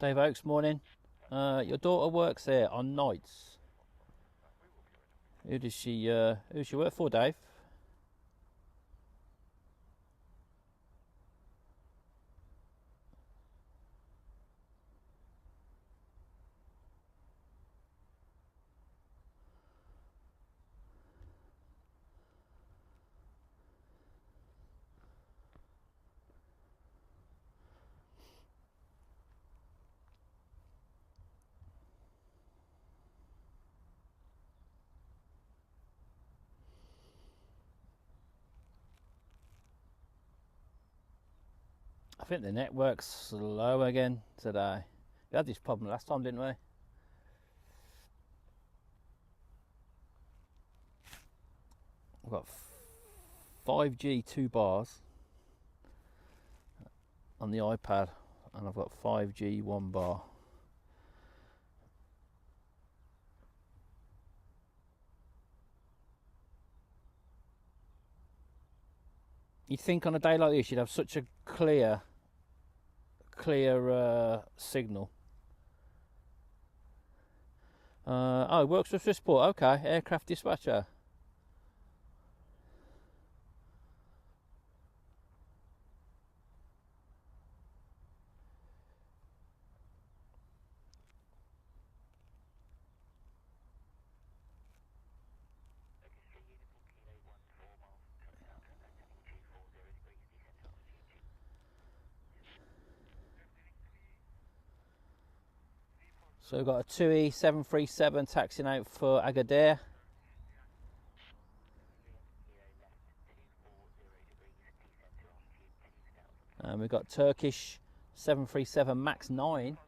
Dave Oakes, morning. Your daughter works here on nights. Who does she work for, Dave? I think the network's slow again today. We had this problem last time, didn't we? I've got 5G 2 bars on the iPad, and I've got 5G 1 bar. You'd think on a day like this you'd have such a clear signal. Oh, it works for Swissport. Okay, aircraft dispatcher. So we've got a 2E737 taxiing out for Agadir. And we've got Turkish 737 MAX 9,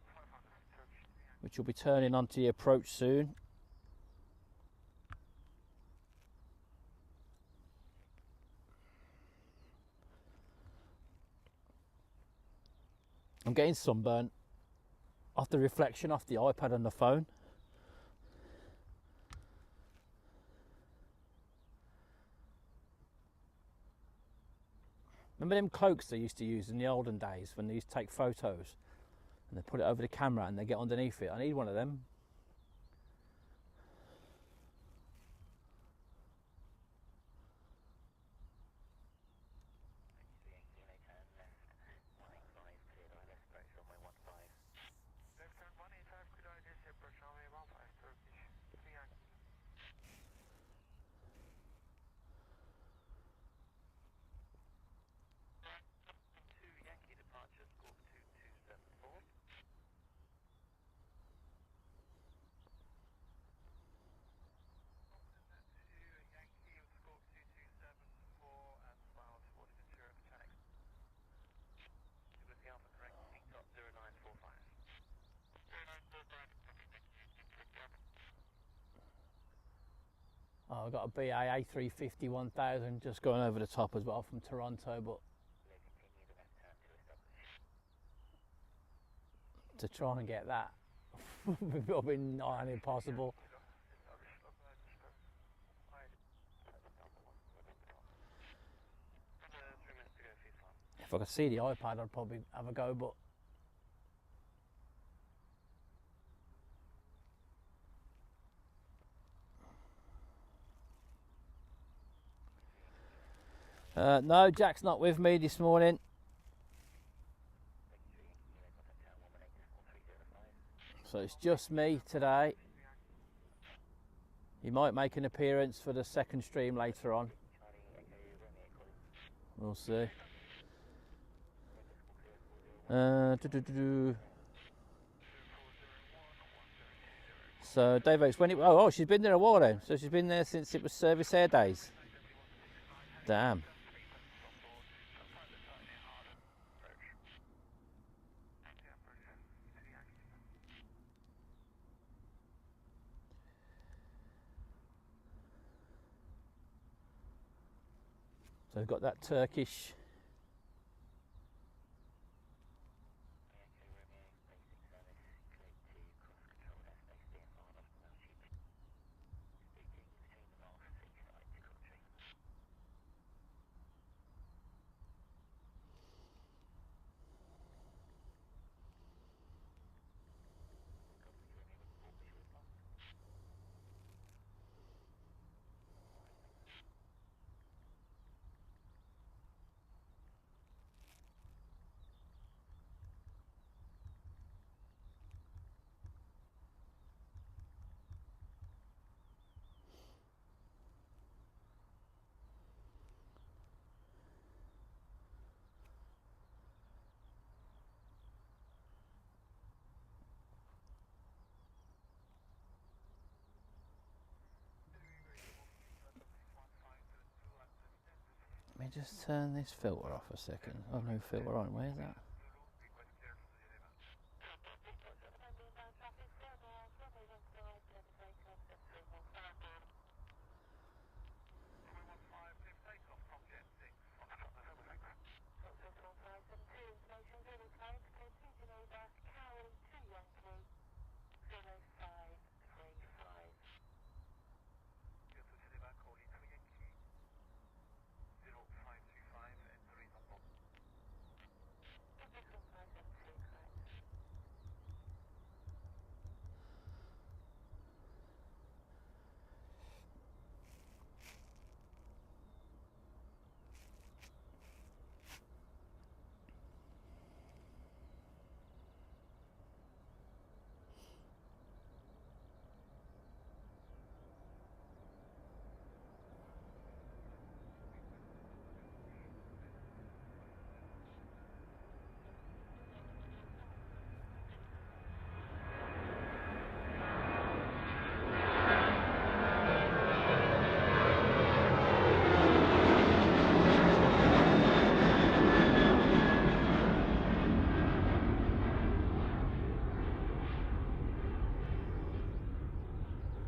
which will be turning onto the approach soon. I'm getting sunburn off the reflection off the iPad and the phone. Remember them cloaks they used to use in the olden days when they used to take photos and they put it over the camera and they get underneath it? I need one of them. Oh, I've got a BA A350 1000 just going over the top as well from Toronto, but to try and get that would have been nigh on impossible. If I could see the iPad, I'd probably have a go, but no, Jack's not with me this morning. So it's just me today. He might make an appearance for the second stream later on. We'll see. So Dave Oakes, when it, oh, she's been there a while then. So she's been there since it was service air days. Damn. So we've got that Turkish. just turn this filter off a second. Oh, no filter on. Where's that?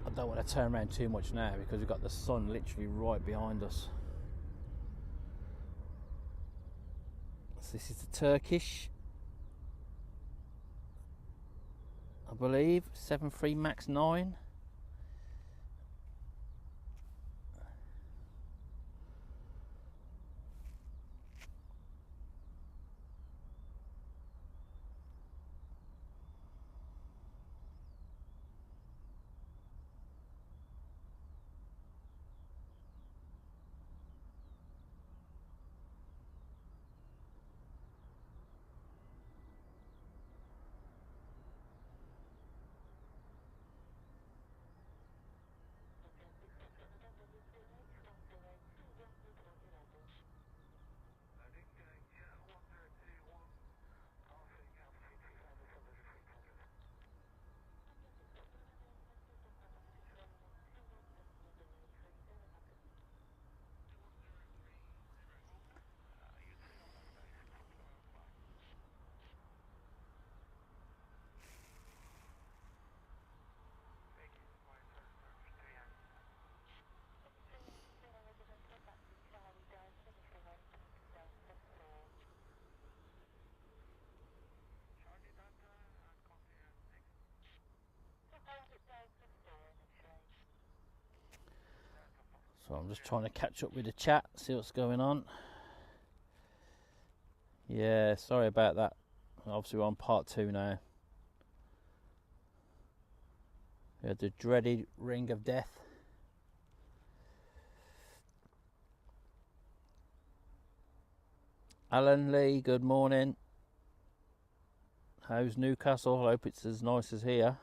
I don't want to turn around too much now because we've got the sun literally right behind us. So this is the Turkish, I believe, 73 Max 9. So I'm just trying to catch up with the chat, see what's going on. Yeah, sorry about that. Obviously we're on part 2 now. We had the dreaded ring of death. Alan Lee, good morning. How's Newcastle? I hope it's as nice as here.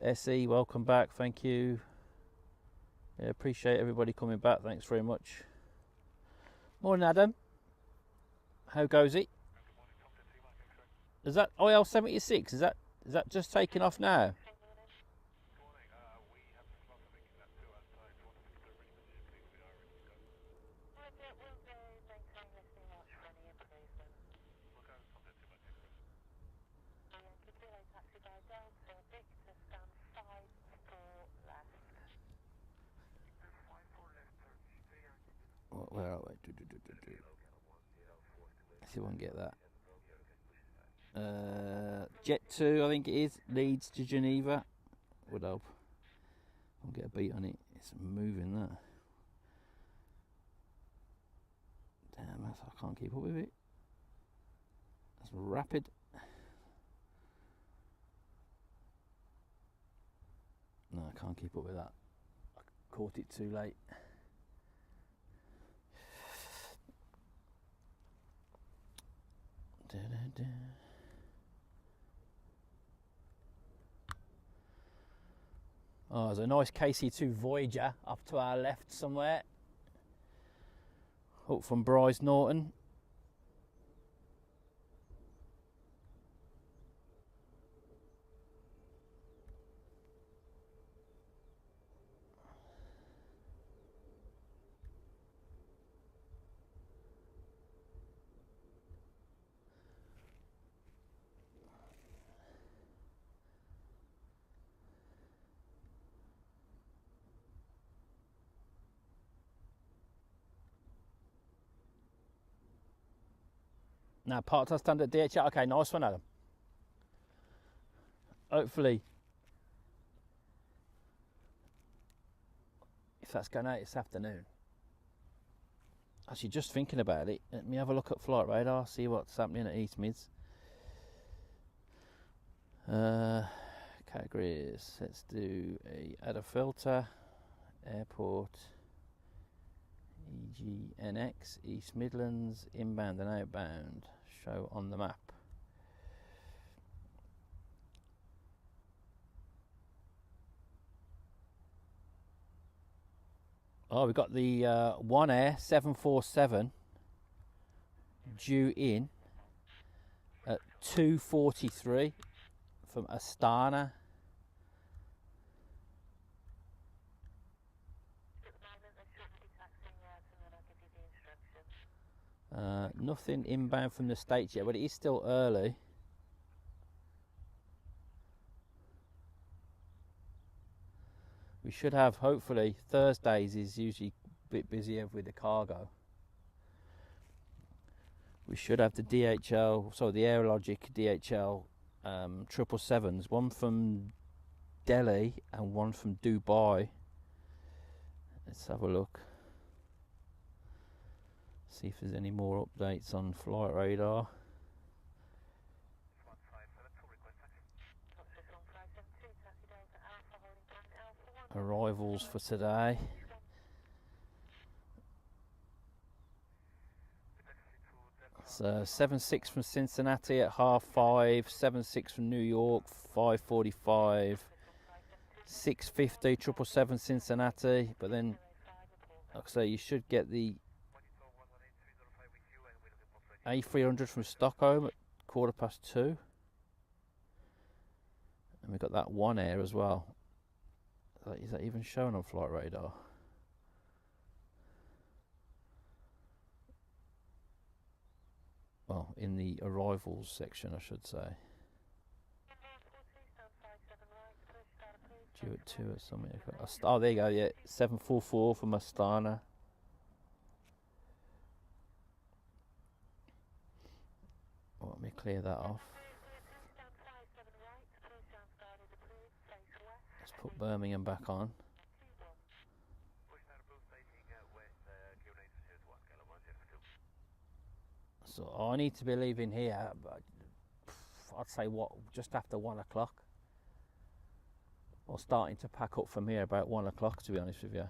SE, welcome back, thank you. Yeah, appreciate everybody coming back, thanks very much. Morning Adam. How goes it? Is that IL-76? Is that just taking off now? Where are we? Let's see if I can get that. Jet 2, I think it is, leads to Geneva. Would help. I'll get a beat on it. It's moving, that. Damn, I can't keep up with it. That's rapid. No, I can't keep up with that. I caught it too late. Oh, there's a nice KC2 Voyager up to our left somewhere. Up from Bryce Norton. Now, part-time standard DHL. Okay, nice one, Adam. Hopefully, if that's going out this afternoon. Actually, just thinking about it, let me have a look at flight radar, see what's happening at East Mids. Categories. Let's do add a filter. Airport. EGNX. East Midlands. Inbound and outbound. Show on the map. Oh, we've got the One Air 747 due in at 2:43 from Astana. Nothing inbound from the States yet, but it is still early. We should have, hopefully, Thursdays is usually a bit busier with the cargo. We should have the DHL, so the Aerologic DHL 777s, one from Delhi and one from Dubai. Let's have a look. See if there's any more updates on flight radar. Arrivals for today. So 7.6 from Cincinnati at 5:30, 7.6 from New York 5:45, 6:50 777 Cincinnati. But then, like I say, you should get the A300 from Stockholm at 2:15, and we've got that One Air as well. Is that even shown on flight radar? Well, in the arrivals section, I should say. Due at 2 or something. Oh, there you go, yeah. 744 from Astana. Oh, let me clear that off. Let's put Birmingham back on. So I need to be leaving here, but I'd say just after 1 o'clock. Or starting to pack up from here about 1 o'clock, to be honest with you.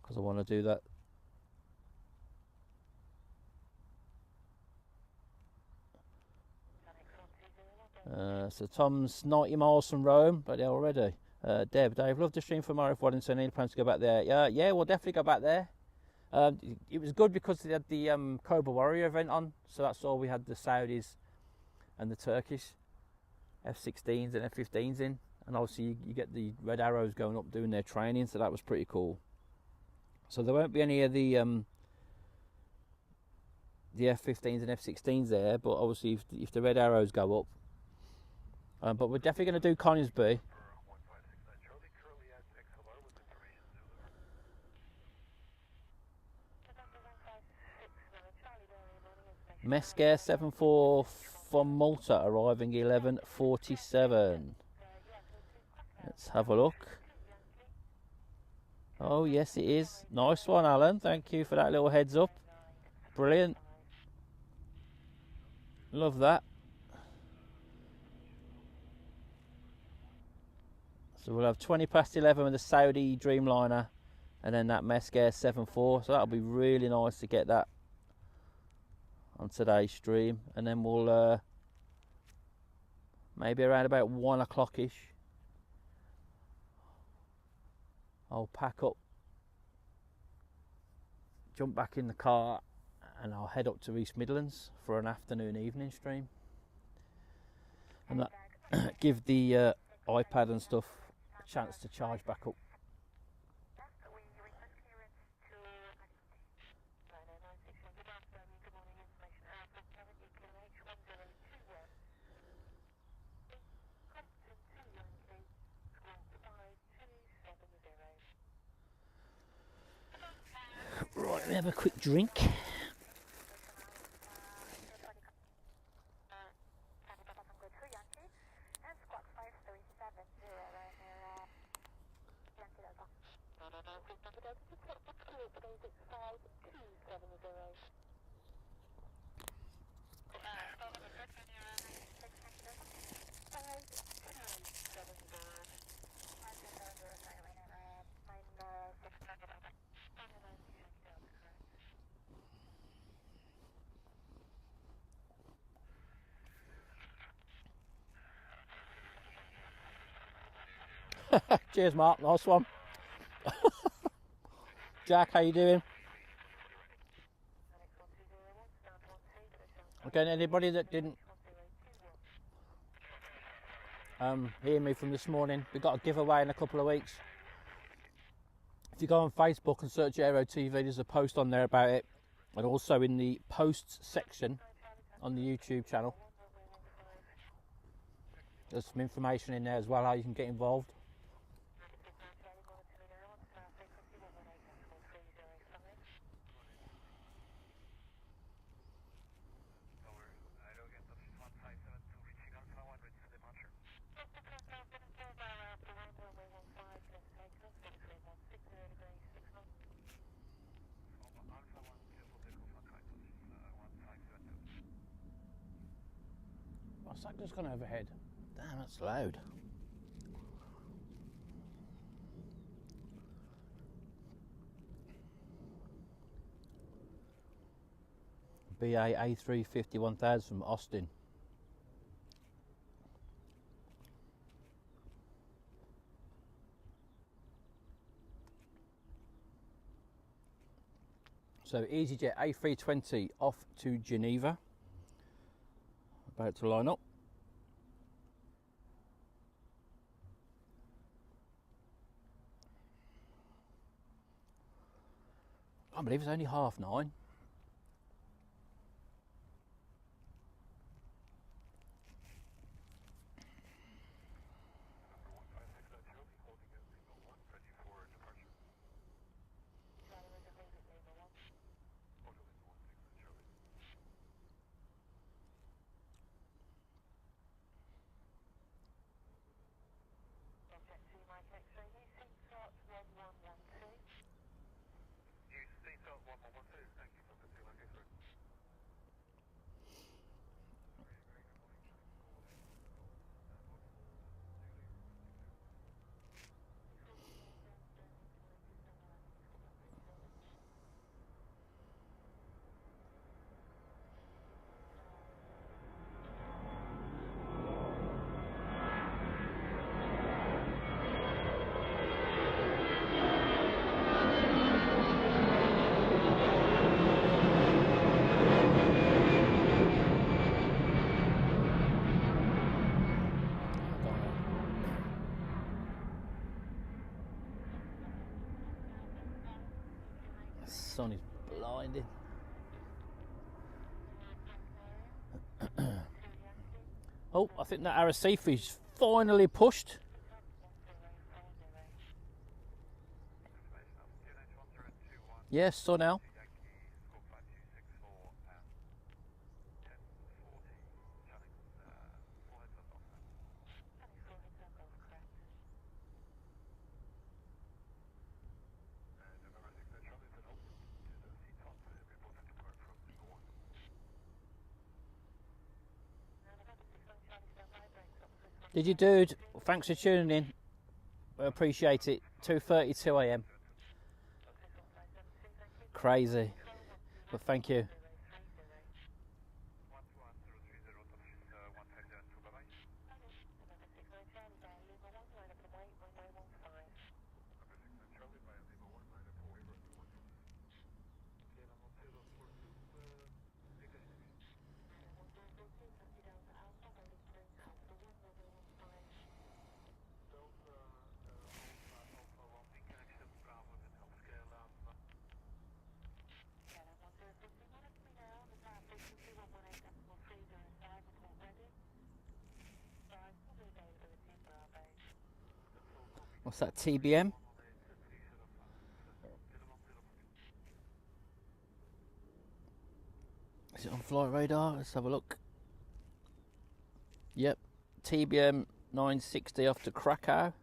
Because I want to do that. So Tom's 90 miles from Rome, but they're already. Dave, loved the stream from RF Waddington. Any plans to go back there? Yeah, we'll definitely go back there. It was good because they had the Cobra Warrior event on, so that's all we had the Saudis and the Turkish F-16s and F-15s in, and obviously you get the Red Arrows going up doing their training, so that was pretty cool. So there won't be any of the F-15s and F-16s there, but obviously if the Red Arrows go up, but we're definitely going to do Coningsby. Mescare 74 from Malta arriving 11:47. Let's have a look. Oh yes, it is. Nice one, Alan. Thank you for that little heads up. Brilliant. Love that. So we'll have 11:20 with the Saudi Dreamliner and then that Mescare 74. So that'll be really nice to get that on today's stream, and then we'll maybe around about 1 o'clock ish I'll pack up, jump back in the car, and I'll head up to East Midlands for an afternoon evening stream, and that give the iPad and stuff a chance to charge back up. Right, let me have a quick drink. Cheers, Mark. Nice one. Jack, how you doing? Again, anybody that didn't hear me from this morning, we've got a giveaway in a couple of weeks. If you go on Facebook and search Aero TV, there's a post on there about it, and also in the posts section on the YouTube channel there's some information in there as well, how you can get involved. What's that just gone overhead? Damn, that's loud. BA A350 1000 from Austin. So EasyJet A320 off to Geneva. About to line up. I believe it's only 9:30. The sun is blinding. Oh, I think that Arrecife's finally pushed. Yes, sun now. Did you, dude? Thanks for tuning in. I appreciate it. 2:32 AM. Crazy, but thank you. What's that, TBM? Is it on flight radar? Let's have a look. Yep, TBM 960 off to Krakow.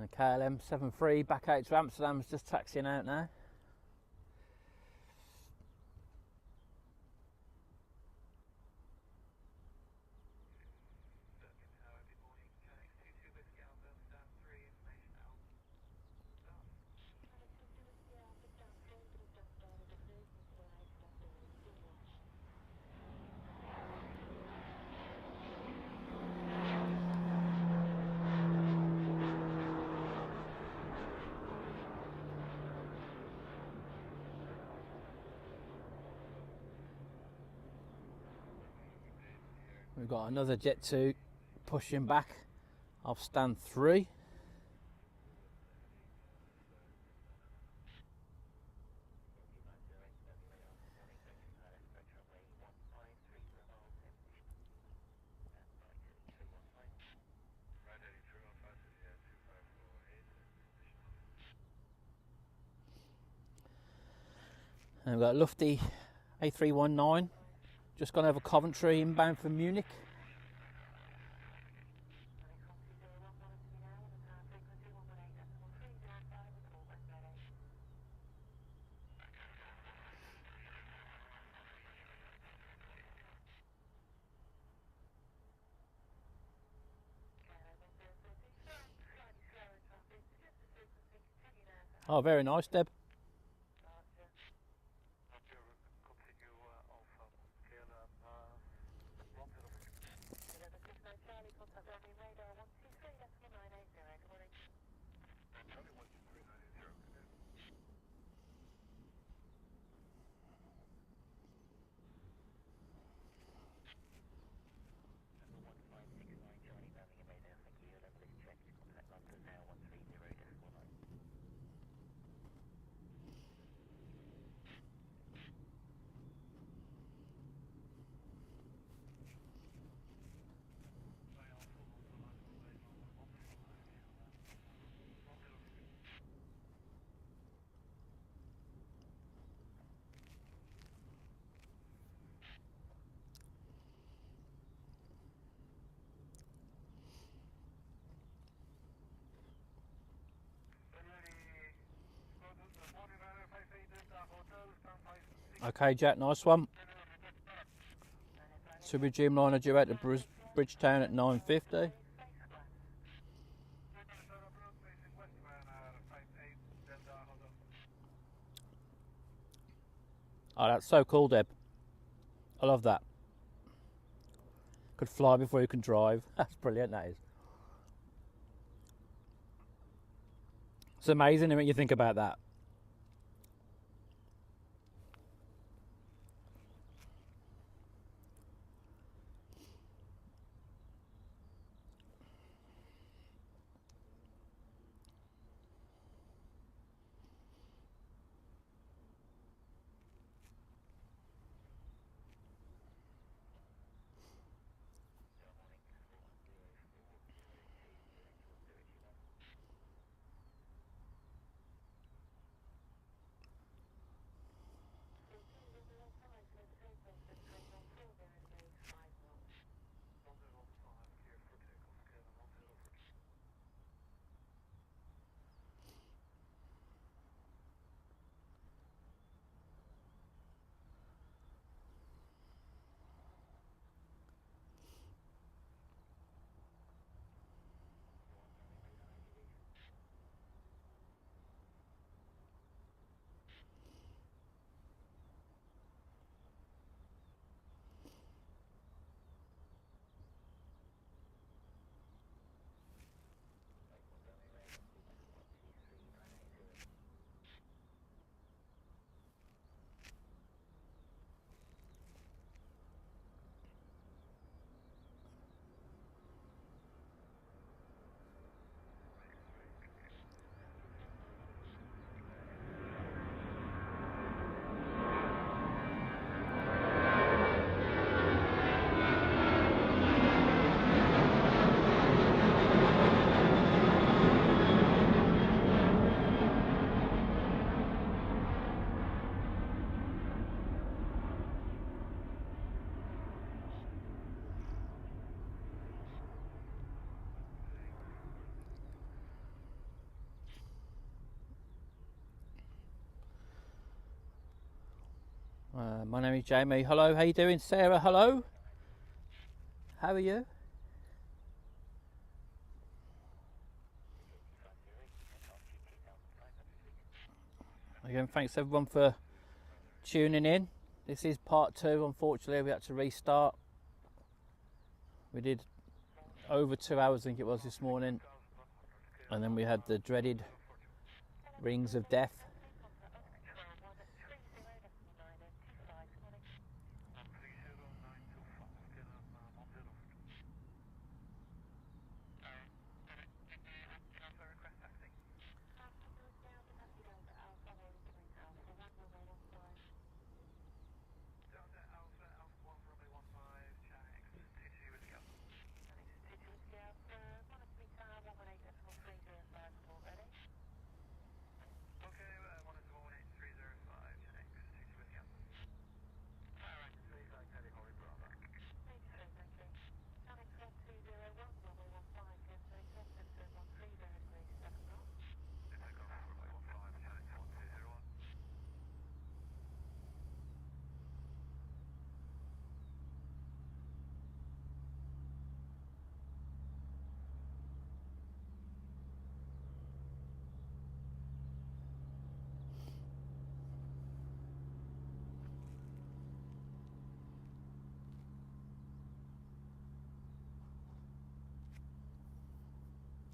And KLM 73 back out to Amsterdam is just taxiing out now. We've got another Jet 2 pushing back off stand 3. And we've got a lofty A319 just gone over Coventry inbound from Munich. Oh, very nice, Deb. Okay, Jack, nice one. Super Dreamliner due out to Bridgetown at 9:50. Oh, that's so cool, Deb. I love that. Could fly before you can drive. That's brilliant, that is. It's amazing when you think about that. My name is Jamie. Hello, how you doing? Sarah, hello. How are you? Again, thanks everyone for tuning in. This is part 2. Unfortunately, we had to restart. We did over 2 hours, I think it was, this morning. And then we had the dreaded rings of death.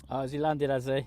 Oh, has he landed, has he?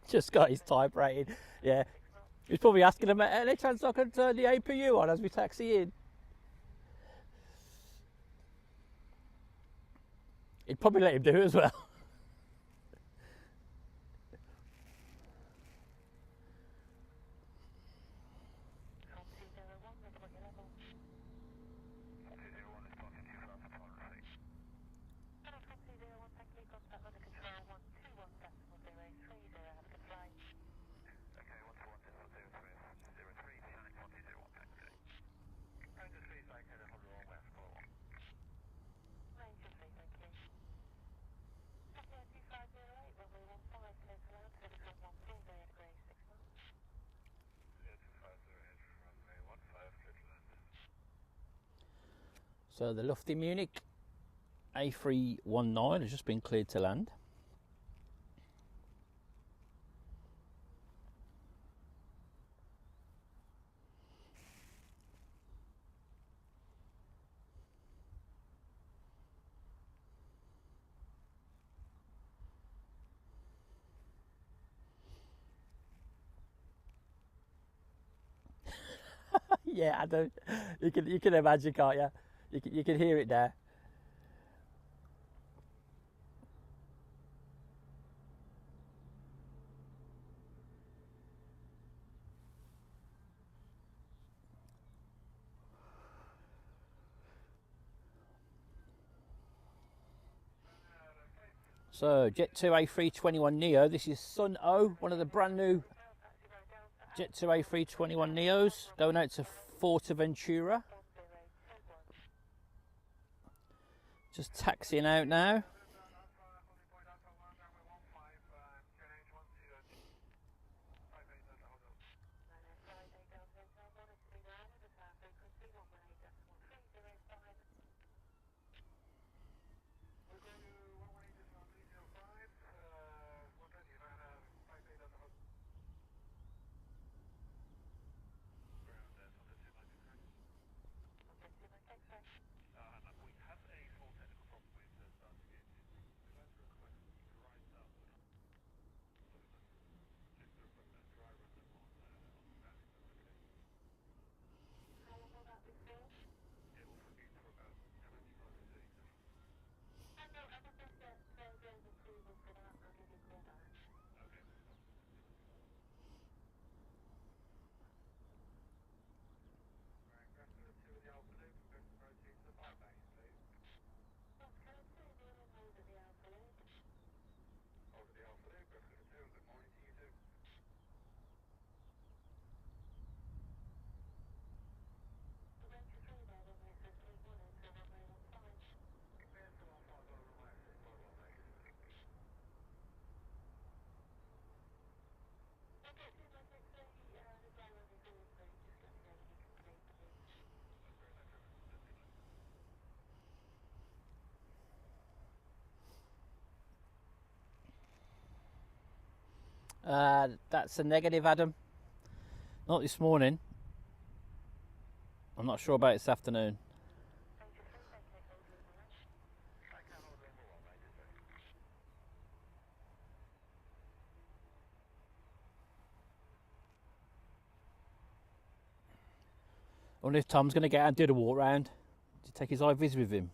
Just got his type rating. Yeah. He's probably asking him, any chance I can turn the APU on as we taxi in? He'd probably let him do it as well. So the lofty Munich A319 has just been cleared to land. Yeah, I don't. You can imagine, can't you? You can hear it there. So Jet2 A321neo. This is Sun O, one of the brand new Jet2 A321neos, going out to Forteventura. Just taxiing out now. That's a negative, Adam. Not this morning. I'm not sure about this afternoon. I wonder if Tom's going to get out and do the walk round to take his IVs with him.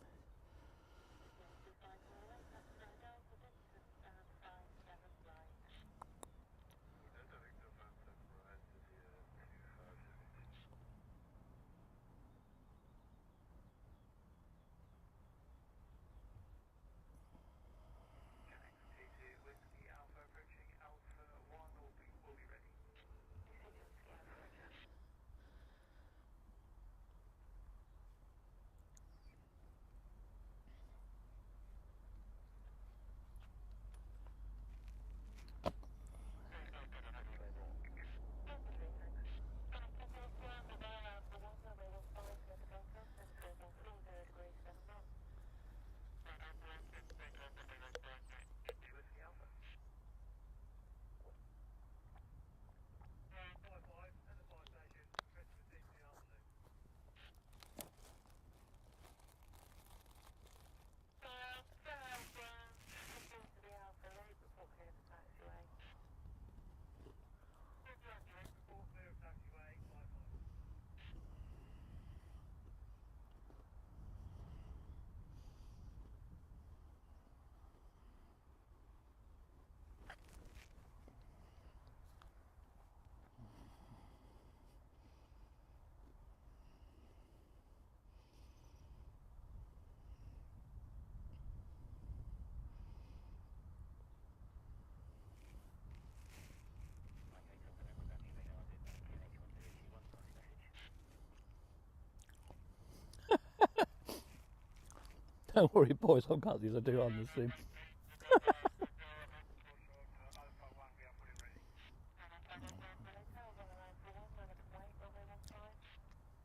Don't worry, boys, I've got these. I do on the sim.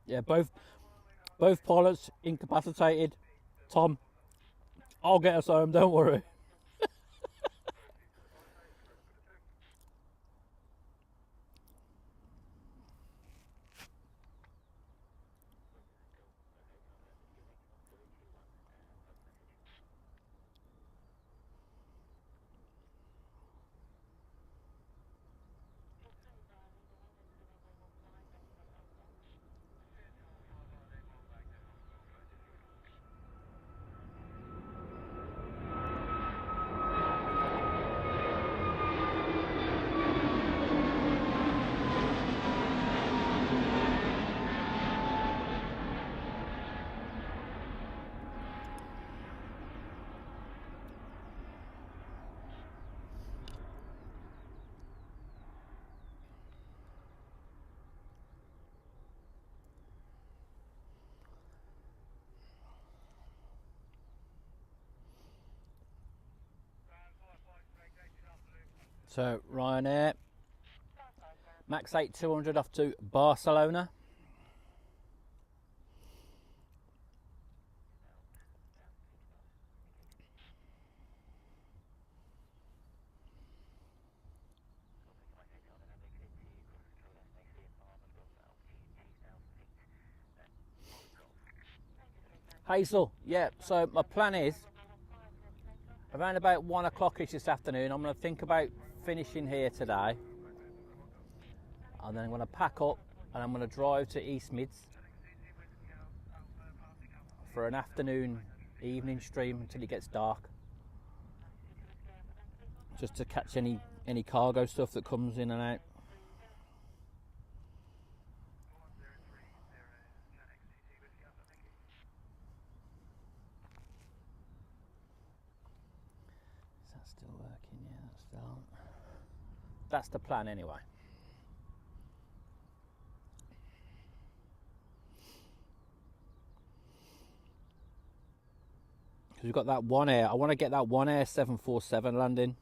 Yeah, both pilots incapacitated. Tom, I'll get us home. Don't worry. So Ryanair, Max 8 200 off to Barcelona. Hazel, yeah, so my plan is around about 1 o'clock-ish this afternoon, I'm going to think about finishing here today, and then I'm going to pack up and I'm going to drive to East Mids for an afternoon evening stream until it gets dark, just to catch any cargo stuff that comes in and out. Is that still working? Yeah, that's still on. That's the plan anyway. Because we've got that one air. I want to get that one air 747 landing.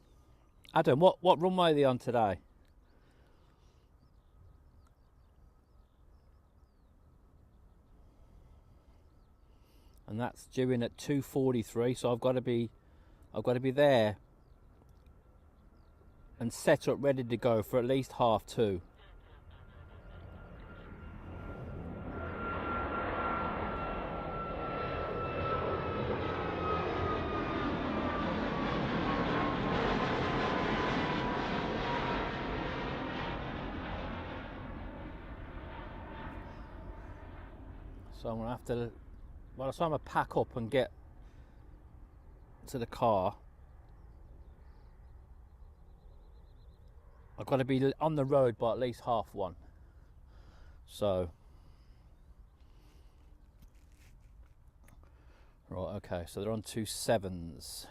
Adam, what runway are they on today? And that's due in at 2:43, so I've got to be there and set up ready to go for at least 2:30. So I'm going to have to, by the time I pack up and get to the car, I've got to be on the road by at least 1:30. So, right, okay, so they're on 2.7s.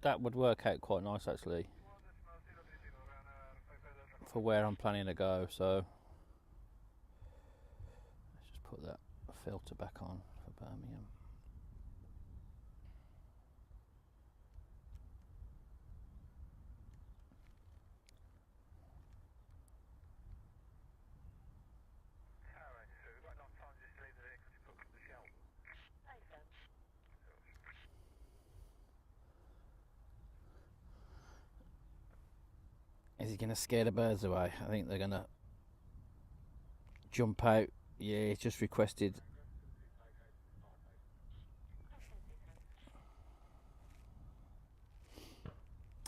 That would work out quite nice actually for where I'm planning to go. So let's just put that filter back on for Birmingham. Is he going to scare the birds away? I think they're going to jump out. Yeah, he's just requested.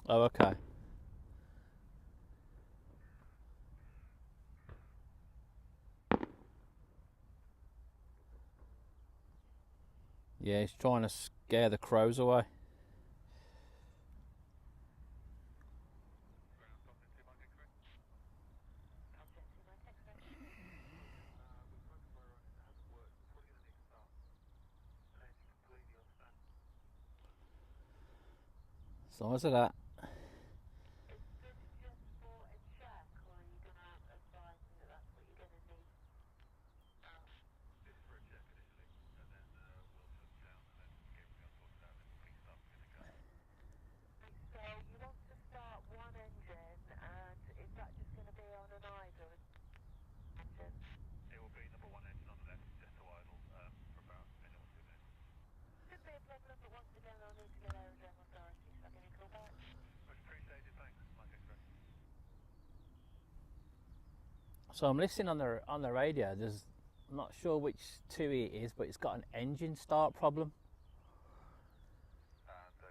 Oh, okay. Yeah, he's trying to scare the crows away. So what's that? So I'm listening on the radio. I'm not sure which TUI it is, but it's got an engine start problem.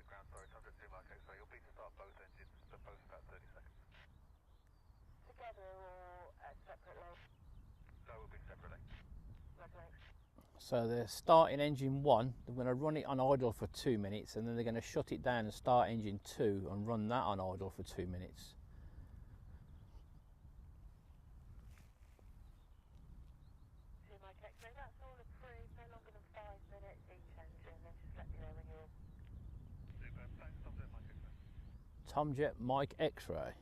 Ground sorry, 102 so you'll be to start both engines, but both about 30 seconds. Together or separately? No, we'll be separately. Lovely. So they're starting engine 1. They're going to run it on idle for 2 minutes, and then they're going to shut it down and start engine 2 and run that on idle for 2 minutes. That's all approved, no longer than 5 minutes each engine, then just let me know when you're... Super, thanks, Tomjet Mike X-ray.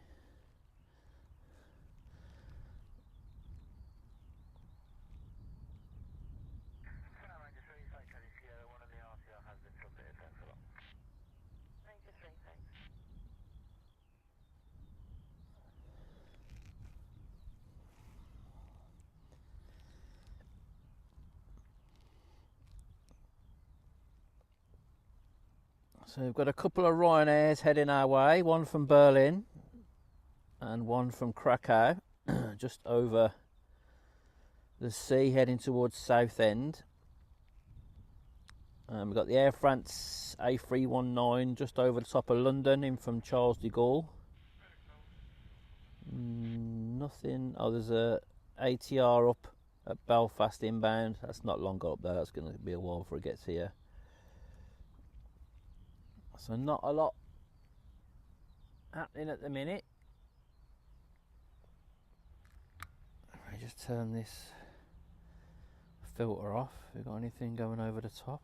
So we've got a couple of Ryanairs heading our way, one from Berlin and one from Krakow, just over the sea heading towards Southend. We've got the Air France A319 just over the top of London in from Charles de Gaulle. Nothing. Oh, there's a ATR up at Belfast inbound. That's not long up there. That's going to be a while before it gets here. So not a lot happening at the minute. Let me just turn this filter off. We got anything going over the top?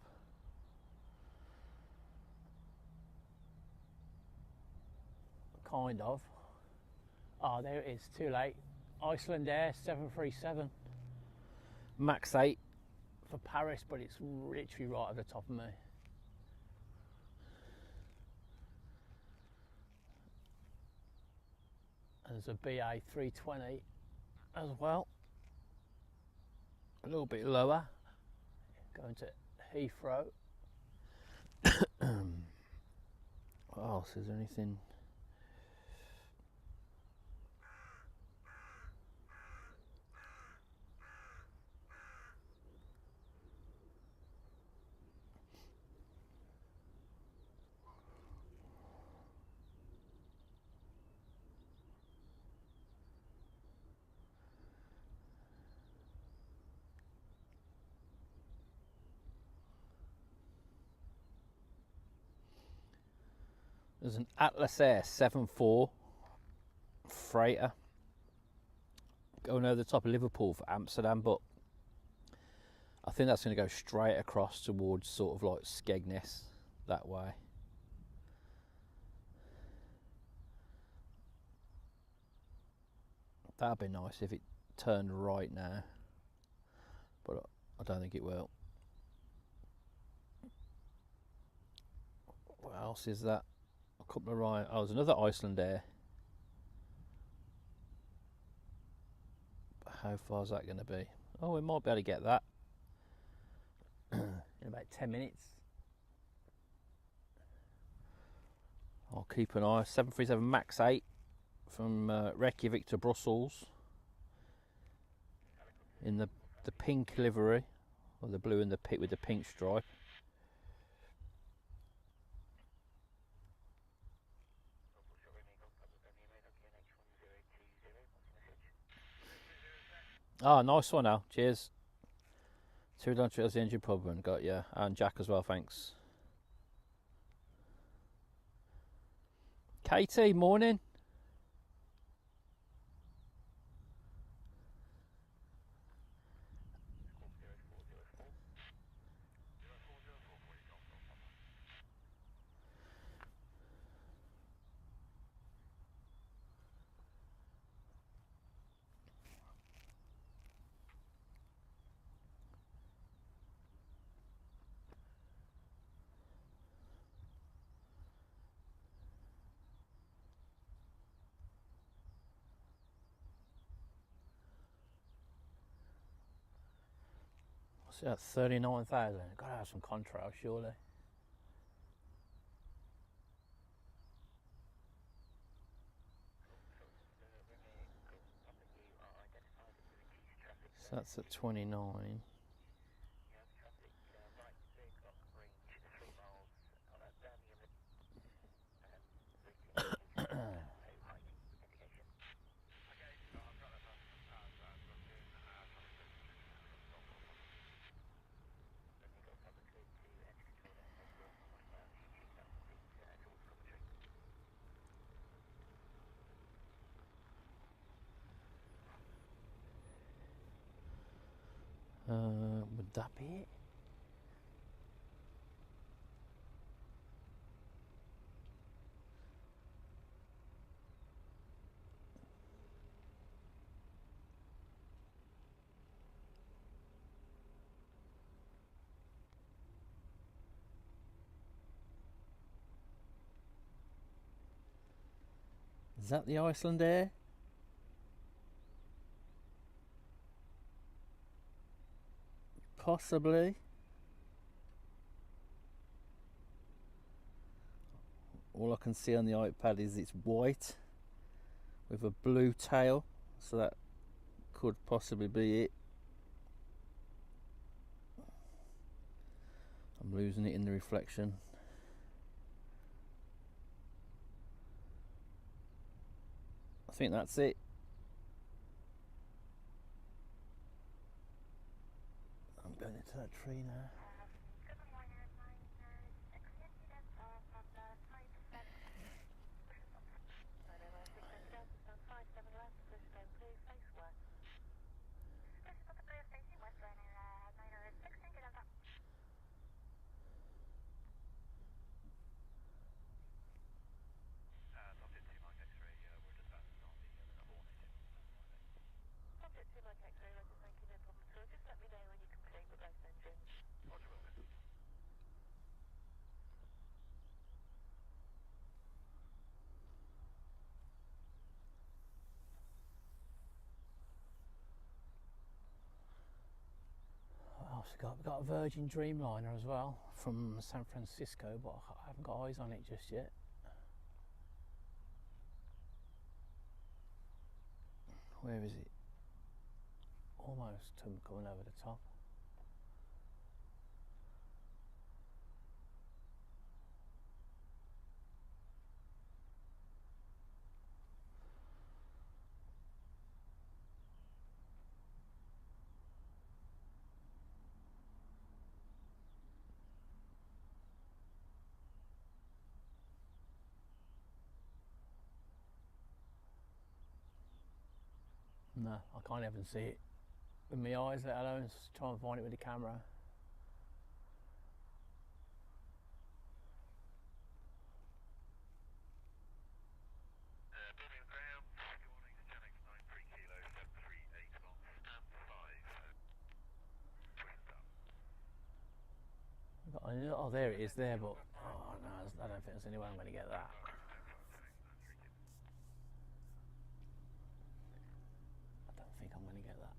Kind of. Oh, there it is. Too late. Iceland Air 737 Max 8. for Paris, but it's literally right at the top of me. There's a BA 320 as well. A little bit lower. Going to Heathrow. What else? Is there anything? There's an Atlas Air 74 freighter going over the top of Liverpool for Amsterdam, but I think that's going to go straight across towards sort of like Skegness that way. That'd be nice if it turned right now, but I don't think it will. What else is that? A couple of right. Oh, there's another Iceland Air. How far is that going to be? Oh, we might be able to get that In about 10 minutes. I'll keep an eye. 737 Max 8 from Reykjavik to Brussels in the pink livery, or the blue and the pink with the pink stripe. Ah, nice one, Al. Cheers. Two lunch as the engine problem. Got you. And Jack as well, thanks. Katie, morning. What's that? 39,000. Got to have some contrail, surely. So that's at 29. Would that be it? Is that the Iceland Air? Possibly. All I can see on the iPad is it's white with a blue tail, so that could possibly be it. I'm losing it in the reflection. I think that's it. I'm going into that tree now. We've got a Virgin Dreamliner as well from San Francisco, but I haven't got eyes on it just yet. Where is it? Almost coming over the top. No, I can't even see it with my eyes, let alone try and find it with the camera. Birmingham ground, good morning, Janex 93 kilo, 738 knots, and 5. Oh, there it is there, but oh no, I don't think there's any way I'm going to get that. I don't think I'm going to get that.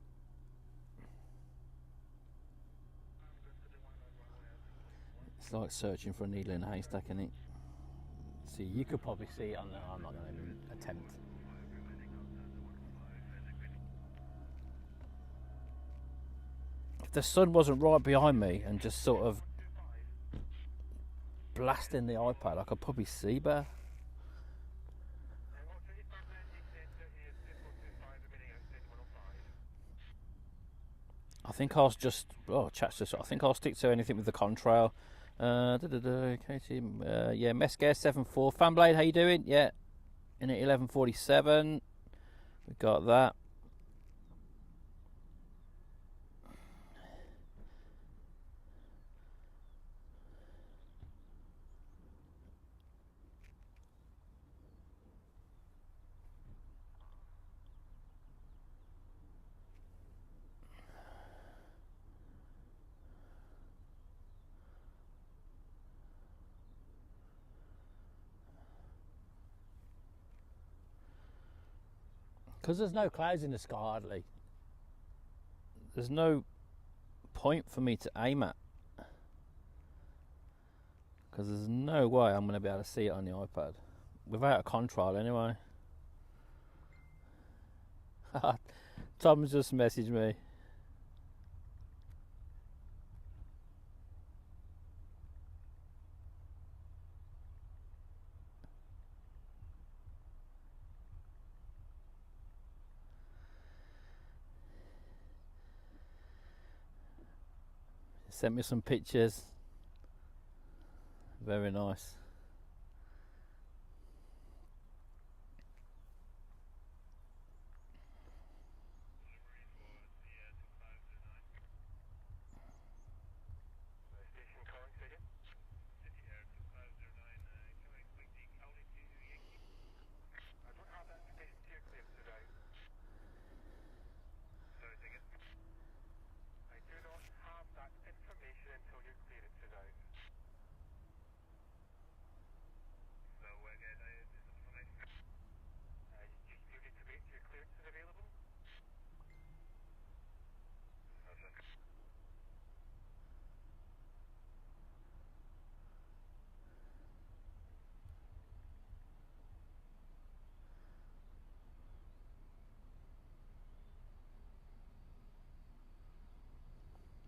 It's like searching for a needle in a haystack, isn't it? See, you could probably see it on there. I'm not going to even attempt. If the sun wasn't right behind me and just sort of blasting the iPad, I could probably see better. I think I'll just I think I'll stick to anything with the contrail. Yeah, Mescare 7.4. Fanblade, how you doing? Yeah, in at 11:47. We got that. Because there's no clouds in the sky hardly. There's no point for me to aim at. Because there's no way I'm going to be able to see it on the iPad. Without a contrail anyway. Tom's just messaged me. Sent me some pictures. Very nice.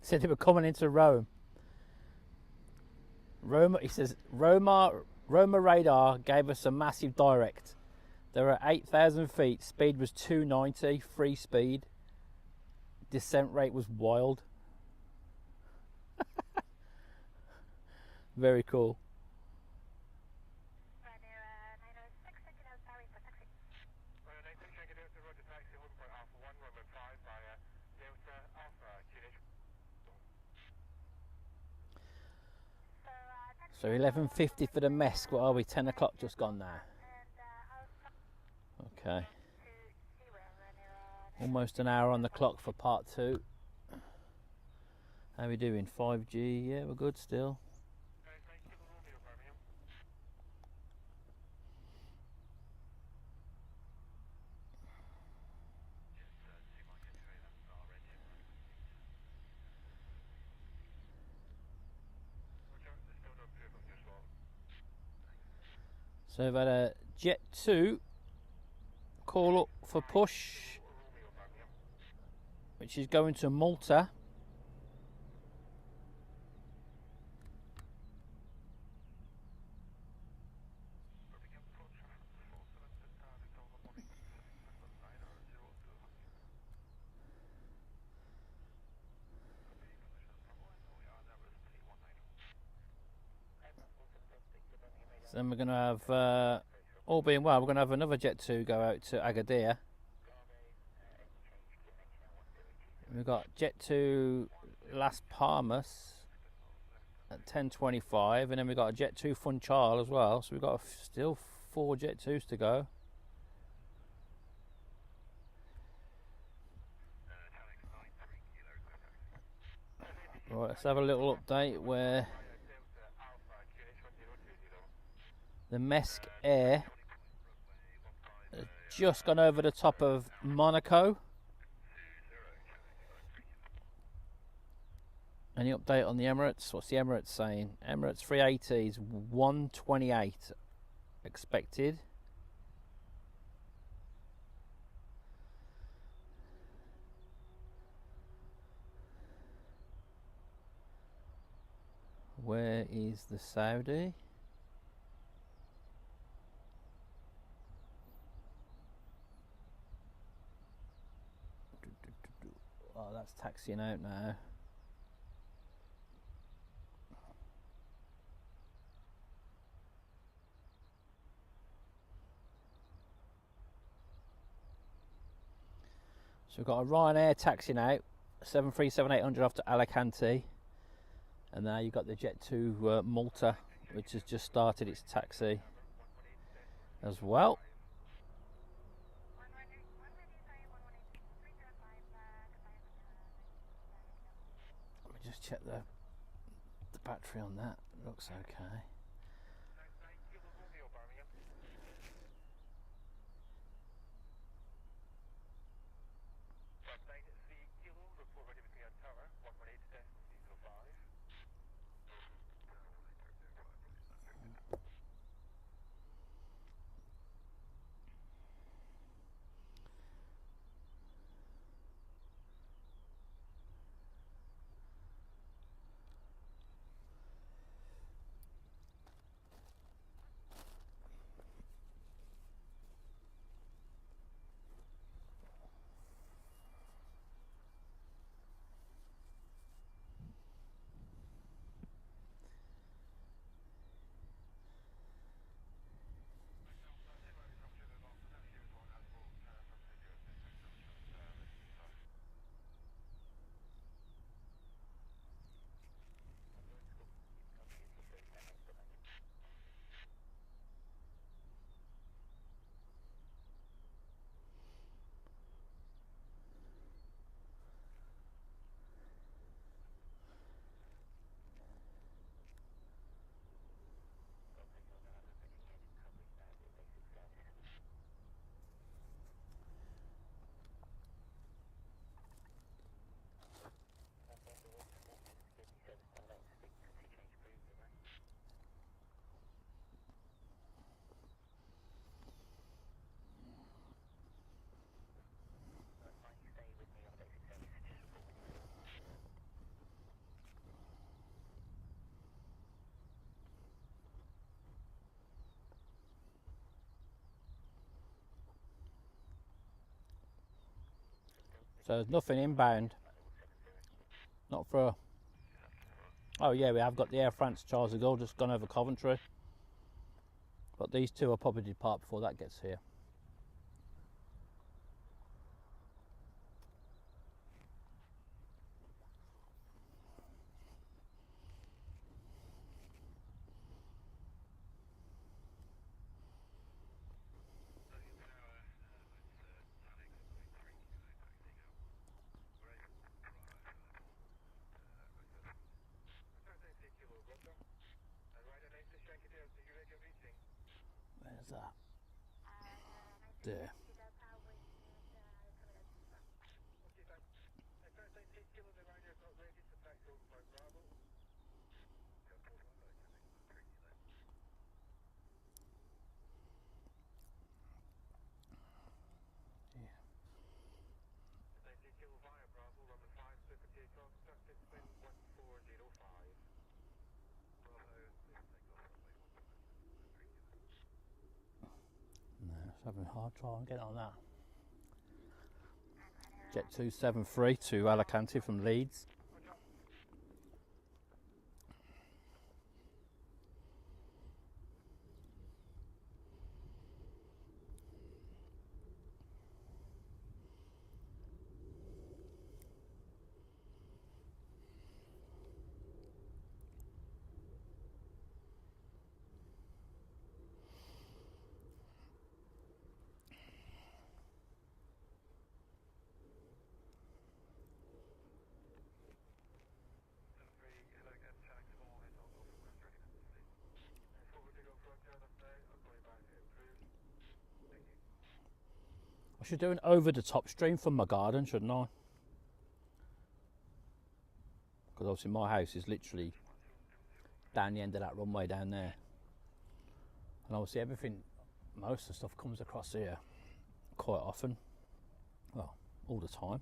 Said they were coming into Rome. He says Roma radar gave us a massive direct. They were at 8,000 feet. Speed was 290, free speed. Descent rate was wild. Very cool. So 11:50 for the mess. What are we? 10 o'clock just gone now. Okay. Almost an hour on the clock for part 2. How are we doing? 5G? Yeah, we're good still. So we've had a Jet 2 call up for push, which is going to Malta. So then we're going to have, all being well, we're going to have another Jet 2 go out to Agadir. We've got Jet 2 Las Palmas at 10:25, and then we've got a Jet 2 Funchal as well. So we've got still 4 Jet 2s to go. Right, let's have a little update where the Mesk Air has just gone over the top of Monaco. Any update on the Emirates? What's the Emirates saying? Emirates 380 is 128 expected. Where is the Saudi? Oh, that's taxiing out now. So we've got a Ryanair taxiing out, 737-800 off to Alicante. And now you've got the Jet 2 Malta, which has just started its taxi as well. Let me just check the battery on that. Looks okay. So there's nothing inbound. Not for... Oh yeah, we have got the Air France Charles de Gaulle just gone over Coventry. But these two will probably depart before that gets here. Where's that? There. Having a hard time getting on that. Jet 273 to Alicante from Leeds. I should do an over-the-top stream from my garden, shouldn't I? Because obviously my house is literally down the end of that runway down there. And obviously everything, most of the stuff comes across here quite often. Well, all the time.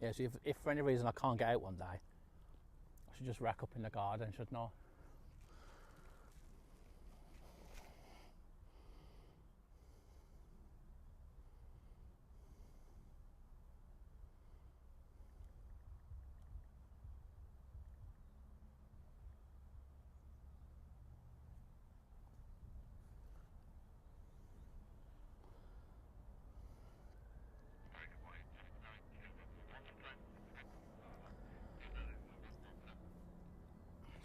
Yeah, so if for any reason I can't get out one day, I should just rack up in the garden, shouldn't I?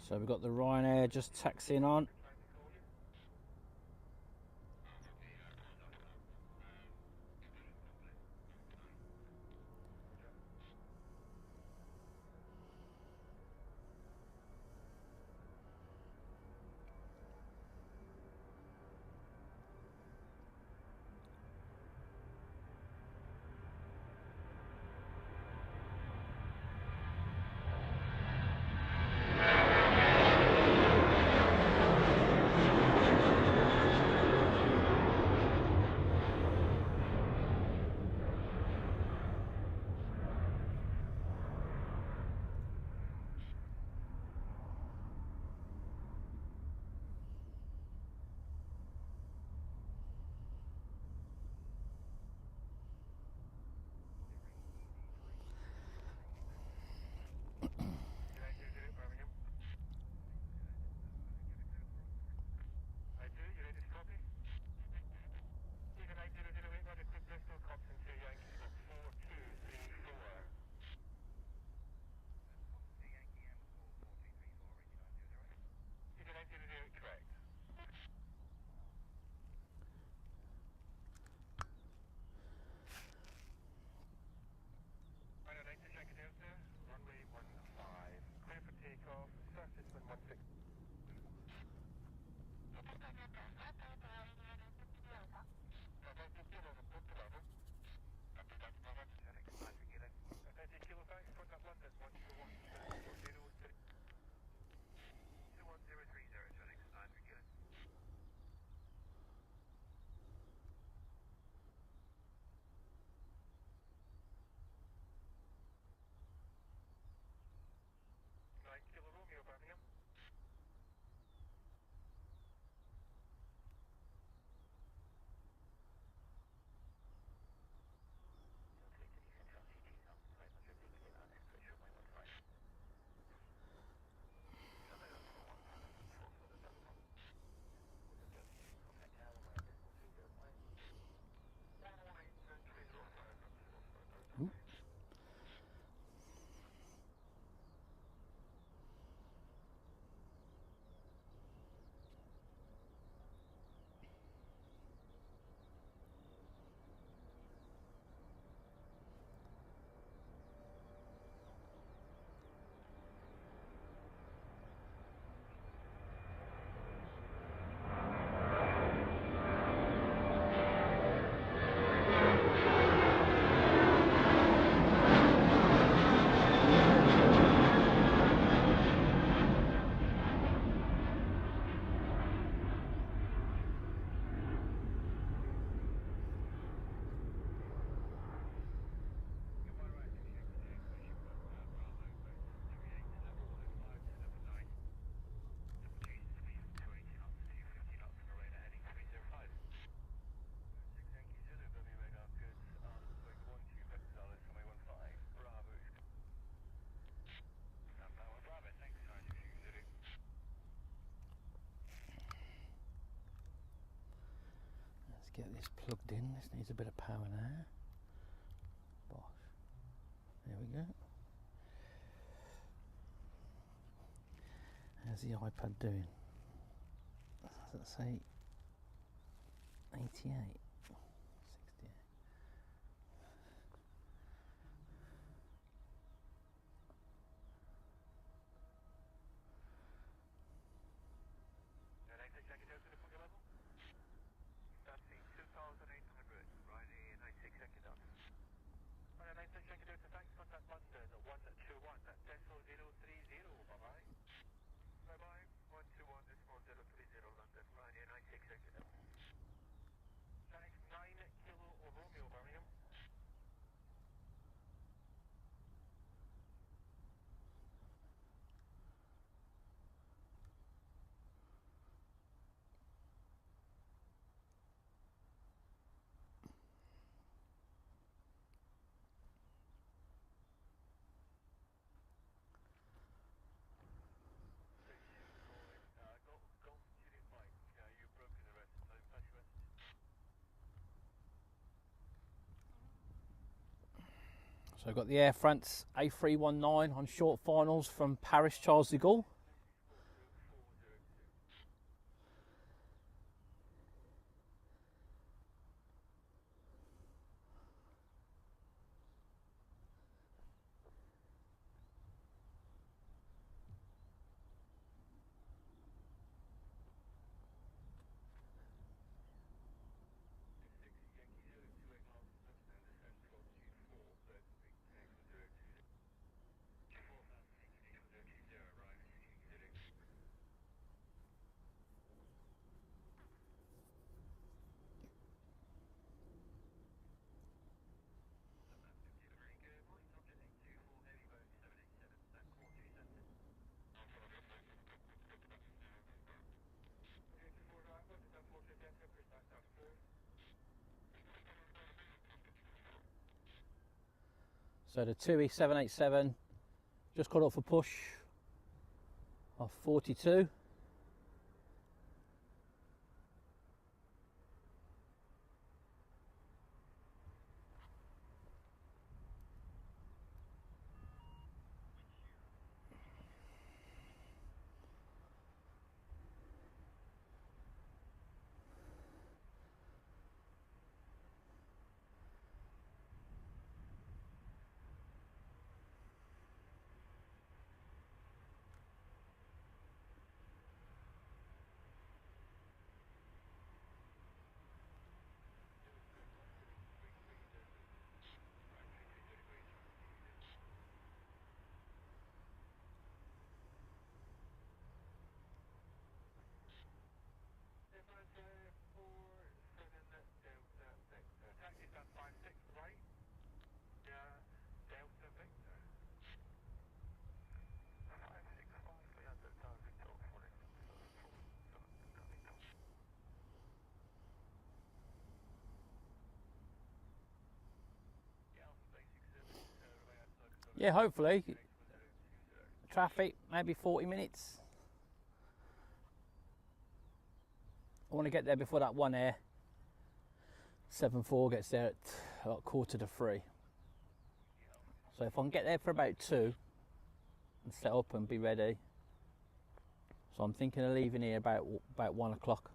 So we've got the Ryanair just taxiing on. get this plugged in. This needs a bit of power now. Bosh. There we go. How's the iPad doing? Does it say 88? 68? So I've got the Air France A319 on short finals from Paris Charles de Gaulle. So the 2E787 just got off a push of 42. Yeah, hopefully. Traffic, maybe 40 minutes. I want to get there before that one Air 74 gets there at about 2:45. So if I can get there for about 2 and set up and be ready. So I'm thinking of leaving here about 1 o'clock.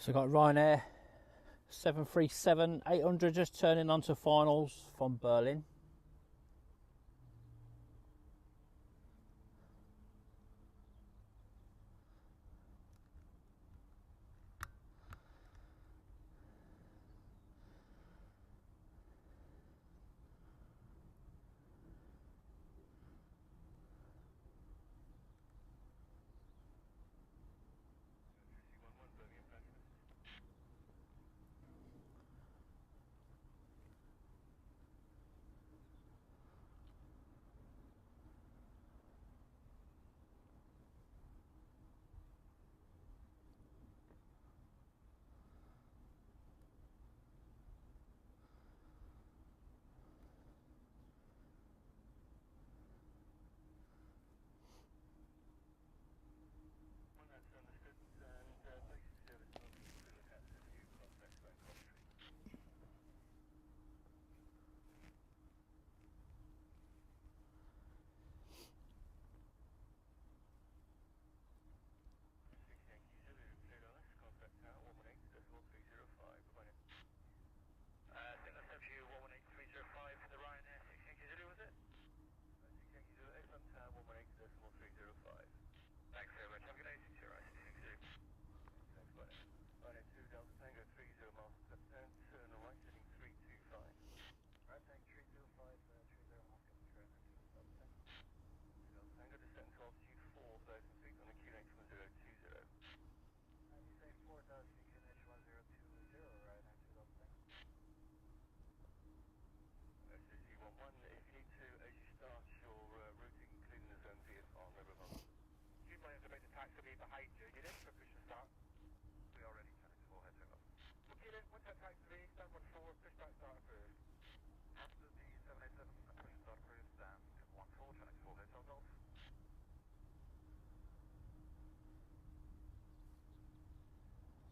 So got Ryanair 737-800 just turning onto finals from Berlin.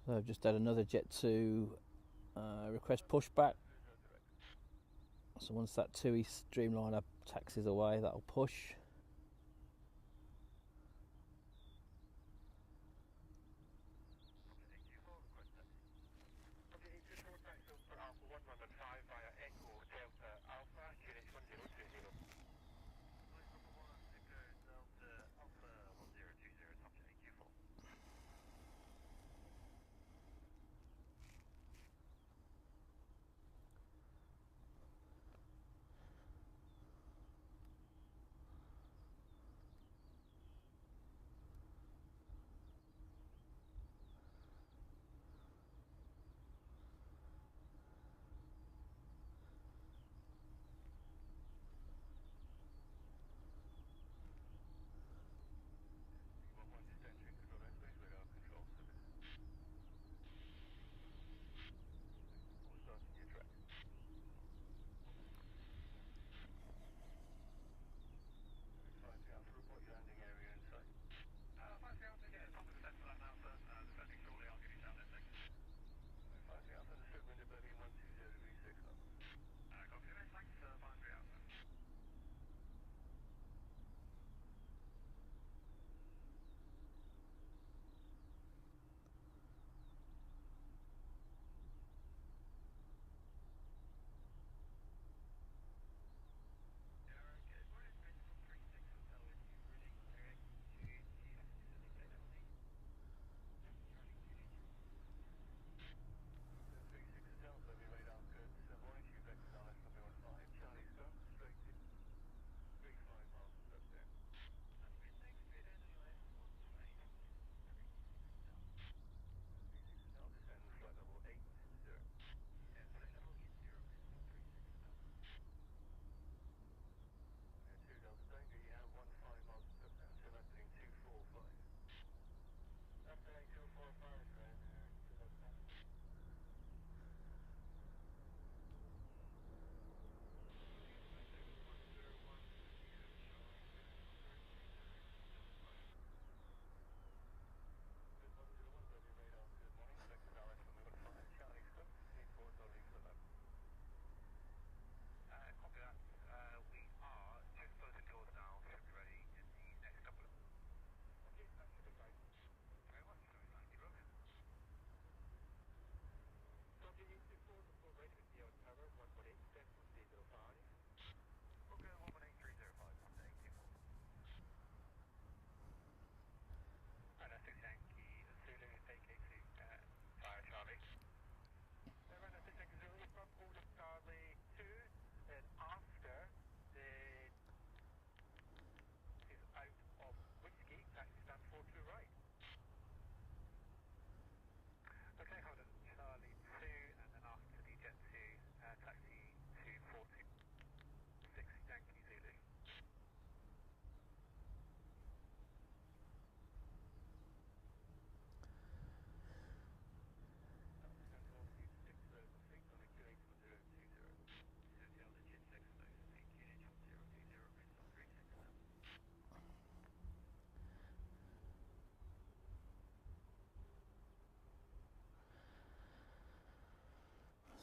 So I've just had another Jet 2 request pushback. So once that TUI Streamliner taxis away, that'll push.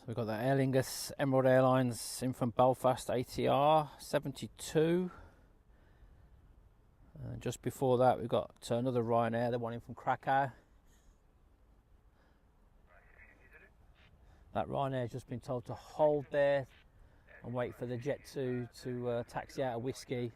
So we've got the Aer Lingus Emerald Airlines in from Belfast ATR 72. And just before that we've got another Ryanair, the one in from Krakow. That Ryanair has just been told to hold there and wait for the jet to taxi out a whiskey.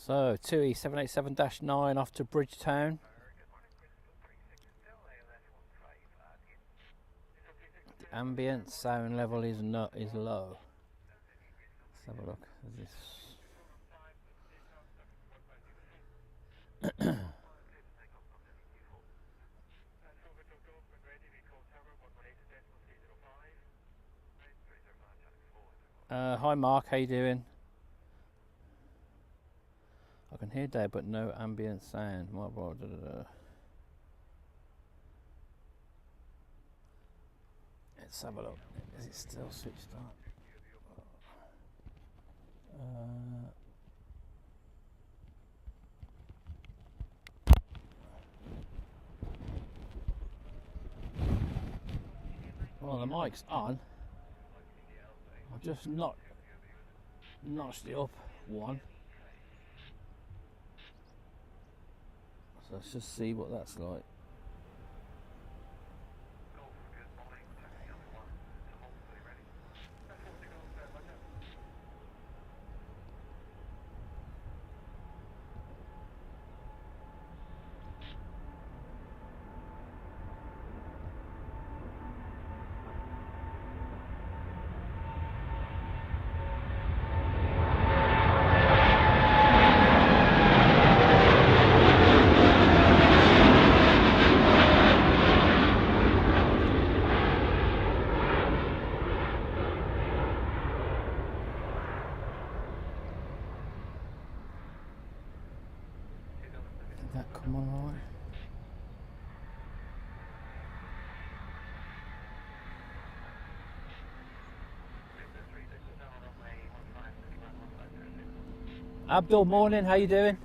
So 2E787-9 off to Bridgetown. The ambient sound level is low. Let's have a look. Is this Hi Mark, how you doing? I can hear Dave but no ambient sound. Let's have a look. Is it still switched on? Well, the mic's on. I've just notched it up one. So let's just see what that's like. Did that come on right? Abdul, morning, how you doing?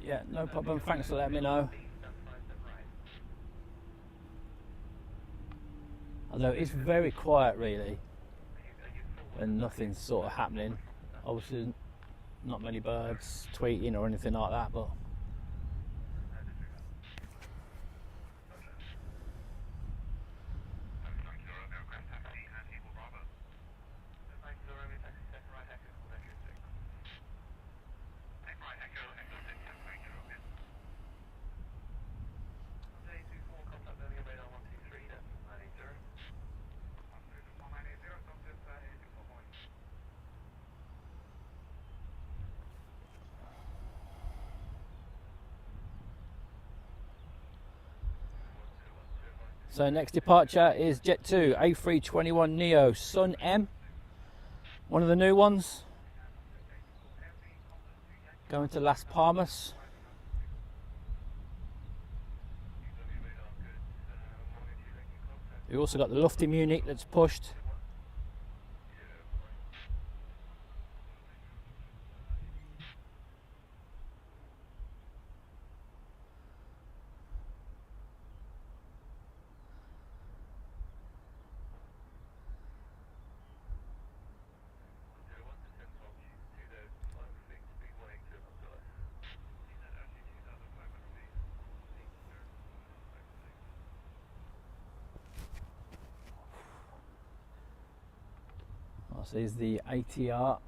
Yeah, no problem, thanks for letting me know. Although it's very quiet really, and nothing's sort of happening. Obviously not many birds tweeting or anything like that, but so next departure is Jet 2 A321neo Sun M, one of the new ones, going to Las Palmas. We've also got the Luftim unit that's pushed. This is the ATR.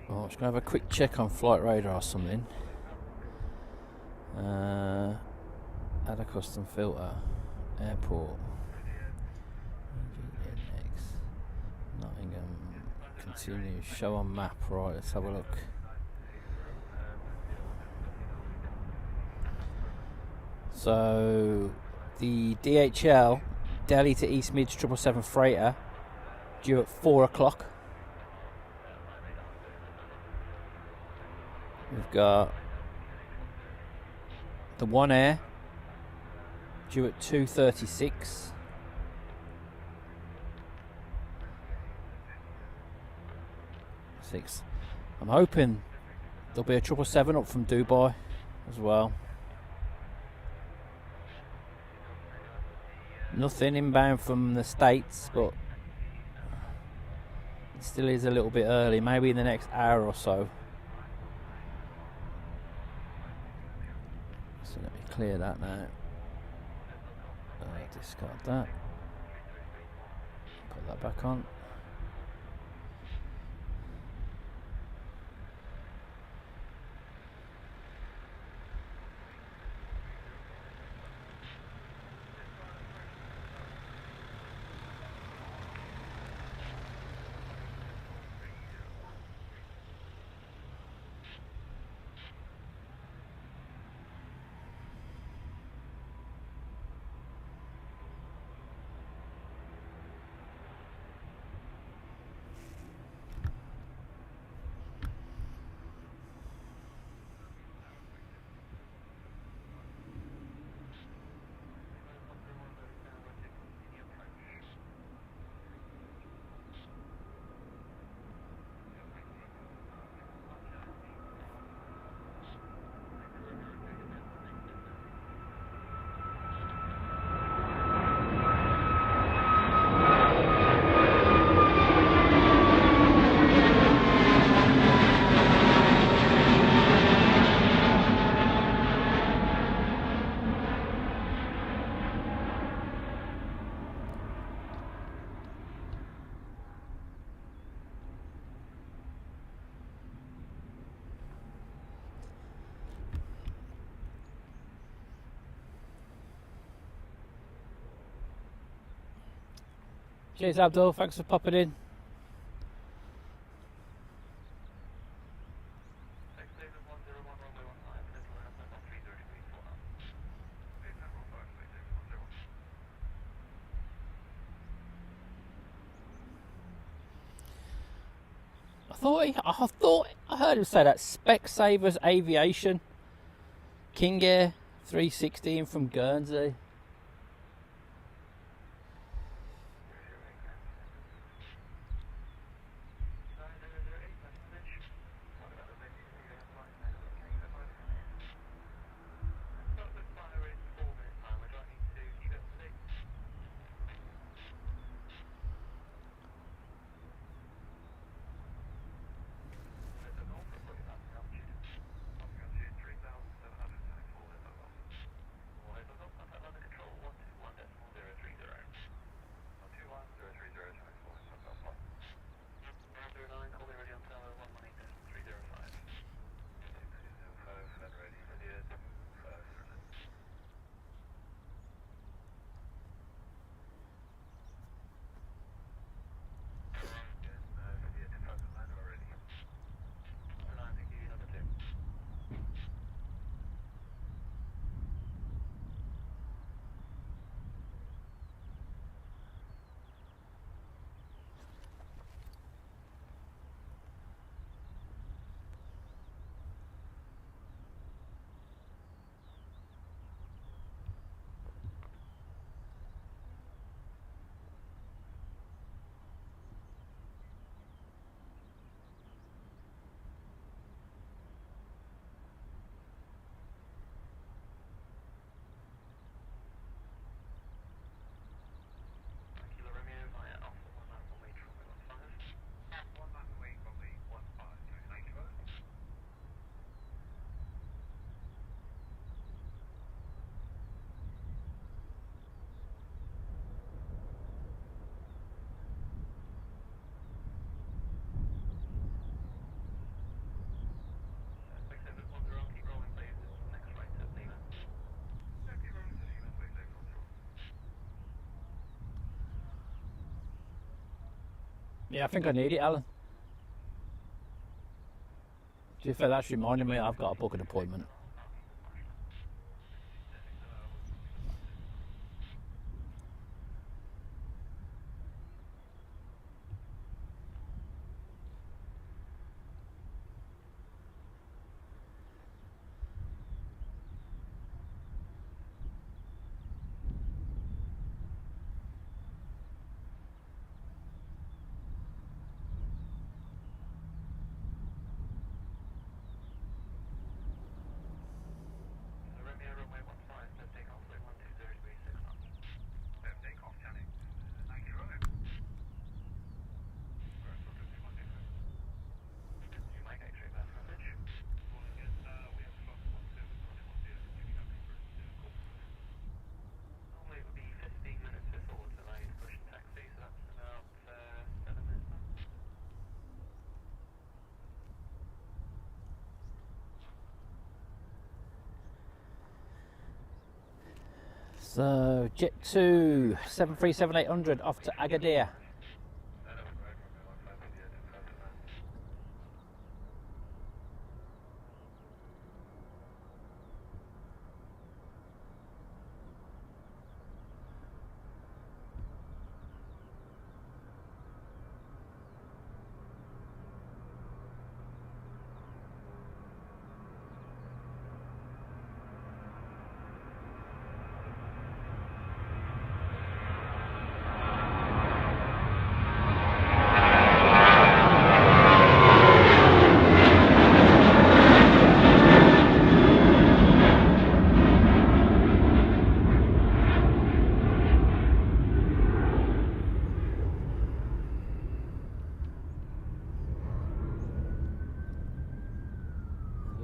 Oh, I'm just going to have a quick check on flight radar or something. Add a custom filter. Airport. Nottingham. Continue. Show on map. Right, let's have a look. So, the DHL Delhi to East Mids 777 freighter due at 4 o'clock. We've got the One Air due at 2:36. I'm hoping there'll be a 777 up from Dubai as well. Nothing inbound from the States, but it still is a little bit early, maybe in the next hour or so. clear that now. Discard that. Put that back on. Cheers, Abdul. Thanks for popping in. I thought I heard him say that Specsavers Aviation King Air 316 from Guernsey. Yeah, I think I need it, Alan. To be fair, that's reminding me I've got to book an appointment. So, Jet 2, 737-800 off to Agadir.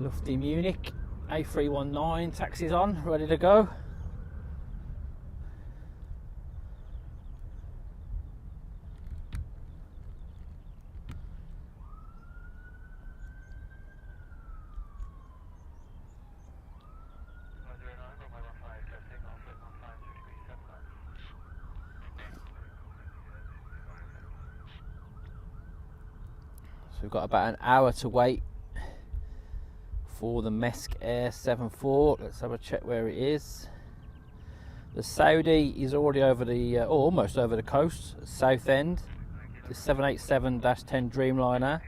Lufty Munich, A319, taxis on, ready to go. So we've got about an hour to wait for the Mesk Air 74. Let's have a check where it is. The Saudi is already over the, almost over the coast, south end. The 787-10 Dreamliner.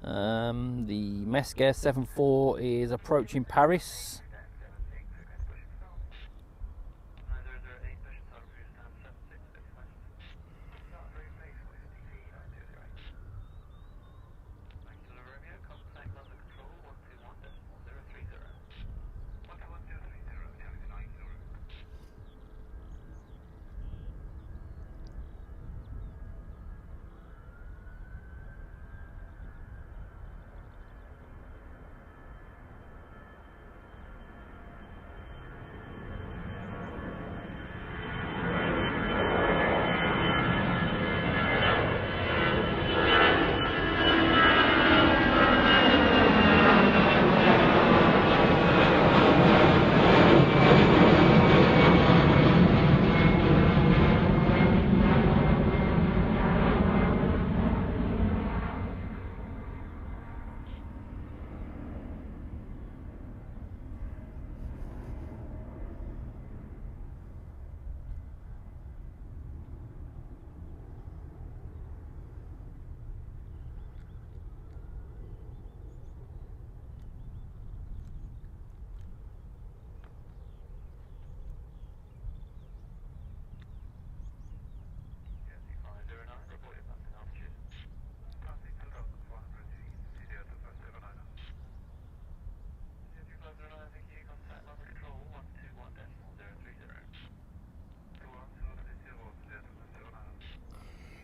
The Mesk Air 74 is approaching Paris.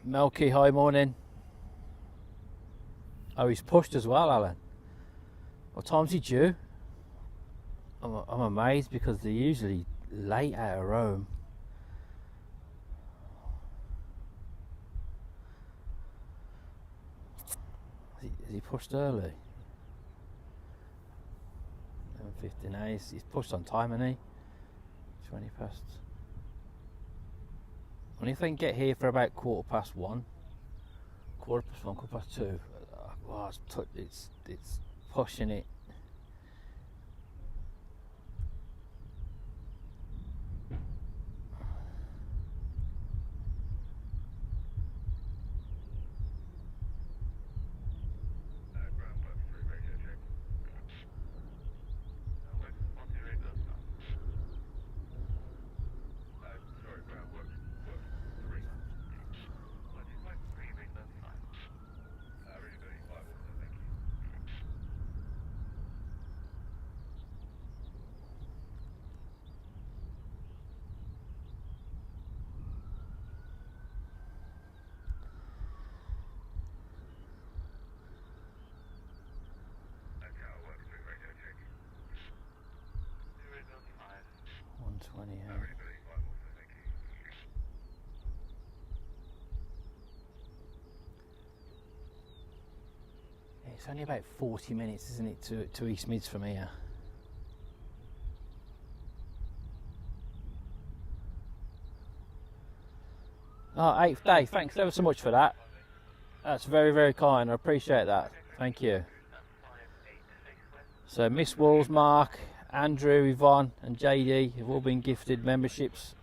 Melky, hi, morning. Oh, he's pushed as well, Alan. What time's he due? I'm amazed because they're usually late out of Rome. Is he pushed early? 11:59. He's pushed on time, isn't he? 20 past. Only if I can get here for about 1:15. 1:15, 2:15. Oh, it's pushing it. It's only about 40 minutes, isn't it, to East Mids from here? Oh, 8th day. Thanks ever so much for that. That's very, very kind. I appreciate that. Thank you. So Miss Walls, Mark, Andrew, Yvonne and JD have all been gifted memberships.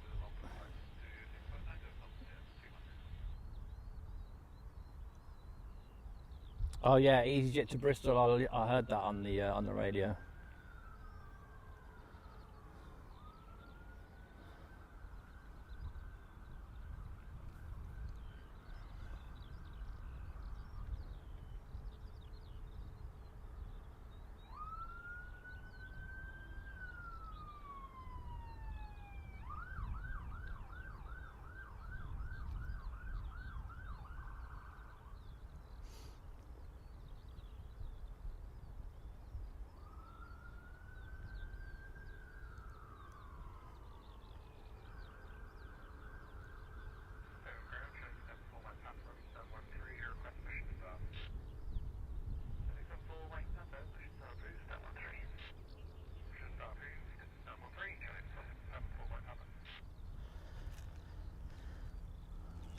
Oh yeah, EasyJet to Bristol. I heard that on the radio.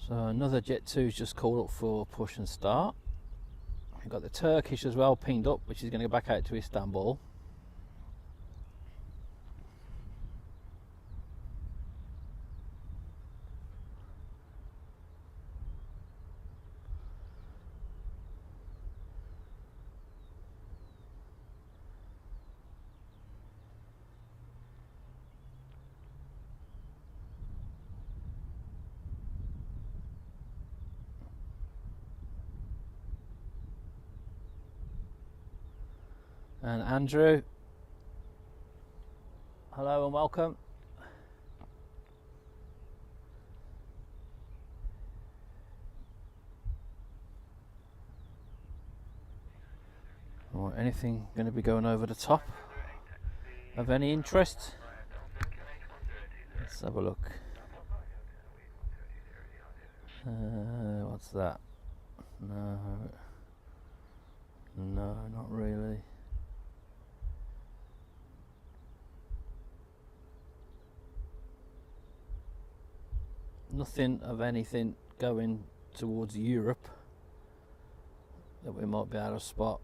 So another Jet 2's just called up for push and start. We've got the Turkish as well pinged up, which is going to go back out to Istanbul. And Andrew, hello and welcome. Or anything going to be going over the top of any interest? Let's have a look. What's that? No, not really. Nothing of anything going towards Europe that we might be able to spot.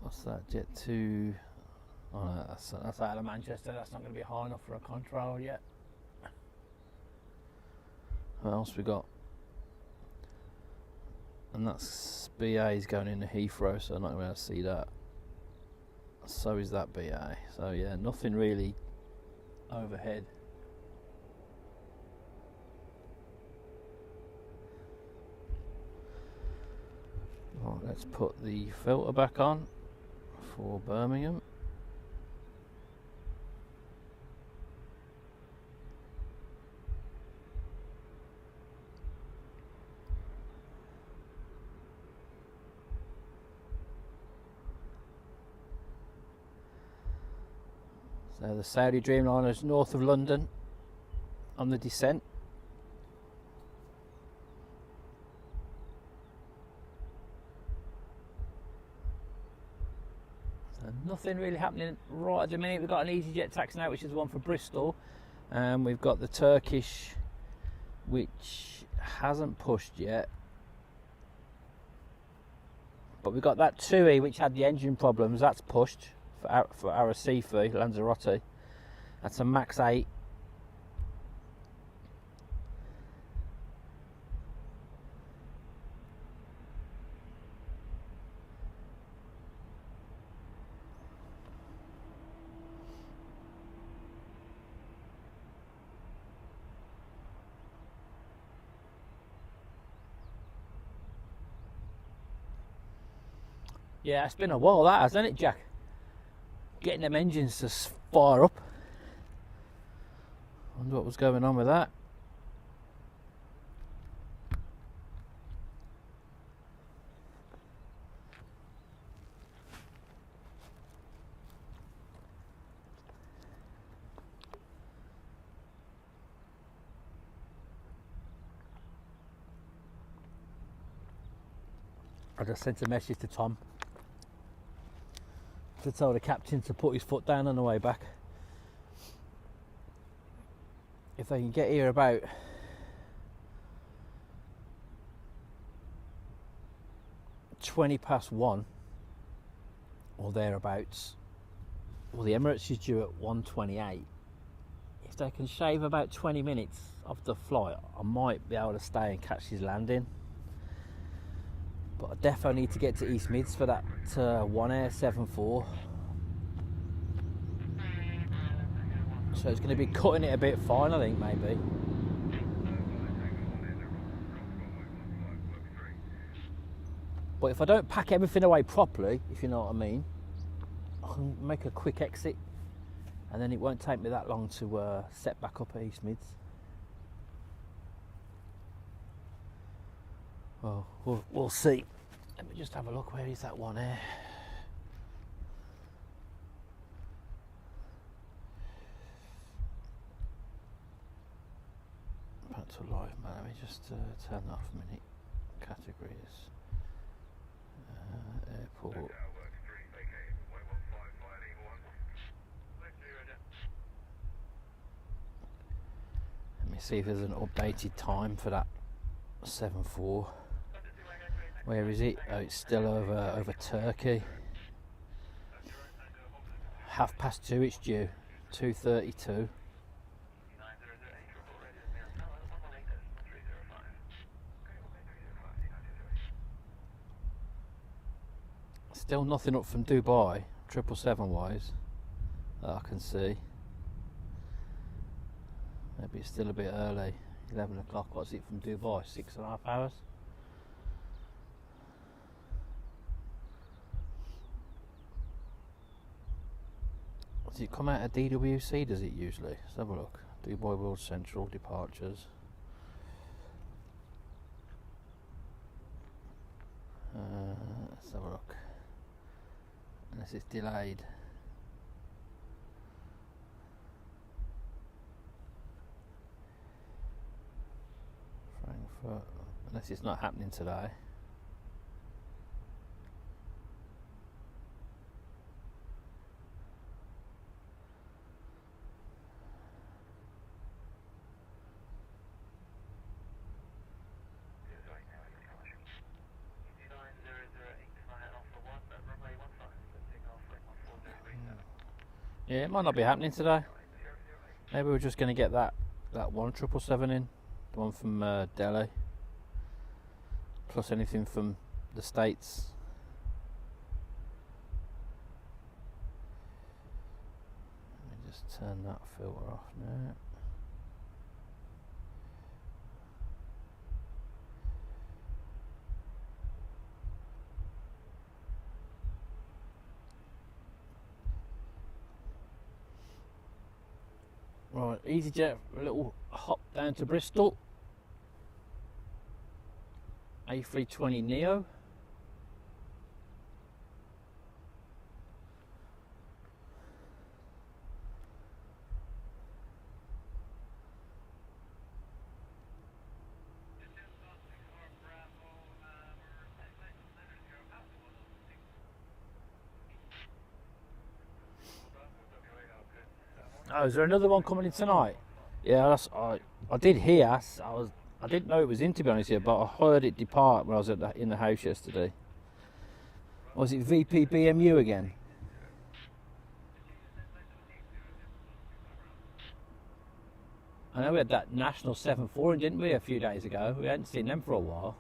What's that? Jet 2. Oh no, that's out of Manchester. That's not going to be high enough for a control yet. What else we got? And that's BA's going into Heathrow, so I'm not going to be able to see that. So is that BA. So yeah, nothing really overhead. Right, let's put the filter back on for Birmingham. So the Saudi Dreamliner is north of London on the descent. So nothing really happening right at the minute. We've got an EasyJet taxi now, which is the one for Bristol. And we've got the Turkish, which hasn't pushed yet. But we've got that 2E, which had the engine problems. That's pushed for Arrecife, Lanzarote. That's a max 8. Yeah, it's been a while that, hasn't it, Jack? Getting them engines to fire up. Wonder what was going on with that. I just sent a message to Tom. to tell the captain to put his foot down on the way back. If they can get here about 1:20 or thereabouts, well, the Emirates is due at 1:28. If they can shave about 20 minutes off the flight, I might be able to stay and catch his landing. But I definitely need to get to East Mids for that 1 74. So it's going to be cutting it a bit fine, I think, maybe. But if I don't pack everything away properly, if you know what I mean, I can make a quick exit, and then it won't take me that long to set back up at East Mids. Well, we'll see. Let me just have a look. Where is that one there? Back to live, man. Let me just turn that off a minute. Categories. Airport. Let me see if there's an updated time for that 7-4. Where is it? Oh, it's still over Turkey. 2:30 it's due. 2:32. Still nothing up from Dubai, 777 wise, that I can see. Maybe it's still a bit early. 11 o'clock. What's it from Dubai? 6.5 hours. Does it come out of DWC? Does it usually? Let's have a look. Dubai World Central departures. Let's have a look. Unless it's delayed. Frankfurt. Unless it's not happening today. Yeah, it might not be happening today. Maybe we're just going to get that 777 in, the one from Delhi, plus anything from the States. Let me just turn that filter off now. Right, EasyJet, a little hop down to Bristol. A320neo. Oh, is there another one coming in tonight? Yeah, I did hear. I didn't know it was in, to be honest here, but I heard it depart when I was in the house yesterday. Was it VP BMU again? I know we had that national 7-4, didn't we, a few days ago? We hadn't seen them for a while.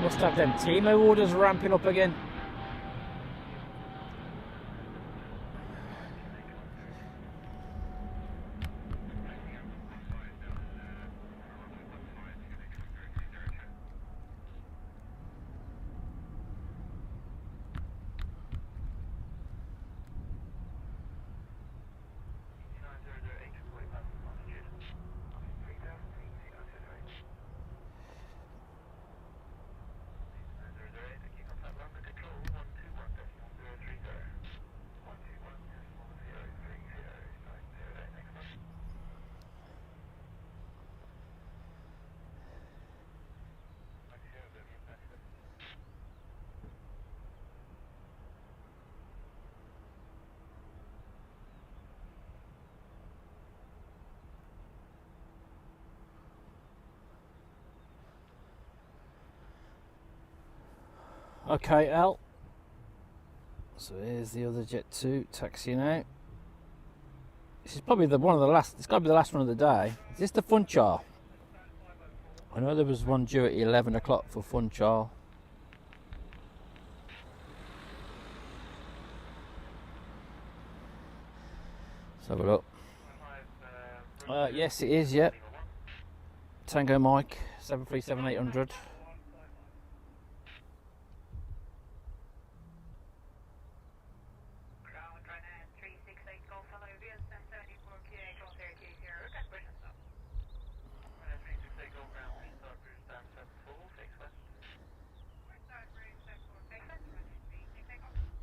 Must have them Timo orders ramping up again. Okay, Al. So here's the other Jet 2 taxiing out. This is probably one of the last. It's got to be the last one of the day. Is this the Funchal? I know there was one due at 11 o'clock for Funchal. Let's have a look. Yes, it is. Yep. Tango Mike 737-800.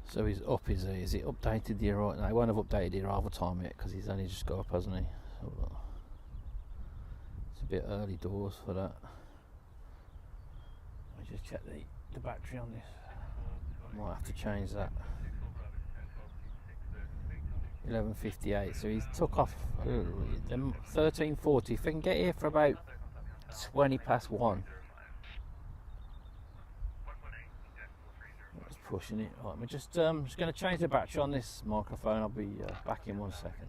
So he's up, is he? Is it updated the arrival? No, he won't have updated the arrival time yet because he's only just got up, hasn't he? So, it's a bit early doors for that. Let me just check the battery on this. Might have to change that. 11:58. So he's took off 13:40. If we can get here for about 20 past 1. Pushing it. Right, I'm just going to change the battery on this microphone. I'll be back in 1 second.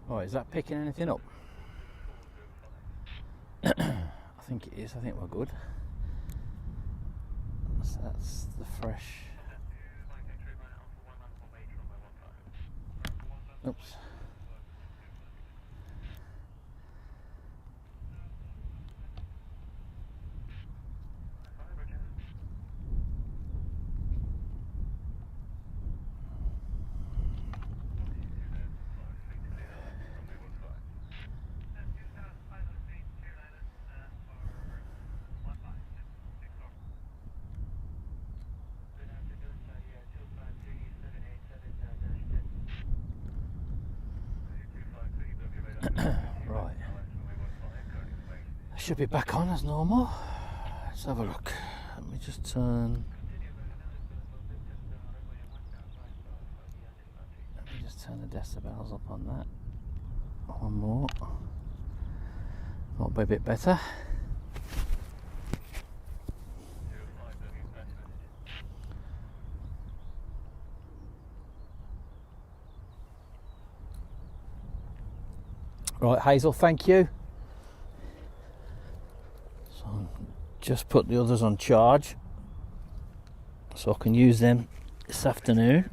Right, is that picking anything up? I think it is. I think we're good. So that's the fresh. Oops. Right, I should be back on as normal. Let's have a look. Let me just turn. Let me just turn the decibels up on that. One more. Might be a bit better. Right, Hazel, thank you. So just put the others on charge so I can use them this afternoon.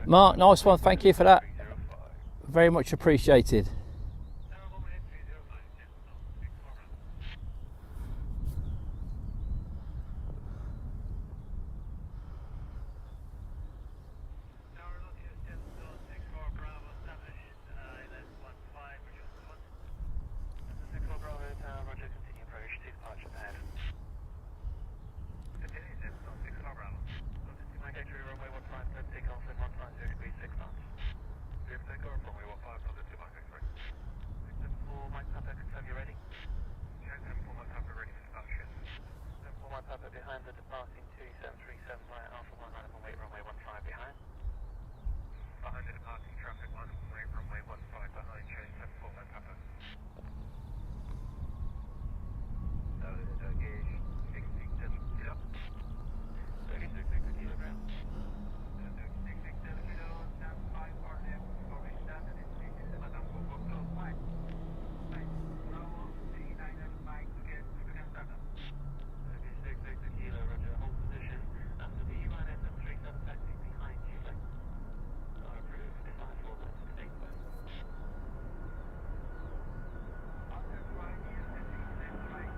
Mark, nice one, thank you for that. Very much appreciated. behind the departing 2737 via Alpha 1 runway 15 behind. Behind the departing traffic 1 runway 15 behind, change 74 my Papa. Gauge 66 kilo. 36 kilo ground. 36 kilo, stand by for left, formation down, and it's Madam Coco, close by. Bravo, 39 Mike, again, startup. 36 kilo, roger, hold position. After the U-1 SM37 taxi behind you, like. Approved, 54 left, 8 west. Under right, yes, left, right.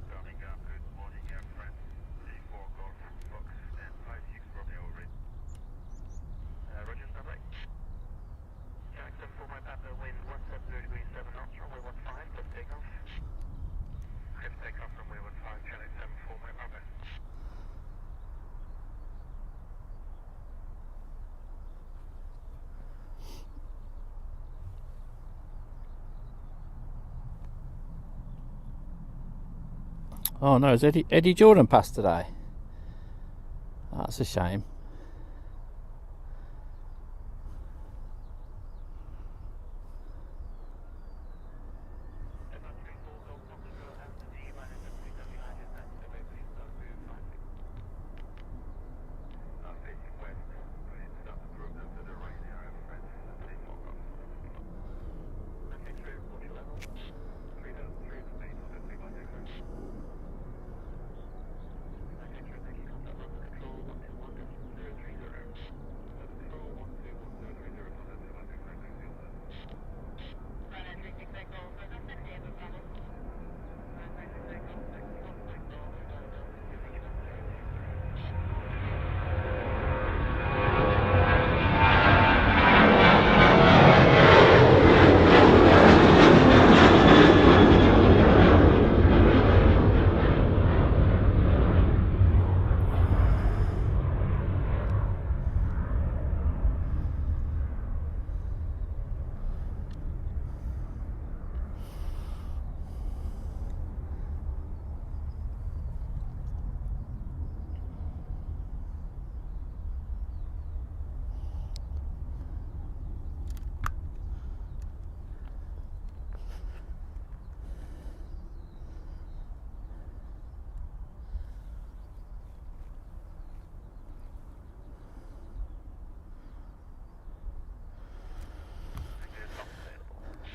Birmingham, good morning, air friends. 34 Golf Fox and 56 Romeo Ridge. Roger, stand by. Jack 74 my Papa, wind 170 degrees 7 knots, runway 15, clear takeoff. Clear takeoff, runway 15, channel 74 my Papa. Oh no, has Eddie Jordan passed today? That's a shame.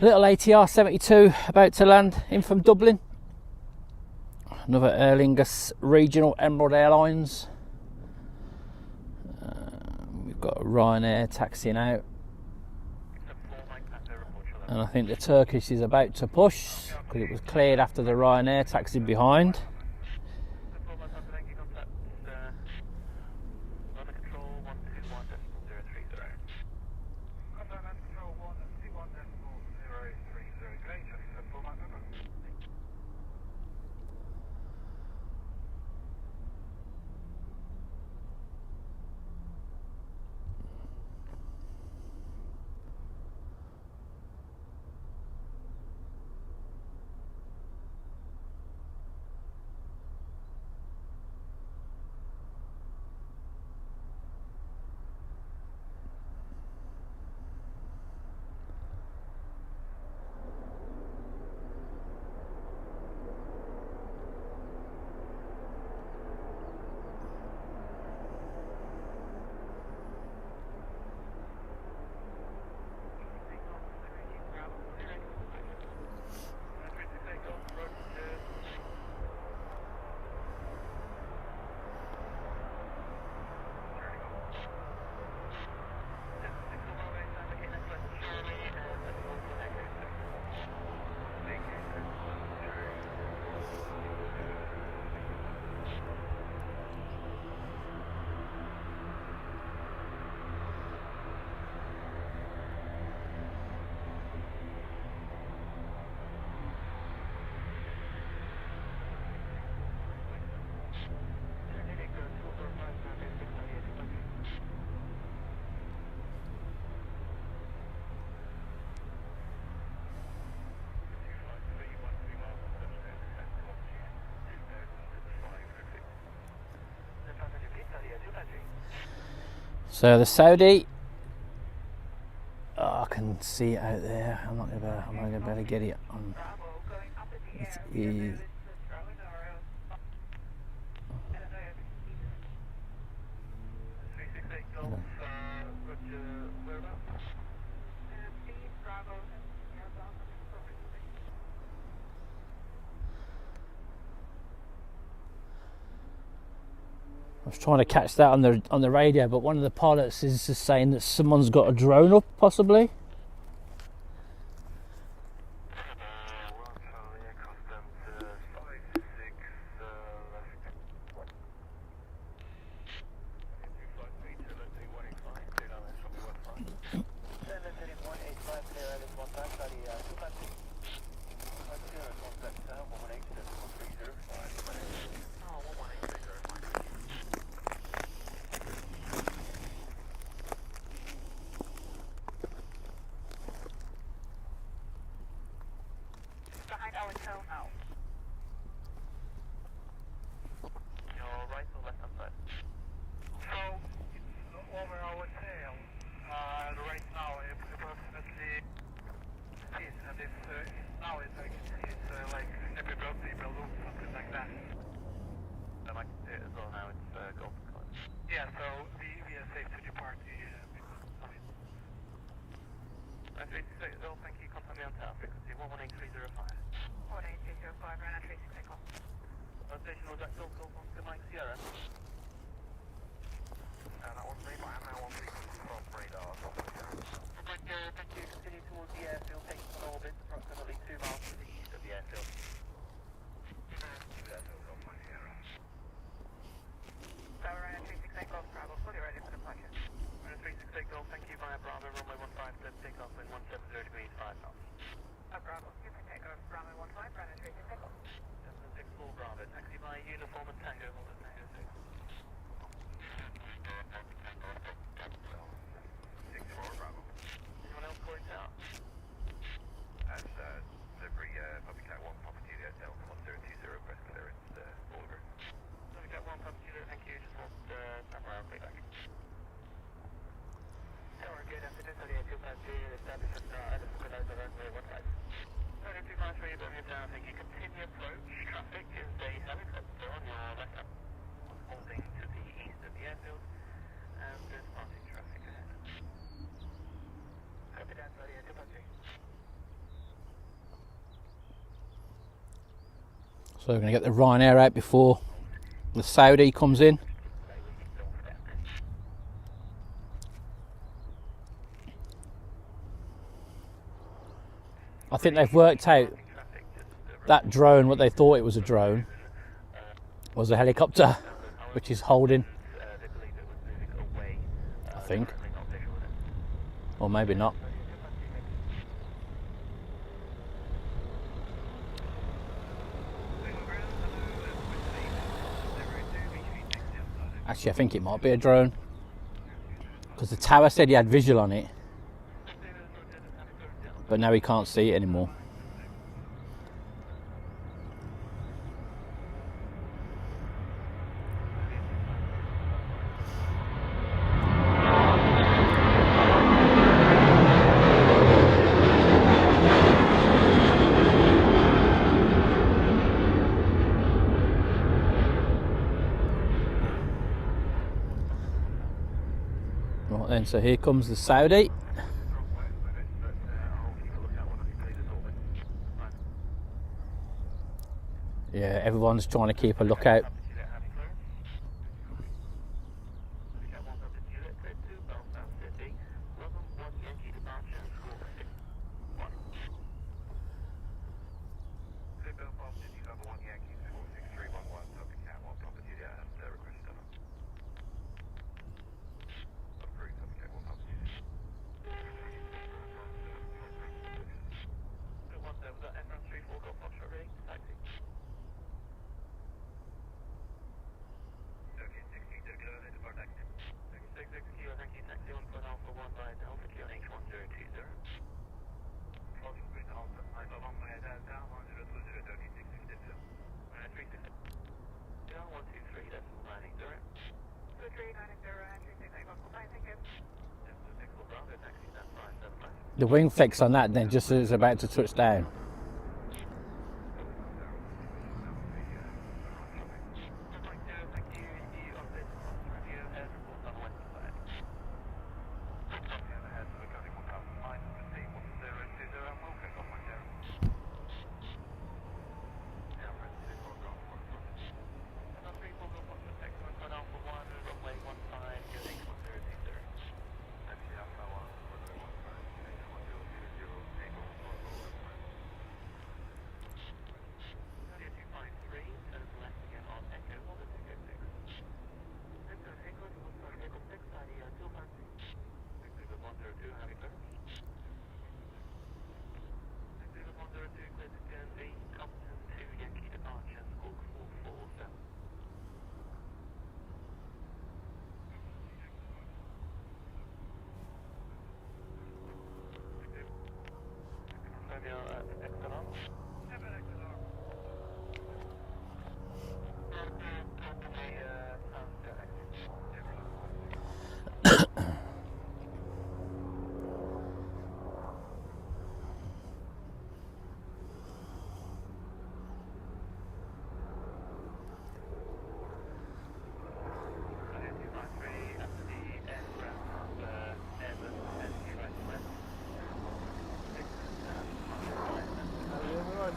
Little ATR 72 about to land in from Dublin. Another Aer Lingus regional Emerald Airlines. We've got Ryanair taxiing out. And I think the Turkish is about to push because it was cleared after the Ryanair taxied behind. So the Saudi, I can see it out there. I'm not gonna be able to get it on. It is. I was trying to catch that on the radio, but one of the pilots is just saying that someone's got a drone up, possibly. So we're going to get the Ryanair out before the Saudi comes in. I think they've worked out that drone, what they thought it was a drone, was a helicopter, which is holding, I think. Or maybe not. Actually, I think it might be a drone, because the tower said he had visual on it, but now he can't see it anymore. Right then, so here comes the Saudi. Yeah, everyone's trying to keep a lookout. The wing flex on that then just as it's about to touch down.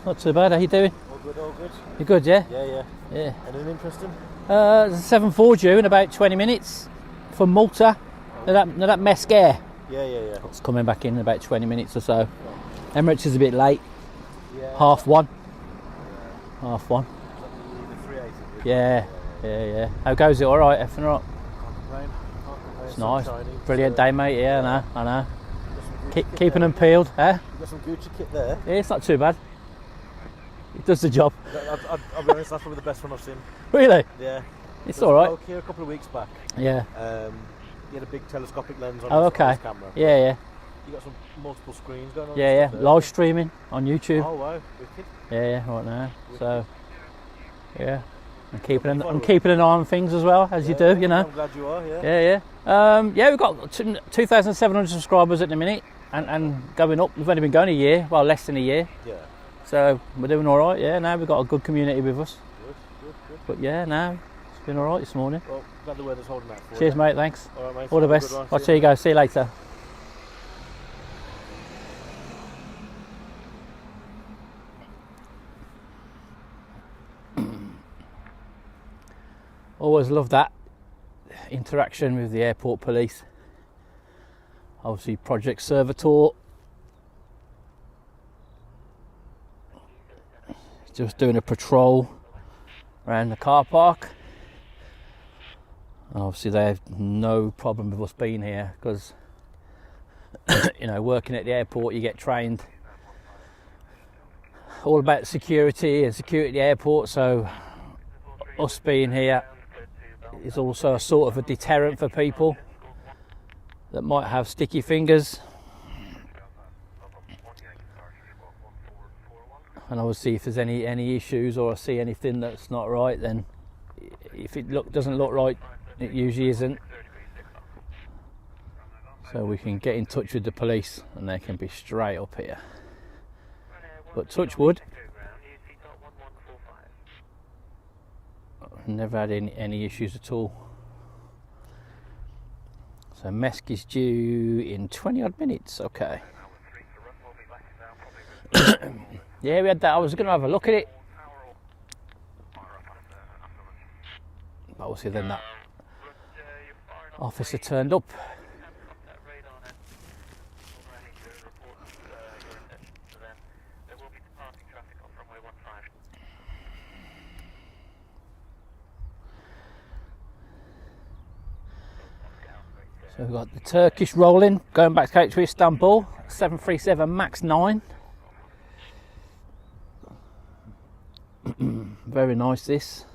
Not too bad, how you doing? All good, all good. You good, yeah? Yeah. Yeah. Anything interesting? There's a 7-4 due in about 20 minutes from Malta. Know that Mescare? Yeah. It's coming back in about 20 minutes or so. Emirates is a bit late. Yeah. Half one. The 380. Yeah. How goes it? All right, effing right. Can't complain. It's nice. Shining. Brilliant day, mate. Yeah, I know. Keeping them peeled, eh? You've got some Gucci kit there. Yeah, it's not too bad. It does the job. I'll be honest, that's probably the best one I've seen. Really? Yeah. It's all right. Here a couple of weeks back. Yeah. He had a big telescopic lens on, Oh, his, okay. on his camera. Yeah. You got some multiple screens going on. Yeah. and stuff there. Live streaming on YouTube. Oh wow, wicked. Yeah, right now. So, yeah. I'm keeping an eye on things as well, as you do, you know. I'm glad you are, yeah. Yeah, we've got 2,700 subscribers at the minute and going up. We've only been going a year, well, less than a year. Yeah. So we're doing all right, yeah. Now we've got a good community with us. Good. But yeah, now it's been all right this morning. Well, glad the weather's holding out for Cheers, you. mate, thanks. All right, mate. All the best. I'll see you guys. See you later. Always love that interaction with the airport police. Obviously, Project Servitor. Just doing a patrol around the car park. Obviously, they have no problem with us being here because, you know, working at the airport, you get trained all about security and security at the airport. So, us being here is also a sort of a deterrent for people that might have sticky fingers. And obviously, if there's any issues or I see anything that's not right, then if it doesn't look right, it usually isn't. So we can get in touch with the police and they can be straight up here. But touch wood, I've never had any issues at all. So Mesk is due in 20 odd minutes, okay. Yeah, we had that. I was going to have a look at it. But obviously then that officer turned up. So we've got the Turkish rolling, going back to Istanbul, 737 MAX 9. Very nice this.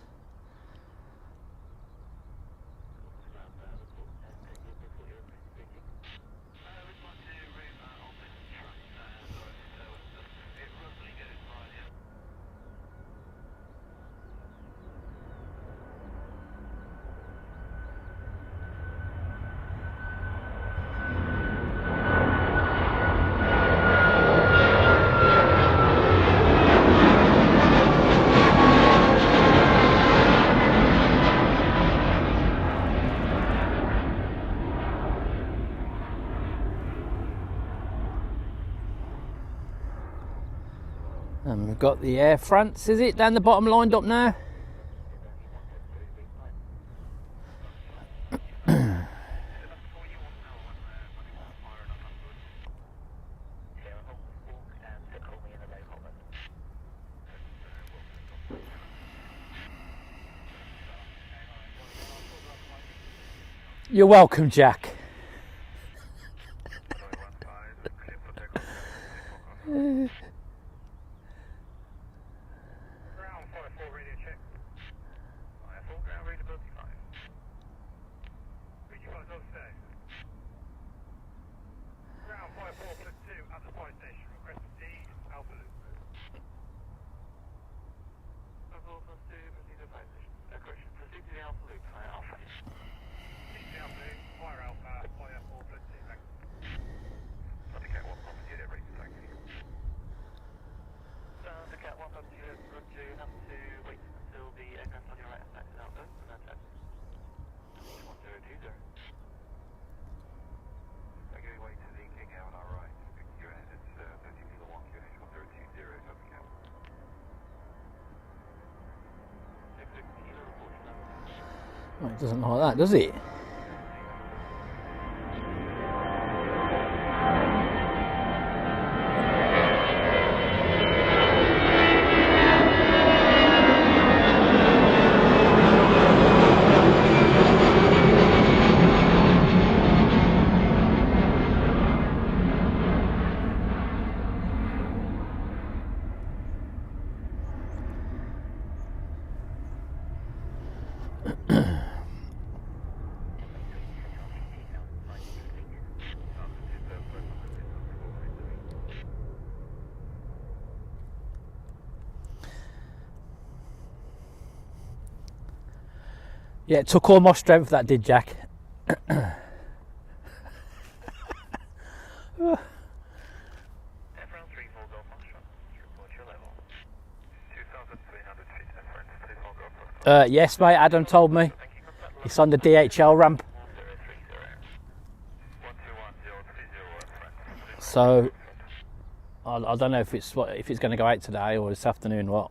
We've got the Air France, is it, down the bottom lined up now? You're welcome, Jack. Well, it doesn't like that, does it? Yeah, it took all my strength, that did, Jack. Yes, mate, Adam told me. It's on the DHL ramp. So, I don't know if it's going to go out today or this afternoon, what.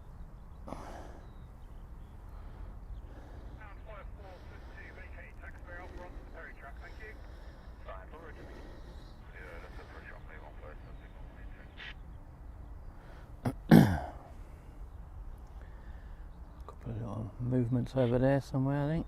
Couple of little movements over there somewhere, I think.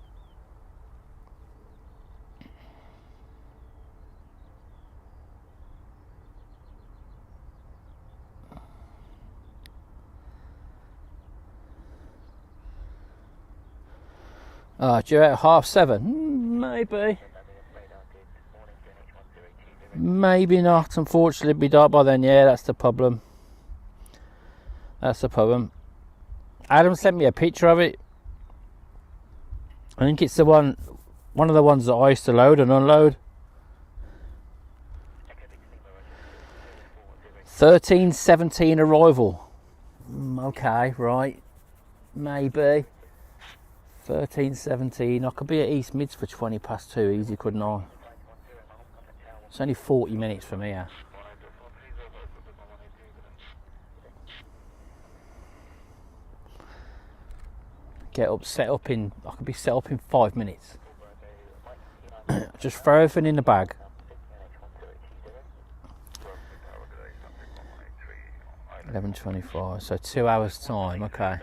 Due at 7:30? Maybe. Maybe not. Unfortunately, it'll be dark by then. Yeah, that's the problem. That's the problem. Adam sent me a picture of it. I think it's the one of the ones that I used to load and unload. 13:17 arrival. Okay, right. Maybe. 13:17. I could be at East Mids for 2:20 easy, couldn't I? It's only 40 minutes from here. I could be set up in 5 minutes. Just throw everything in the bag. $11.25, so 2 hours time, okay.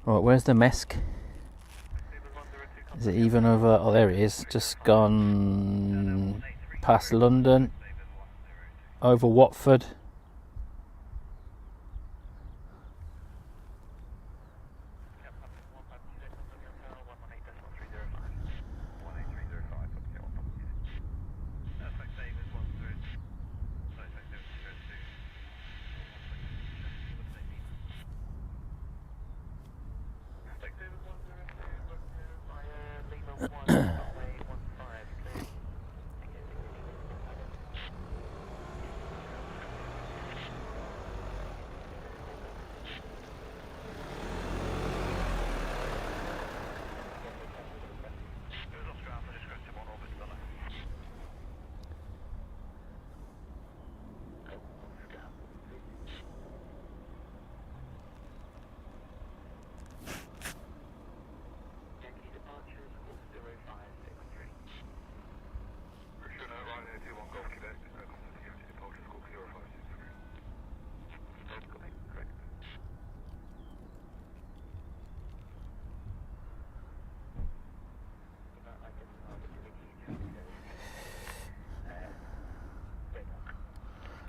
Right, where's the Mesk? Is it even over? Oh, there it is. Just gone past London, over Watford.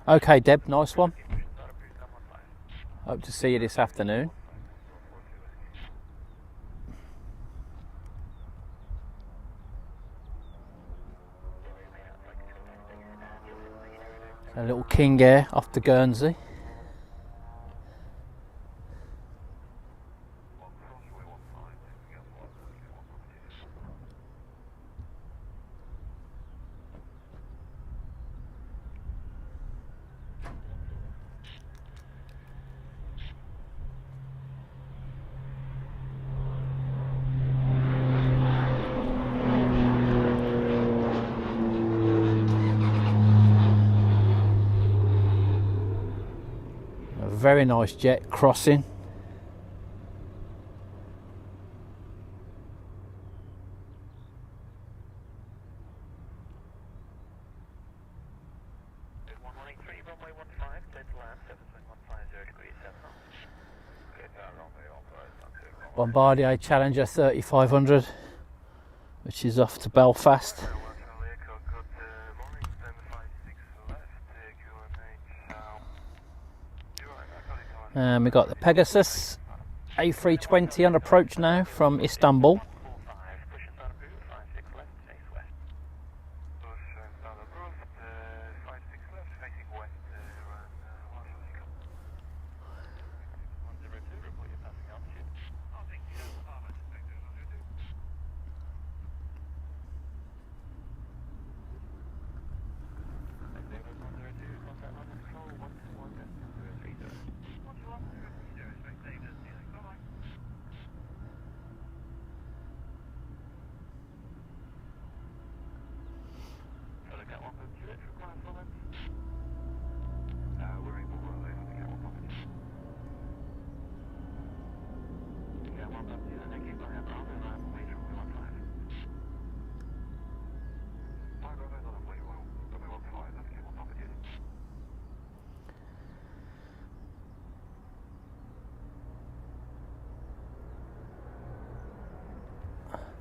Okay, Deb, nice one. Hope to see you this afternoon. A little King Air off to Guernsey. Very nice jet crossing. Bombardier Challenger 3500, which is off to Belfast. And we got the Pegasus A320 on approach now from Istanbul.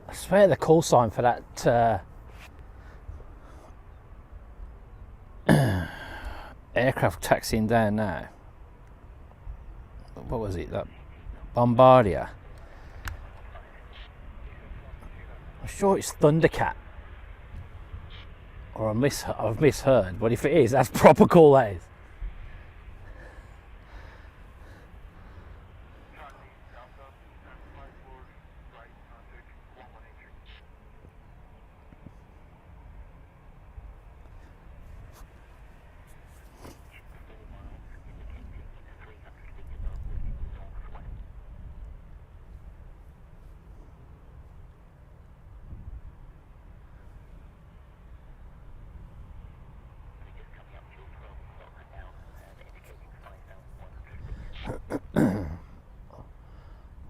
I swear the call sign for that aircraft taxiing down now. What was it? That Bombardier. I'm sure it's Thundercat. Or I've misheard, but if it is, that's proper call, that is.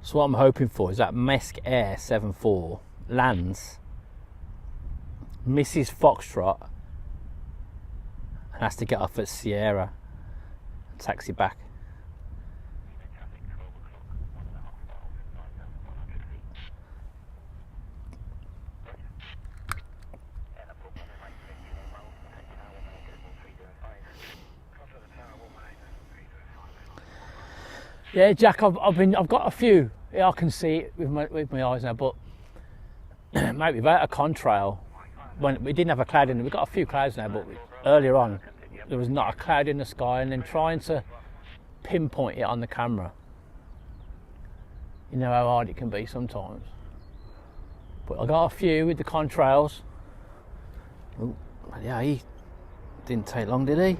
So what I'm hoping for is that Mesk Air 74 lands, misses Foxtrot, and has to get off at Sierra and taxi back. Yeah, Jack, I've got a few. Yeah, I can see it with my eyes now, but maybe without a contrail, when we didn't have a cloud in it, we've got a few clouds now, but earlier on there was not a cloud in the sky, and then trying to pinpoint it on the camera, you know how hard it can be sometimes. But I got a few with the contrails. Oh, yeah, he didn't take long, did he?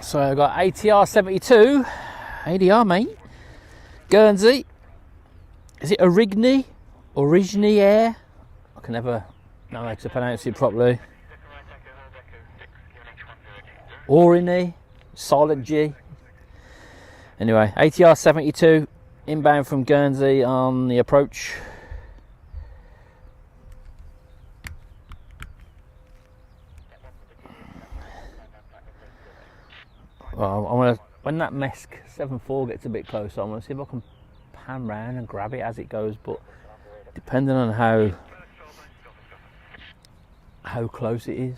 So I've got ATR 72, ADR mate, Guernsey, Is it Origny? Origny Air? I can never know how to pronounce it properly. Origny, silent G. Anyway, ATR 72 inbound from Guernsey on the approach. Well, I want to, when that MESC 7.4 gets a bit closer, I want to see if I can pan round and grab it as it goes, but depending on how close it is.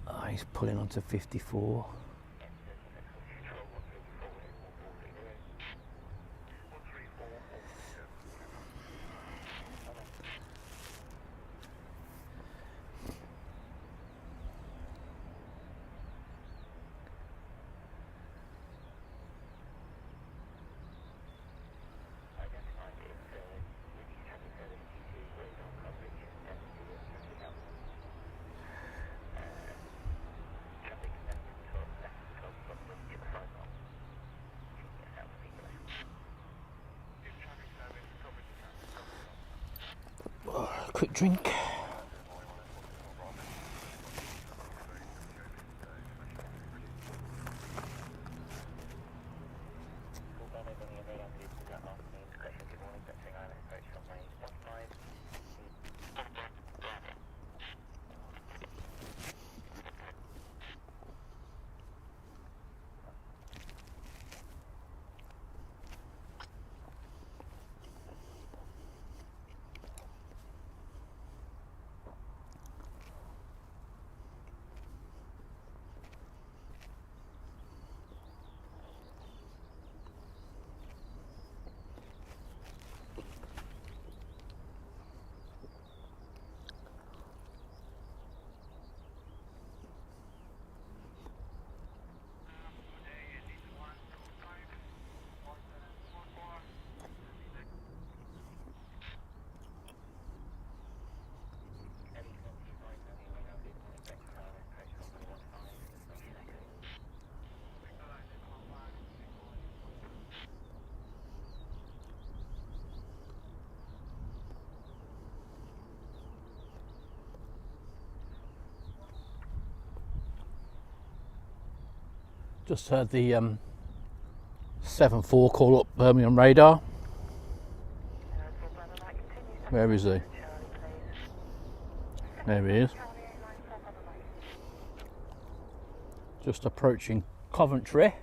Oh, he's pulling onto 54. Quick drink. Just heard the 7.4 call up Birmingham radar. Where is he? There he is. Just approaching Coventry.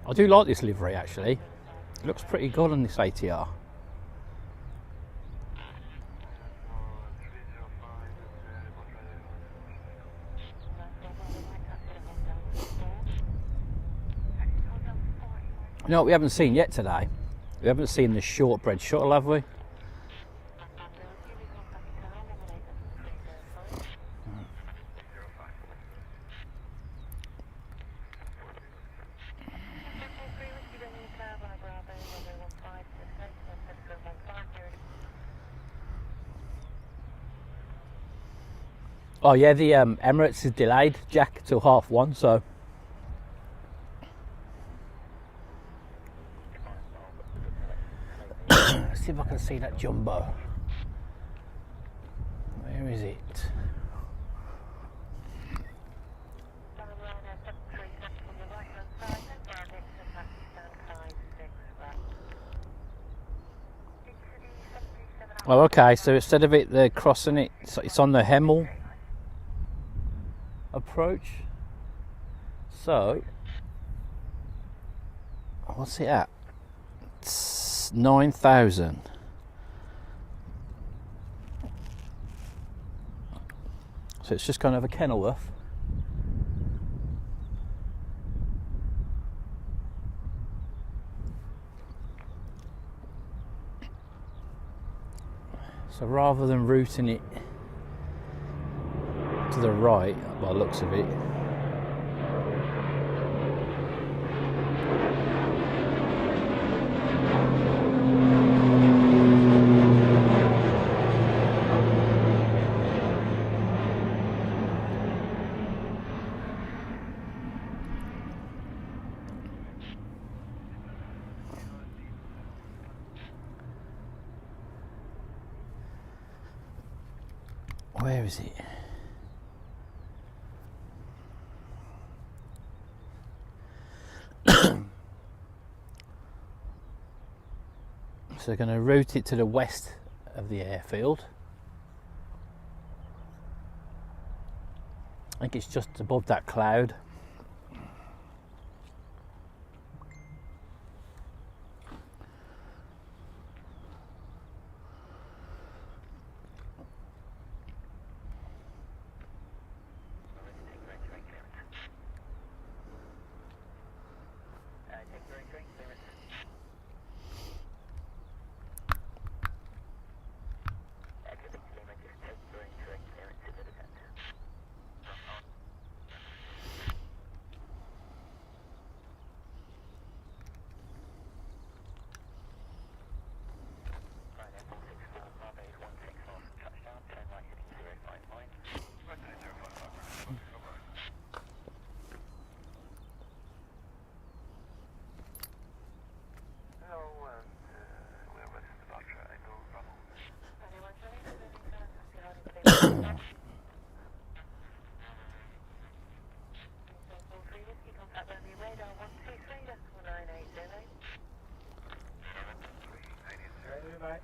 I do like this livery actually. It looks pretty good on this ATR. You know what we haven't seen yet today? We haven't seen the shortbread shuttle, have we? Oh yeah, the Emirates is delayed, Jack, till 1:30, so let's see if I can see that jumbo. Where is it? Oh, okay, so instead of it, they're crossing it, it's on the Hemel approach. So, what's it at? It's 9,000. So it's just gone over Kenilworth. So rather than routing it to the right, by the looks of it, where is it? So they're going to route it to the west of the airfield. I think it's just above that cloud.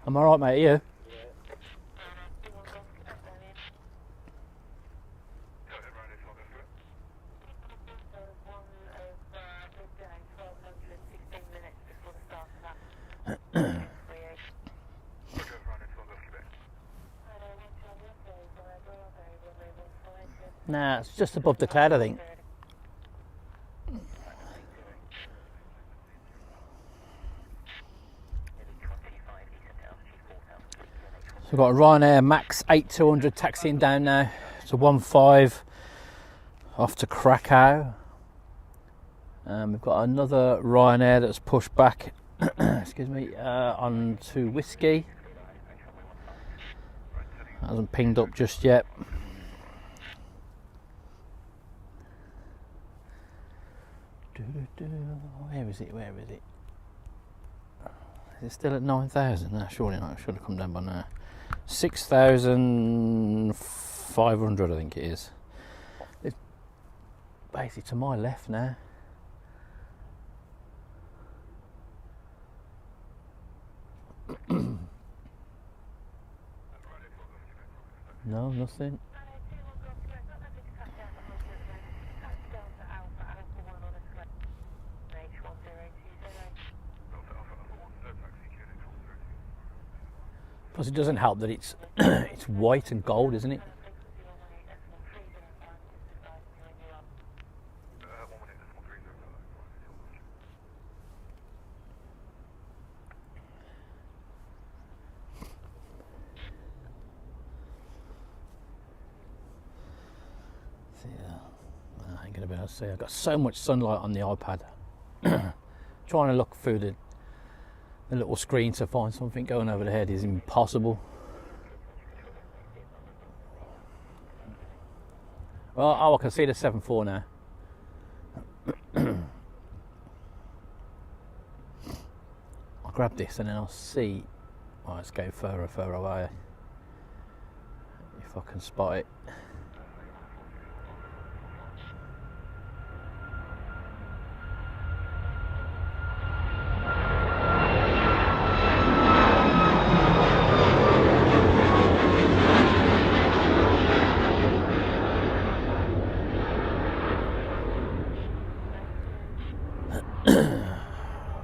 I'm alright, mate, are you? Nah, it's just above the cloud, I think. So we've got a Ryanair Max 8200 taxiing down now to 15 off to Krakow. We've got another Ryanair that's pushed back, excuse me, on to Whiskey. Hasn't pinged up just yet. Where is it? Where is it? Is it still at 9,000? No, surely not. It should have come down by now. 6,500, I think it is. It's basically to my left now. No, nothing. Plus, it doesn't help that it's it's white and gold, isn't it? I ain't gonna be able to see. I've got so much sunlight on the iPad. Trying to look through the little screen to find something going over the head is impossible. Well, oh, I can see the 7.4 now. I'll grab this and then I'll see. Oh, let's go further away if I can spot it.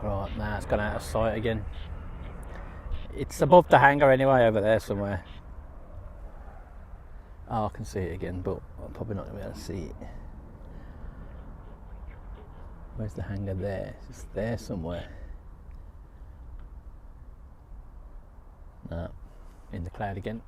Right, now it's gone out of sight again. It's above the hangar anyway, over there somewhere. Oh, I can see it again, but I'm probably not going to be able to see it. Where's the hangar there? It's there somewhere. No. in the cloud again.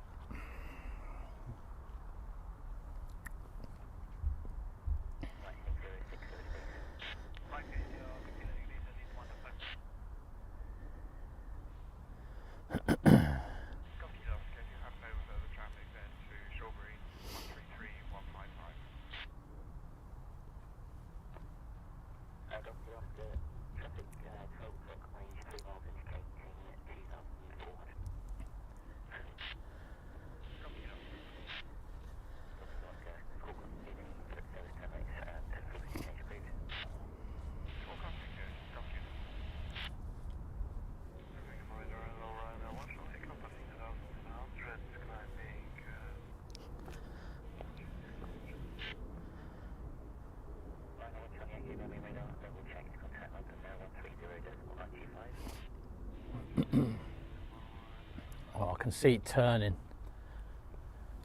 Oh, I can see it turning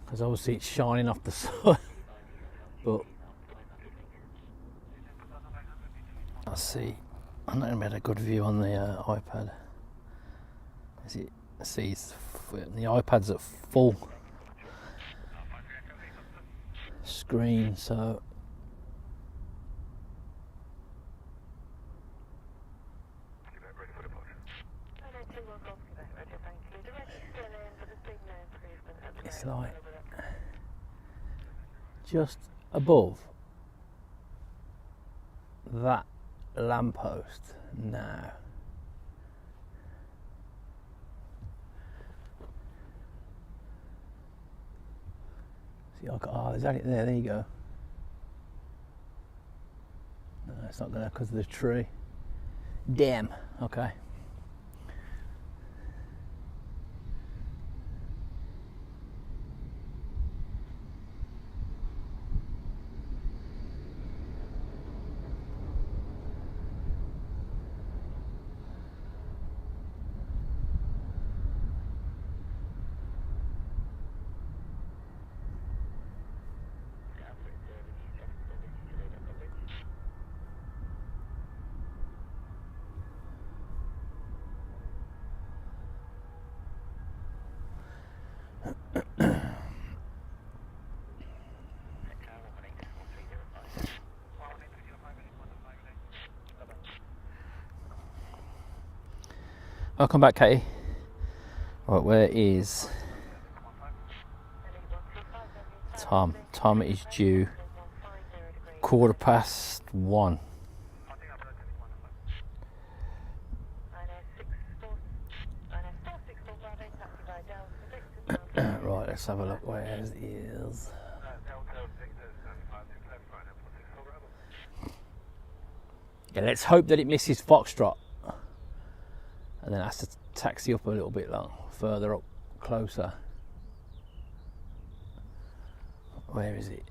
because obviously it's shining off the sun. But I see, I don't have a good view on the iPad. Is it? See, the iPad's at full screen, so. It's like just above that lamppost now. See, oh, is that it there? There you go. No, it's not gonna because of the tree. Damn. Okay. Welcome back, Katie. Right, where is Tom? Tom is due 1:15. Right, let's have a look where it is. Yeah, let's hope that it misses Foxtrot. And then has to taxi up a little bit further up, closer. Where is it?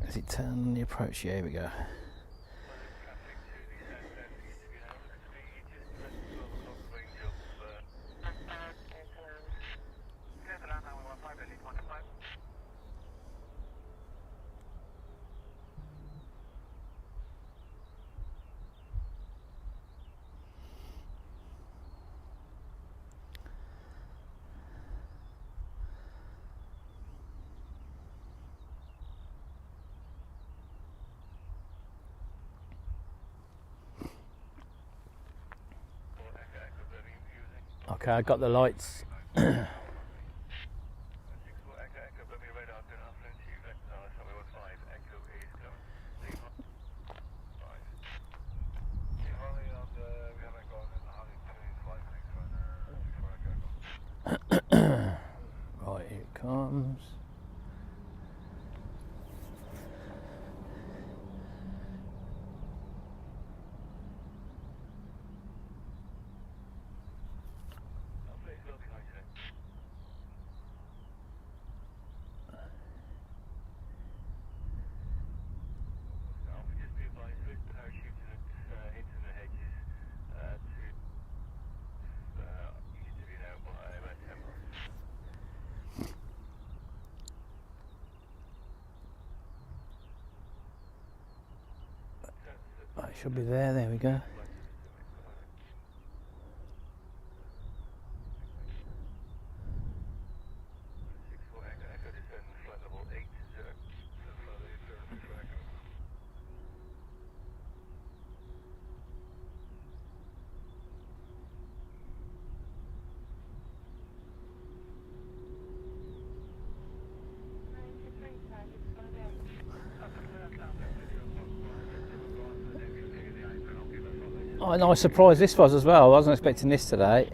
Is it turn on the approach? Yeah, here we go. Okay, I got the lights. Right, here it comes. Should be there. There we go. Oh, a nice surprise this was as well. I wasn't expecting this today.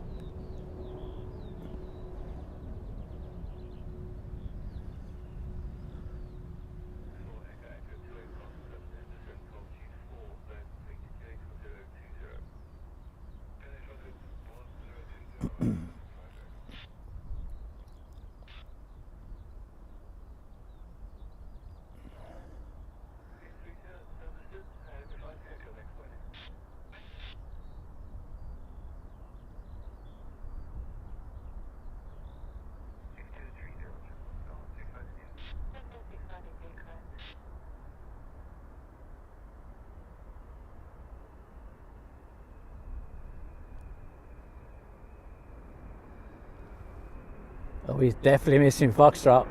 Oh, he's definitely missing Foxtrot.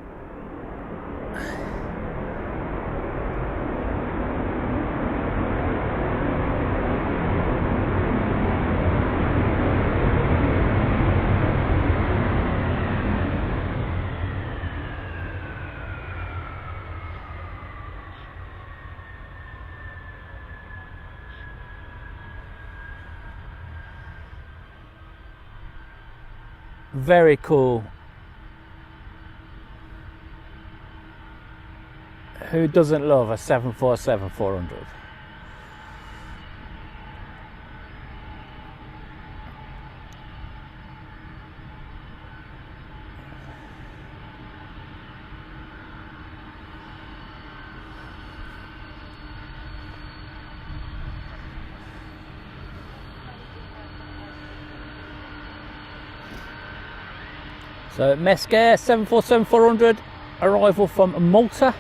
Very cool. Who doesn't love a 747-400? So Mesquer 747-400, arrival from Malta.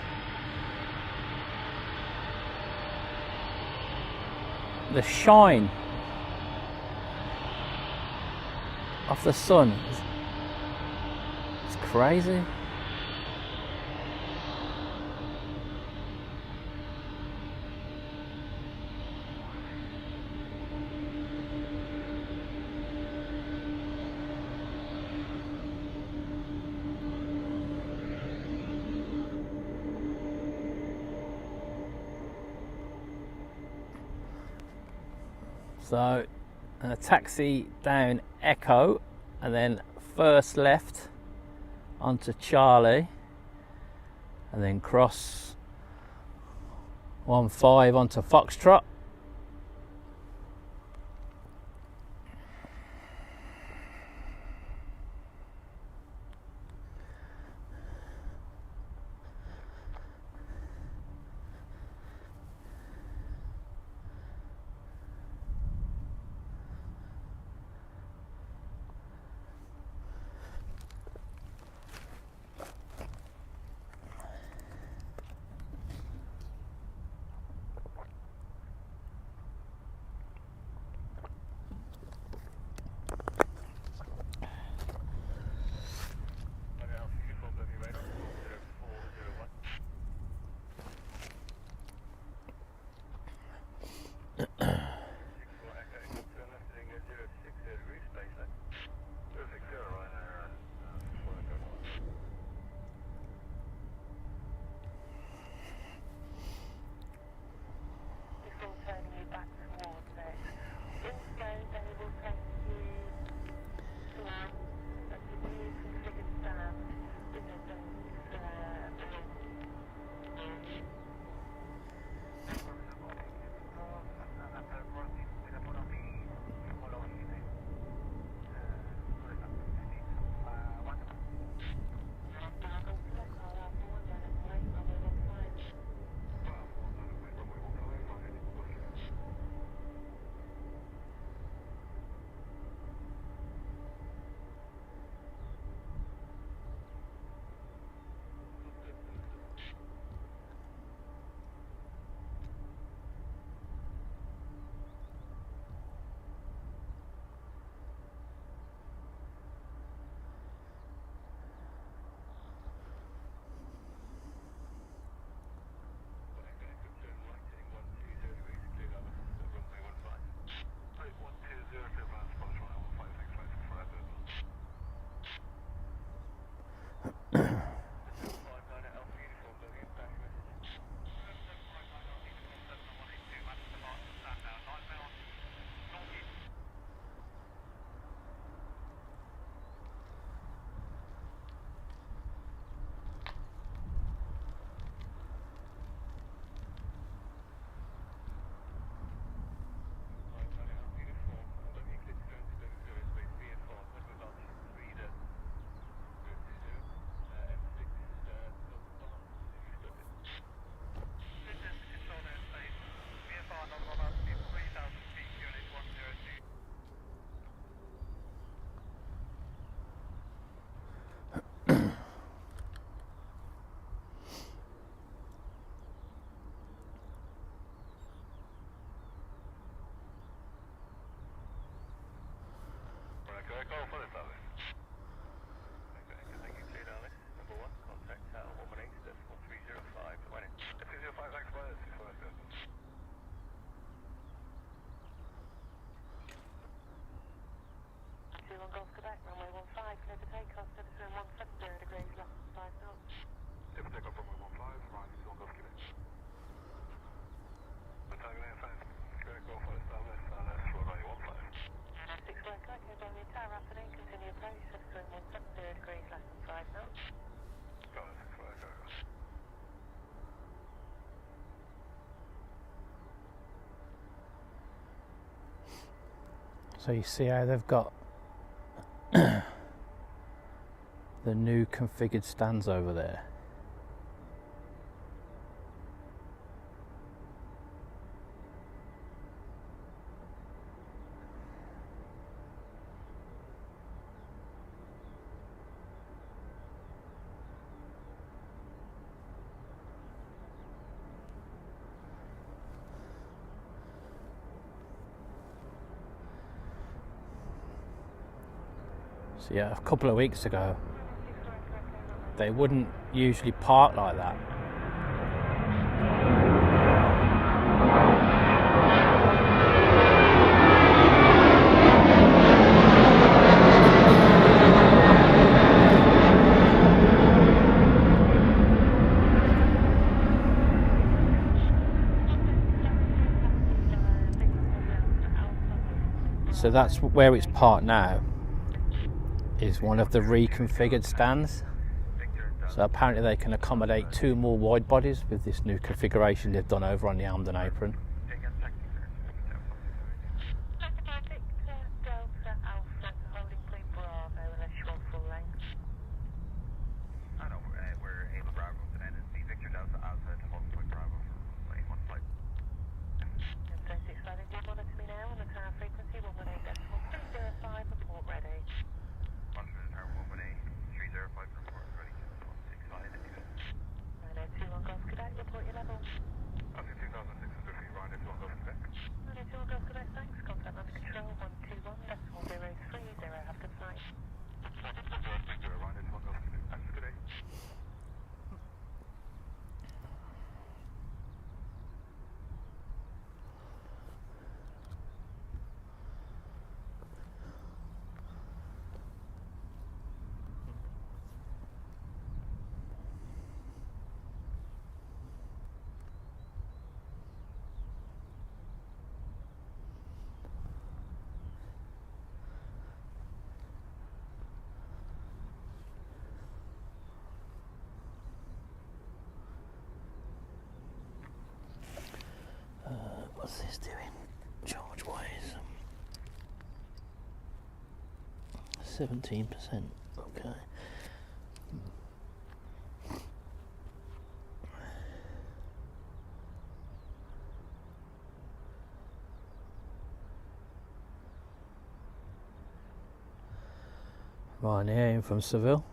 The shine of the sun is crazy. So, a taxi down Echo, and then first left onto Charlie, and then cross 15 onto Foxtrot. So you see how they've got the new configured stands over there. So yeah, a couple of weeks ago, they wouldn't usually park like that. So that's where it's parked now, is one of the reconfigured stands. So apparently they can accommodate 2 more wide bodies with this new configuration they've done over on the Almden apron. What's this doing? Charge wise, 17%. Okay. Right here, in from Seville.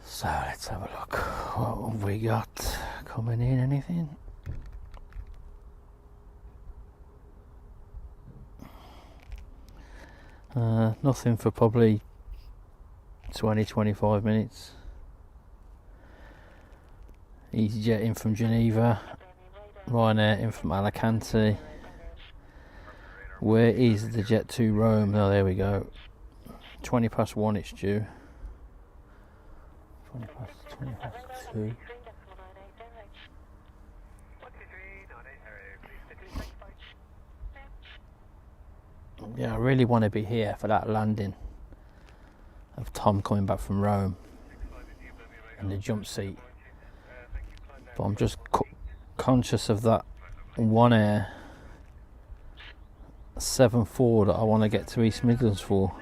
So let's have a look. What have we got coming in? Anything? Nothing for probably 20-25 minutes. EasyJet in from Geneva, Ryanair in from Alicante. Where is the jet to Rome? Oh, there we go. 20 past 1 it's due. 20 past 2. Yeah, I really want to be here for that landing of Tom coming back from Rome in the jump seat, but I'm just conscious of that one air 7-4 that I want to get to East Midlands for.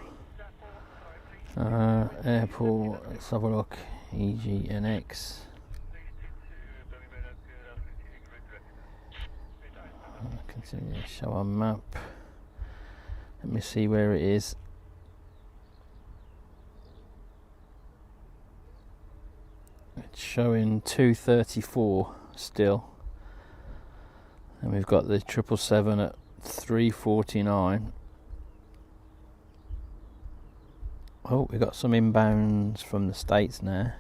Airport, let's have a look. EGNX. Continue to show our map. Let me see where it is. It's showing 2:34 still, and we've got the 777 at 3:49. Oh, we got some inbounds from the States now.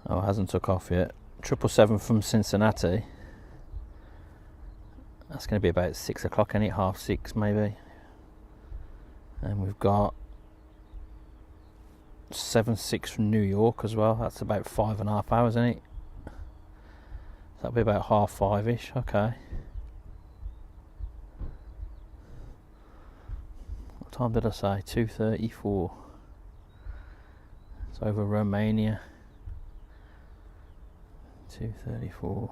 Oh, it hasn't took off yet. 777 from Cincinnati. That's going to be about 6 o'clock, ain't it? 6:30 maybe. And we've got 76 from New York as well. That's about 5.5 hours, isn't it? That'll be about 5:30ish. Okay. What time did I say? 2:34. It's over Romania. 2:34.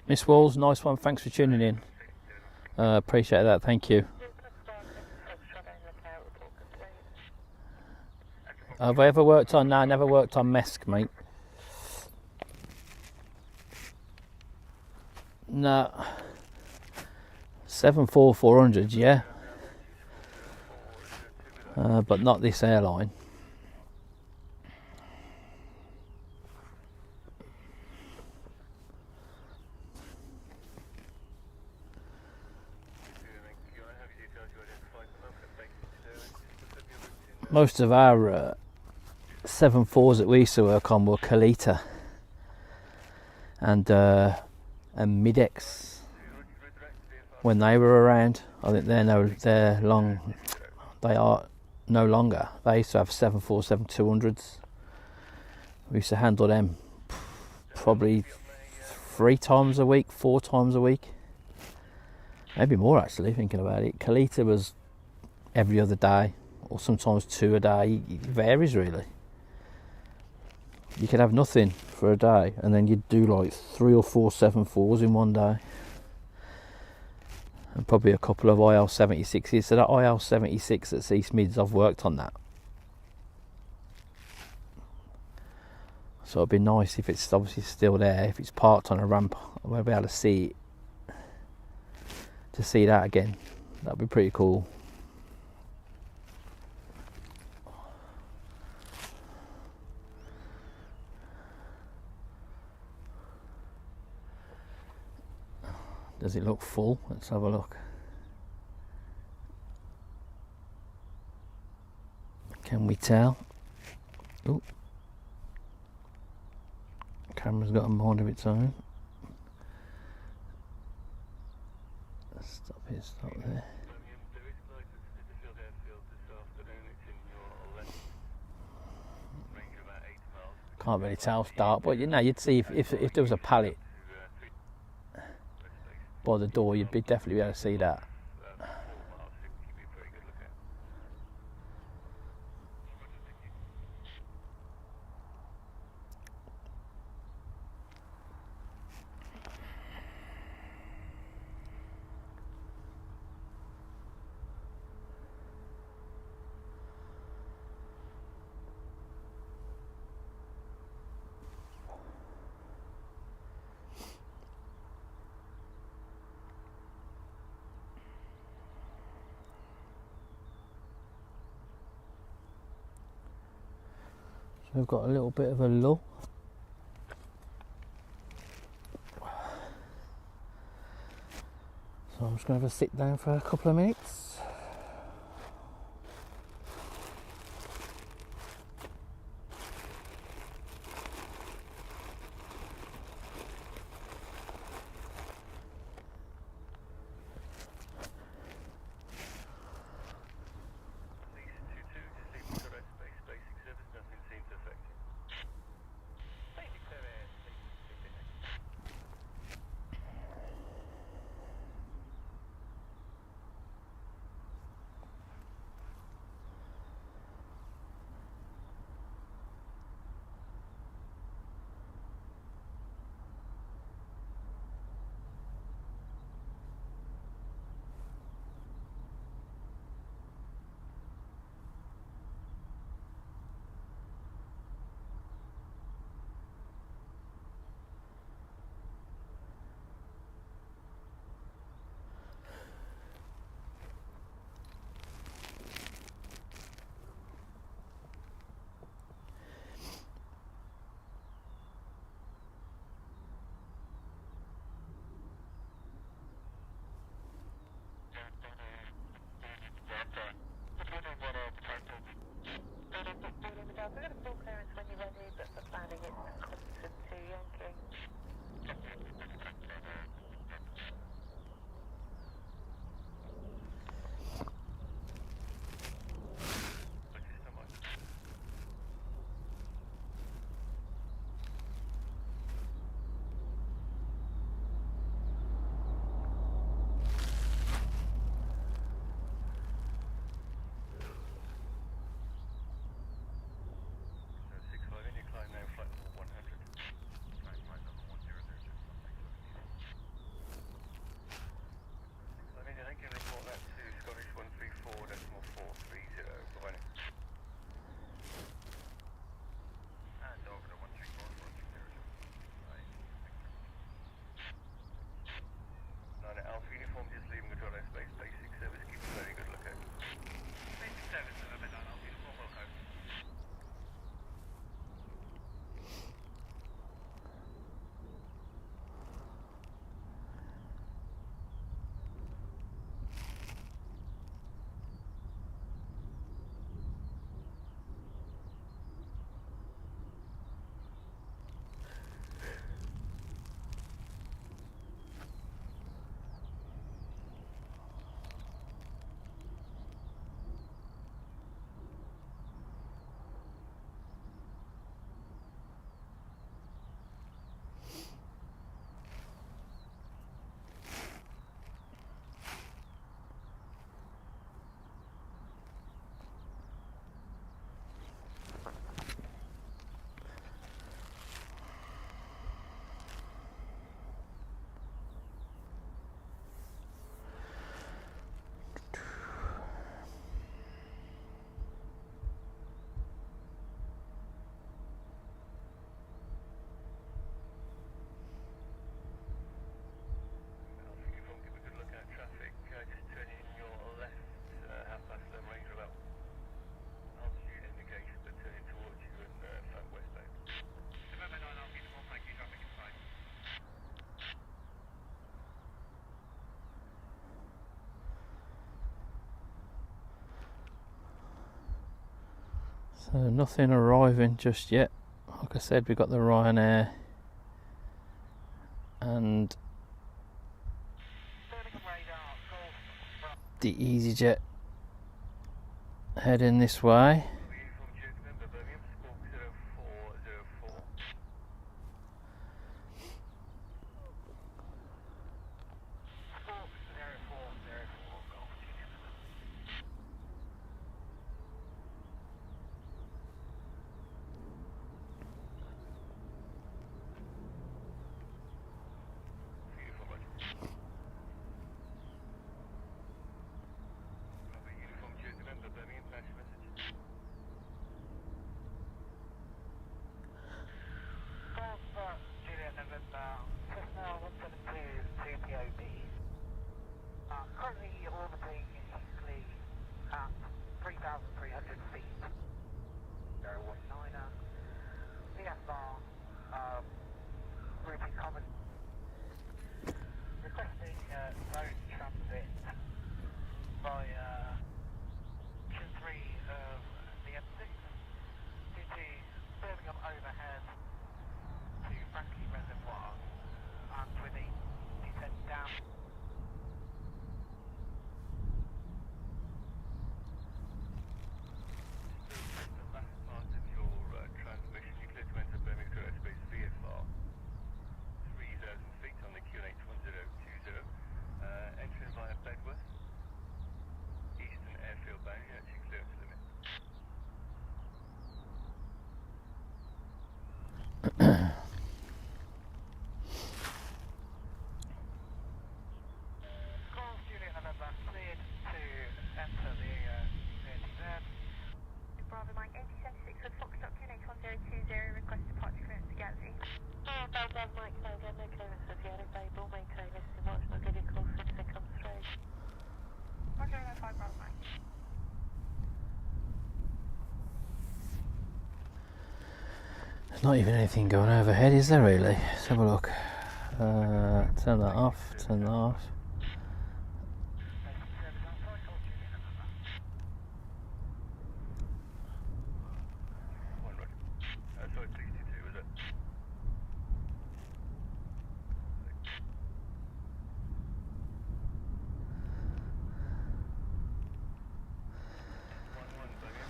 Miss Walls, nice one. Thanks for tuning in. Appreciate that. Thank you. Have I ever worked on? No, I never worked on MESC, mate. No. 747-400, yeah. But not this airline. most of our 7.4s that we used to work on were Kalita and Midex when they were around. I think they are no longer. They used to have 747 200s. We used to handle them probably 3 times a week, 4 times a week, maybe more actually, thinking about it. Kalita was every other day, or sometimes 2 a day. It varies really. You could have nothing for a day and then you'd do like 3 or 4 7.4s in one day, and probably a couple of IL-76s. So that IL-76 at East Mids, I've worked on that. So it'd be nice if it's obviously still there. If it's parked on a ramp, I'll be able to see it. To see that again, that'd be pretty cool. Does it look full? Let's have a look. Can we tell? Ooh. Camera's got a mind of its own. Stop here, stop there. Can't really tell, it's dark, but you know, you'd see if there was a pallet by the door, you'd definitely be able to see that. So we've got a little bit of a lull. So I'm just going to have a sit down for a couple of minutes. So nothing arriving just yet. Like I said, we've got the Ryanair and the EasyJet heading this way. Currently orbiting easily at 3,300 feet. 019er. VFR routing common. Requesting zone transit via Q3 of the M6 due to Birmingham overhead to Franklin Reservoir and with a descent down. There's not even anything going overhead, is there really? Let's have a look. Turn that off, turn that off.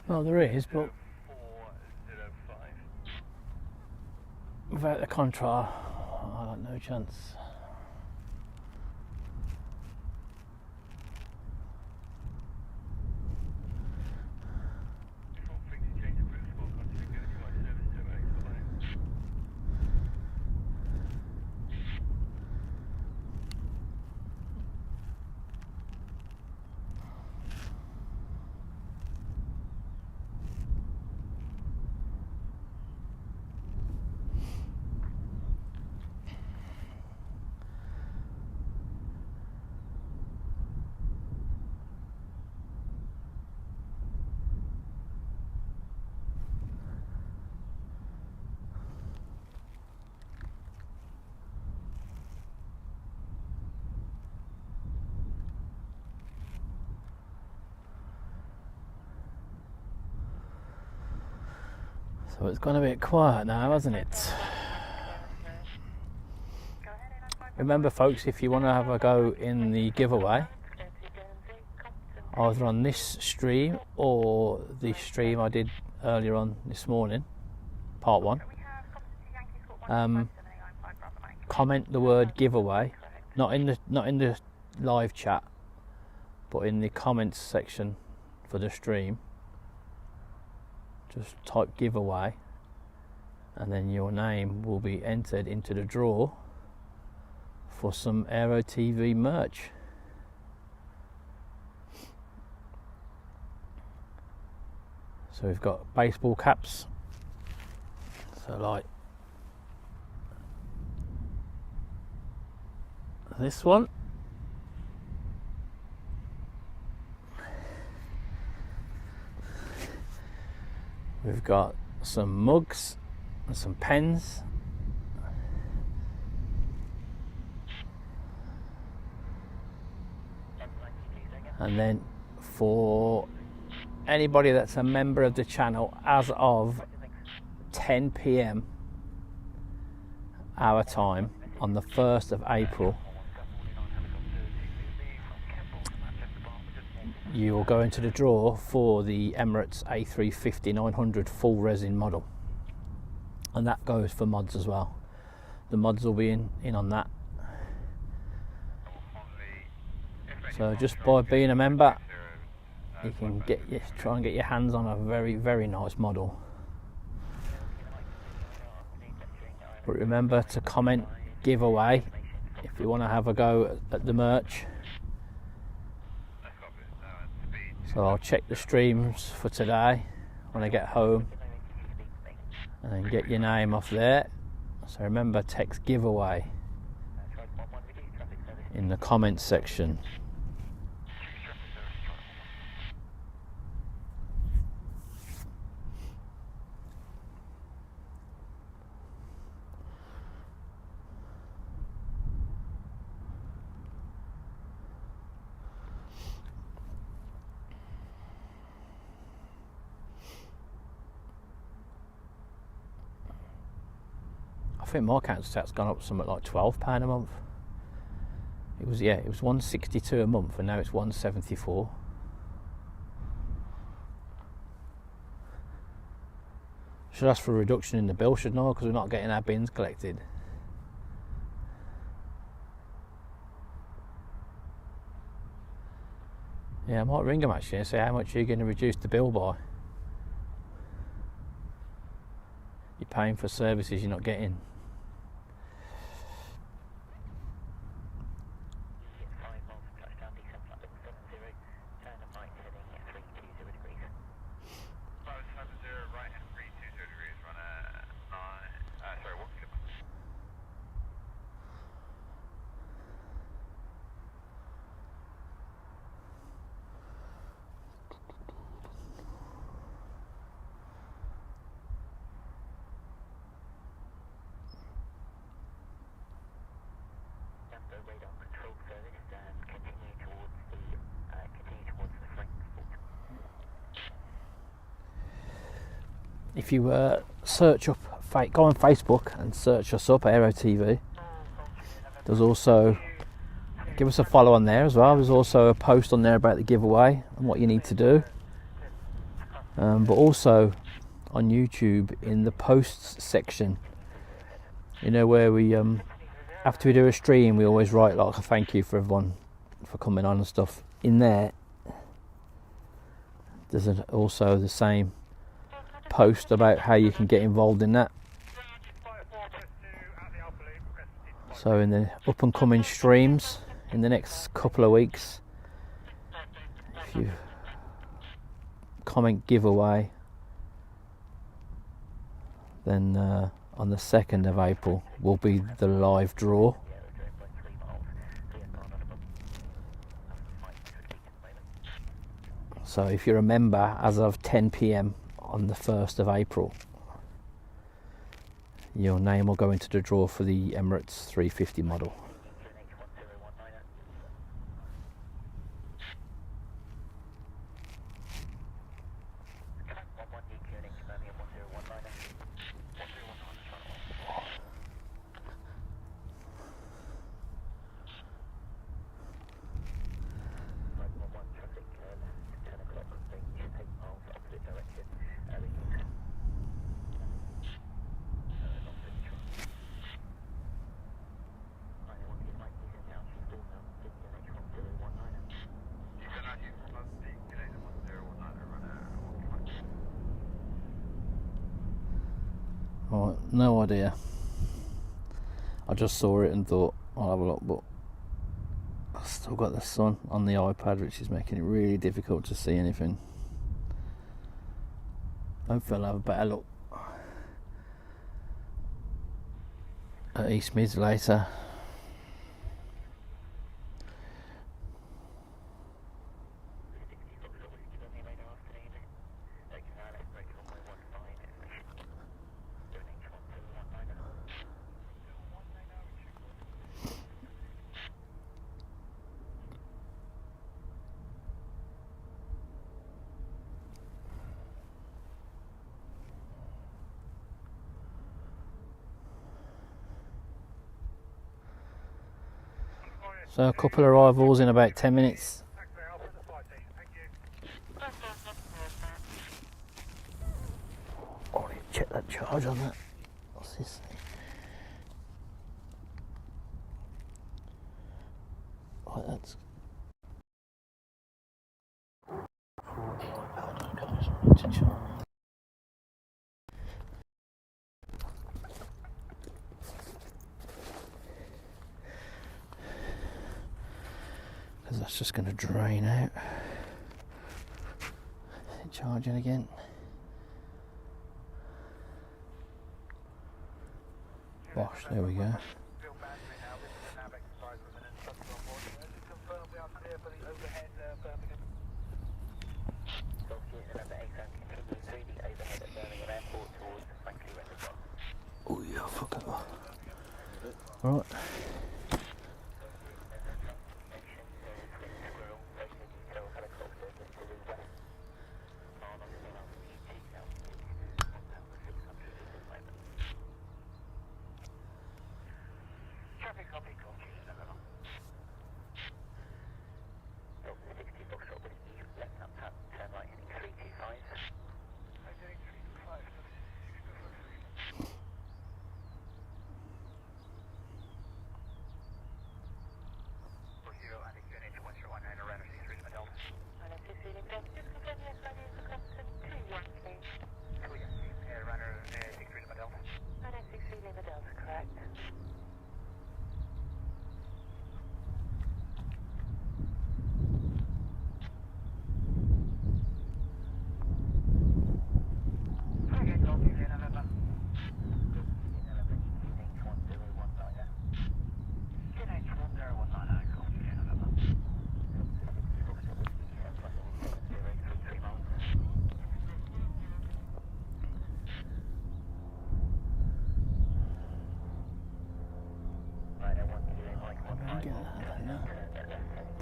Well, there is, but without the contra, I got no chance. So it's gone a bit quiet now, hasn't it? Remember folks, if you want to have a go in the giveaway, either on this stream or the stream I did earlier on this morning, part 1, comment the word giveaway, not in the live chat, but in the comments section for the stream. Just type giveaway and then your name will be entered into the draw for some Aero TV merch. So we've got baseball caps, so like this one, we've got some mugs and some pens, and then for anybody that's a member of the channel as of 10 p.m. our time on the 1st of April, you will go into the draw for the Emirates A350-900 full resin model, and that goes for mods as well. The mods will be in on that. So just by being a member, you can try and get your hands on a very, very nice model. But remember to comment giveaway if you want to have a go at the merch. So I'll check the streams for today when I get home and then get your name off there. So remember, text giveaway in the comments section. I think my council tax gone up something like £12 a month. It was £162 a month, and now it's £174. Should ask for a reduction in the bill, shouldn't I? Because we're not getting our bins collected. Yeah, I might ring them actually and say, how much are you going to reduce the bill by? You're paying for services you're not getting. If you go on Facebook and search us up, Aero TV. There's also, give us a follow on there as well. There's also a post on there about the giveaway and what you need to do. But also on YouTube in the posts section, you know, where we after we do a stream, we always write like a thank you for everyone for coming on and stuff. In there, there's also the same post about how you can get involved in that. So in the up and coming streams in the next couple of weeks, if you comment giveaway, then on the 2nd of April will be the live draw. So if you're a member as of 10 p.m. on the 1st of April, your name will go into the draw for the Emirates 350 model. Right, no idea. I just saw it and thought I'll have a look, but I've still got the sun on the iPad, which is making it really difficult to see anything. Hopefully I'll have a better look at East Mids later. So a couple of arrivals in about 10 minutes. Oh, I need to check that charge on that. What's this? Oh, that's... Hold on guys, I need to charge. Because that's just going to drain out. Charging again. Bosh, there we go. Oh yeah, fuck it. Alright.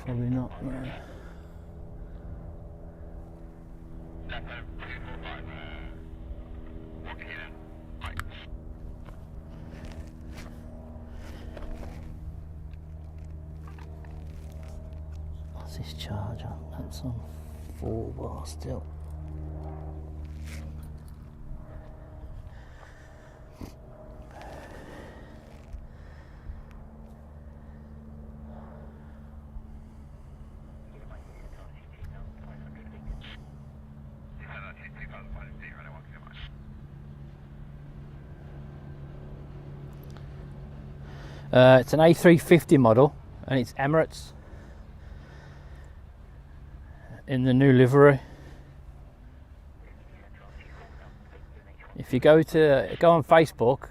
Probably not, no. What's this charge on? That's on 4 bar still. It's an A350 model and it's Emirates in the new livery. If you go on Facebook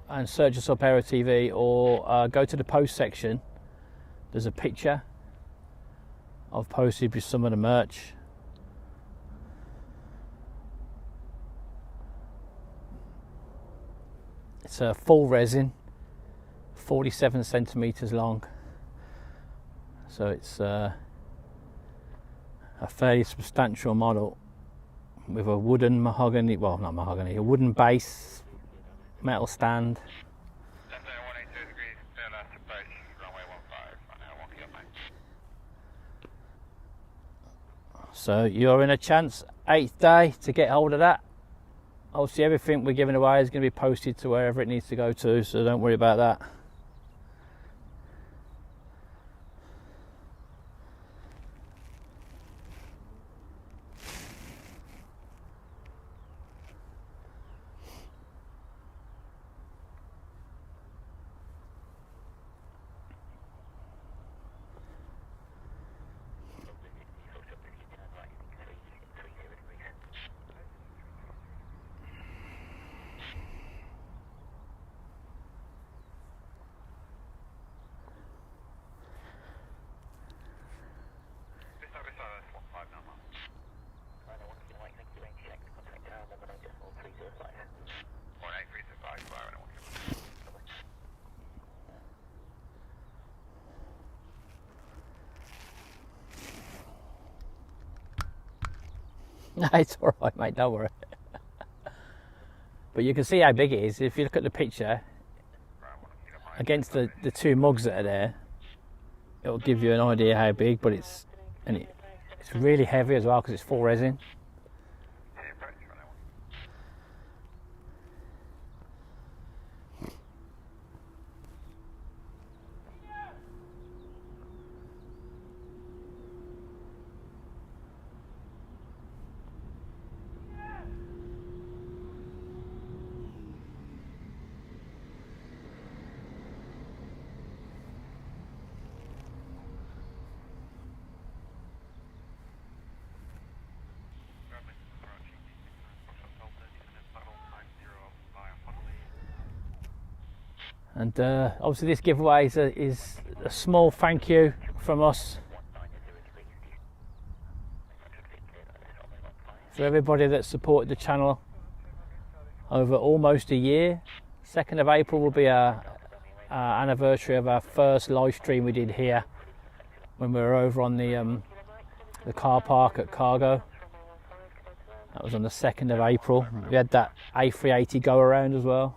and search us up Aero TV, or go to the post section, there's a picture I've posted with some of the merch. It's a full resin, 47 centimeters long, so it's a fairly substantial model with a wooden mahogany, well not mahogany, a wooden base, metal stand. So you're in a chance, 8th day, to get hold of that. Obviously everything we're giving away is going to be posted to wherever it needs to go to, so don't worry about that. No, it's alright mate, don't worry. But you can see how big it is if you look at the picture against the 2 mugs that are there. it'll give you an idea how big, but it's really heavy as well because it's full resin. And obviously this giveaway is a small thank you from us for everybody that supported the channel over almost a year. 2nd of April will be our anniversary of our first live stream we did here when we were over on the car park at Cargo. That was on the 2nd of April. We had that A380 go around as well.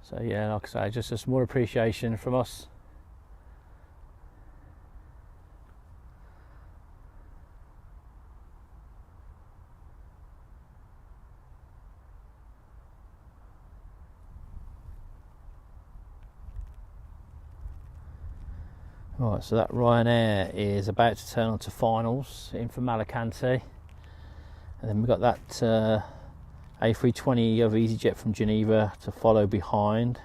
So yeah, like I say, just a small appreciation from us. Right, so that Ryanair is about to turn on to finals in from Alicante. And then we've got that A320 of EasyJet from Geneva to follow behind.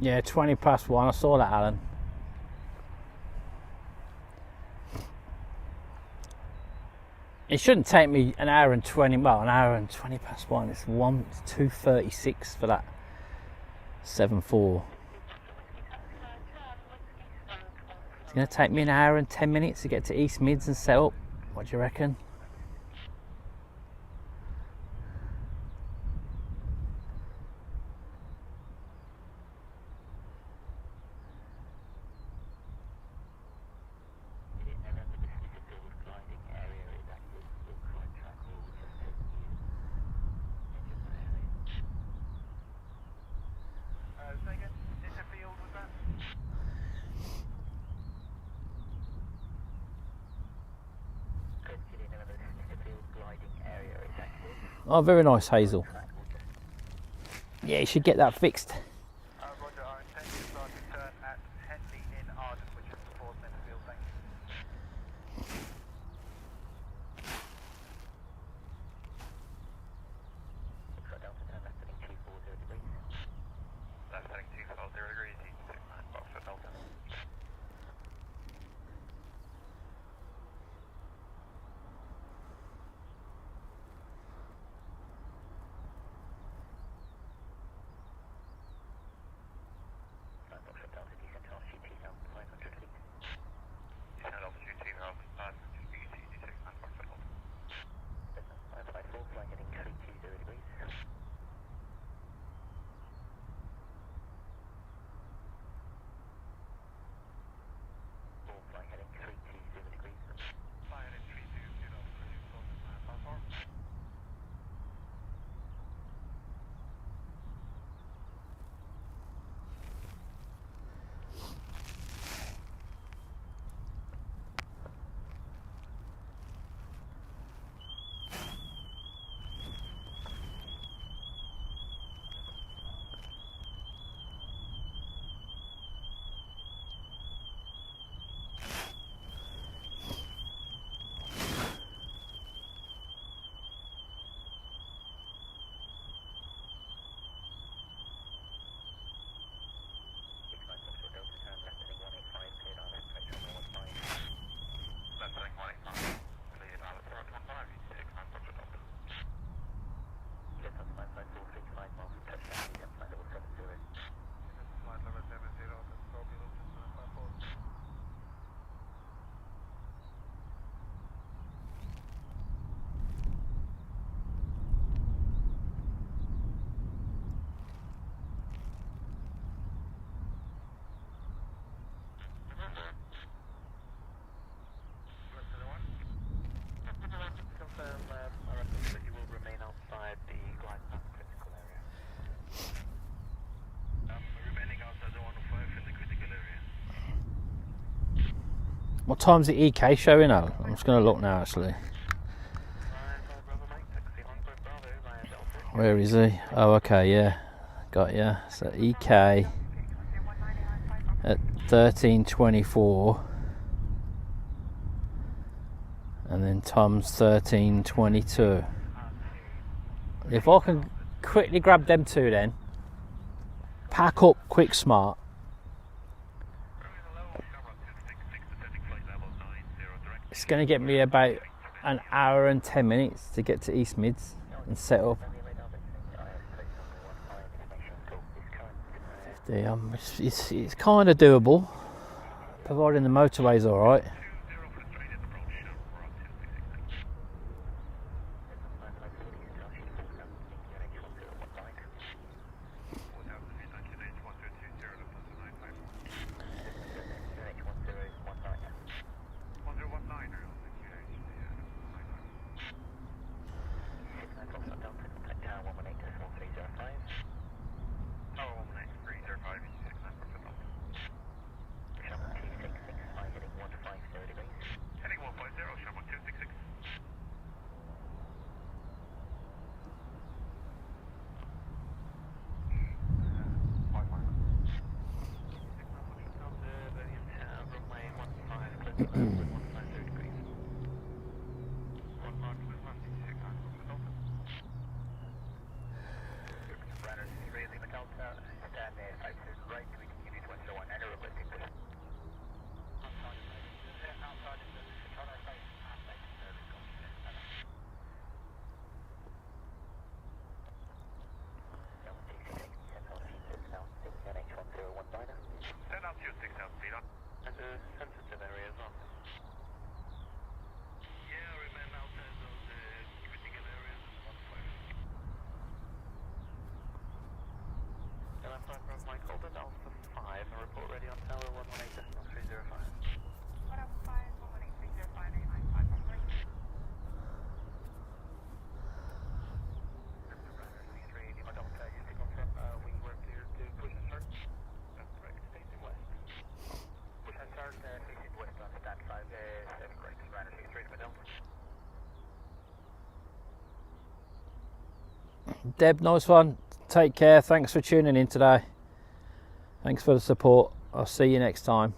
Yeah, 20 past 1. I saw that, Alan. It shouldn't take me an hour and 20. Well, an hour and 20 past 1. It's 2:36 for that 7-4. It's going to take me an hour and 10 minutes to get to East Mids and set up. What do you reckon? Oh, very nice, Hazel. Yeah, you should get that fixed. Roger, our intention is to turn at Henley in Arden, which is before Centerfield, thank you. Delta turn left heading 240 degrees. Left heading 240 degrees, you can take that box for Delta. What time's the EK showing now? I'm just going to look now, actually. Where is he? Oh, okay, yeah. Got ya. So EK at 13:24. And then Tom's 13:22. If I can quickly grab them two then. Pack up quick smart. It's going to get me about an hour and 10 minutes to get to East Mids and set up. 50, it's kind of doable, providing the motorway's alright. Right Deb, nice one. Take care. Thanks for tuning in today. Thanks for the support. I'll see you next time.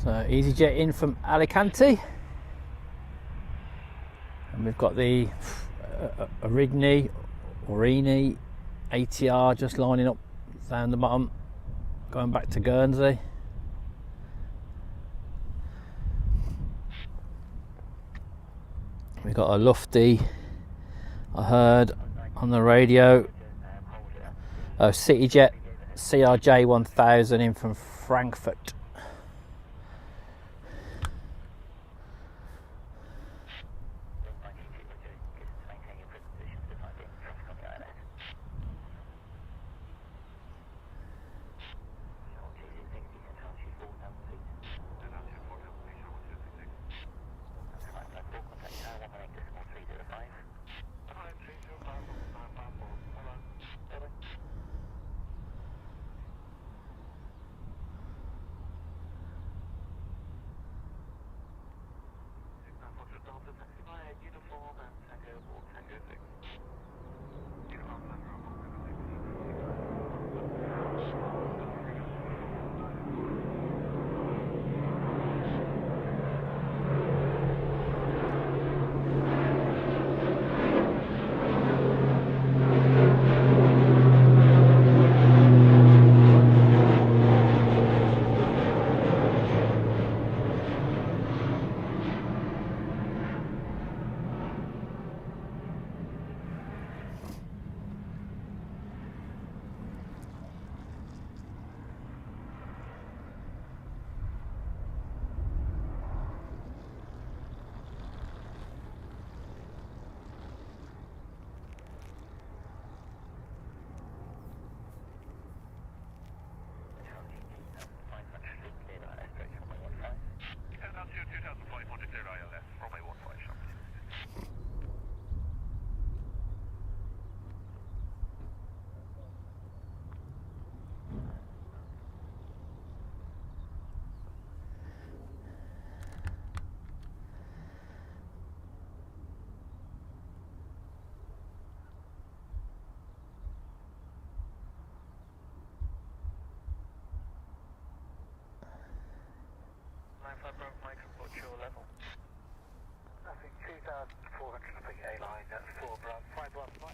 So EasyJet in from Alicante, and we've got the Aurigne ATR just lining up down the bottom, going back to Guernsey. We've got a Lufty, I heard on the radio, CityJet CRJ 1000 in from Frankfurt. What's your level? I think 2,400 feet A-line at 4 Bravo 5 1 5.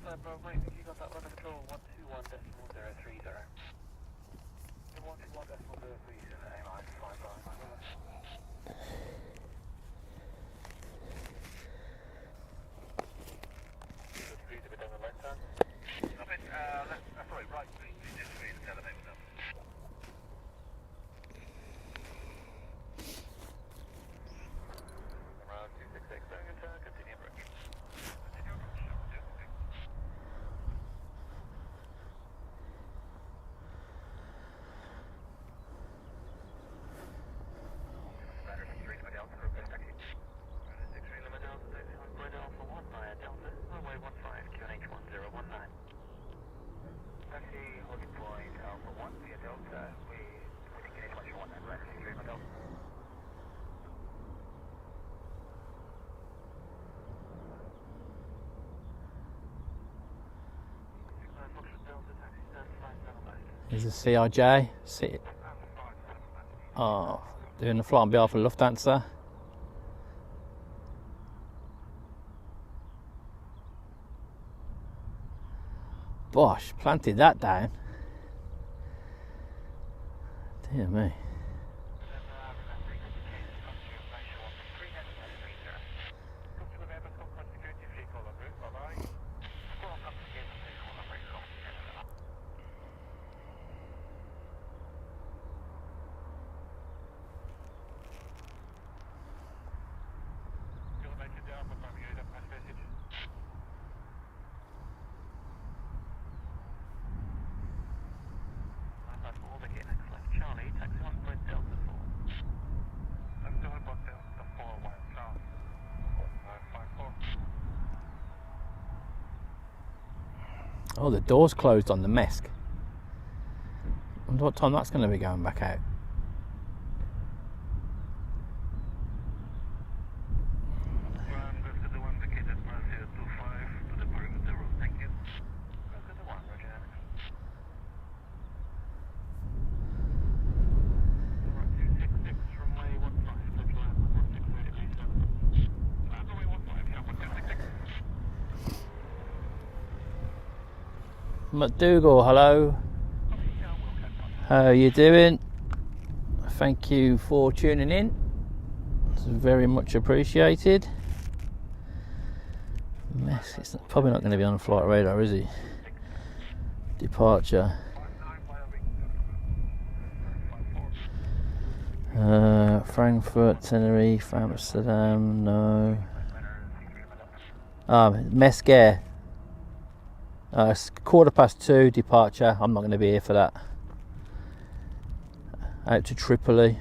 5 Bravo Mike, you got that under control 121.030. 121.030 A-line 5 Bravo. There's a CRJ. Oh, doing the flight on behalf of Lufthansa. Bosh, planted that down. Dear me. Oh, the door's closed on the MESC. I wonder what time that's going to be going back out. McDougall, hello. How are you doing? Thank you for tuning in. It's very much appreciated. Mess, it's probably not going to be on flight radar, is he? Departure. Frankfurt, Tenerife, Amsterdam, no. Mesquer. It's 2:15 departure. I'm not going to be here for that. Out to Tripoli.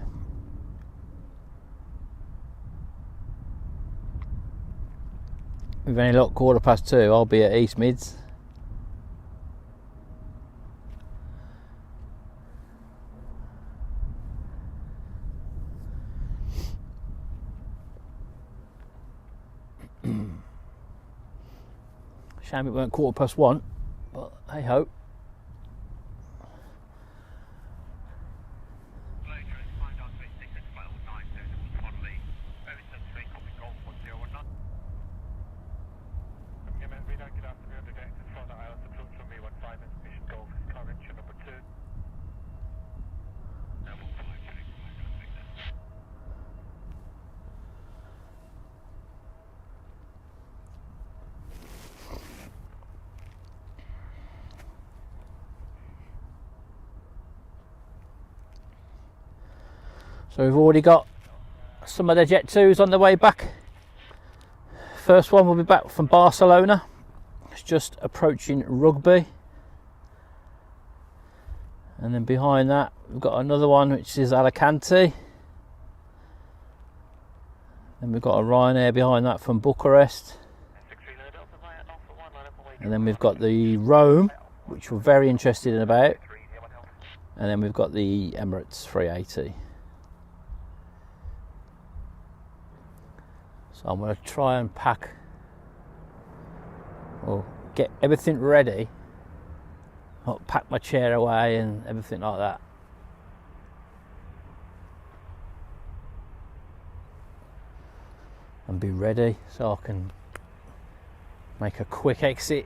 With any luck, 2:15, I'll be at East Mids. Shame it weren't 1:15, but hey ho. So we've already got some of the Jet 2s on the way back. First one will be back from Barcelona. It's just approaching Rugby. And then behind that we've got another one which is Alicante. Then we've got a Ryanair behind that from Bucharest. And then we've got the Rome, which we're very interested in about. And then we've got the Emirates 380. So I'm going to try and pack or get everything ready. I'll pack my chair away and everything like that. And be ready so I can make a quick exit.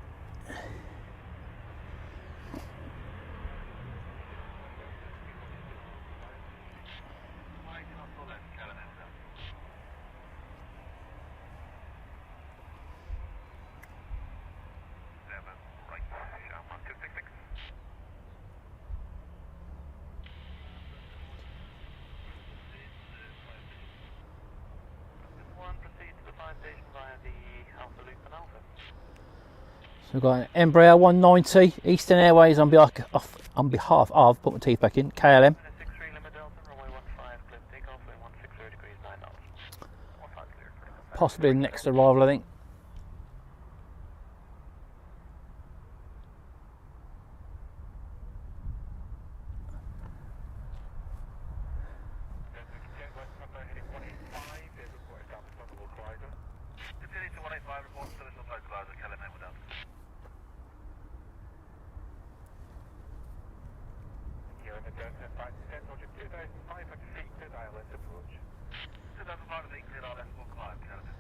So we've got an Embraer 190, Eastern Airways on behalf of, put my teeth back in, KLM. Possibly the next arrival, I think. 2005 feet cleared island approach. 2005 feet cleared island, we'll climb, Canada.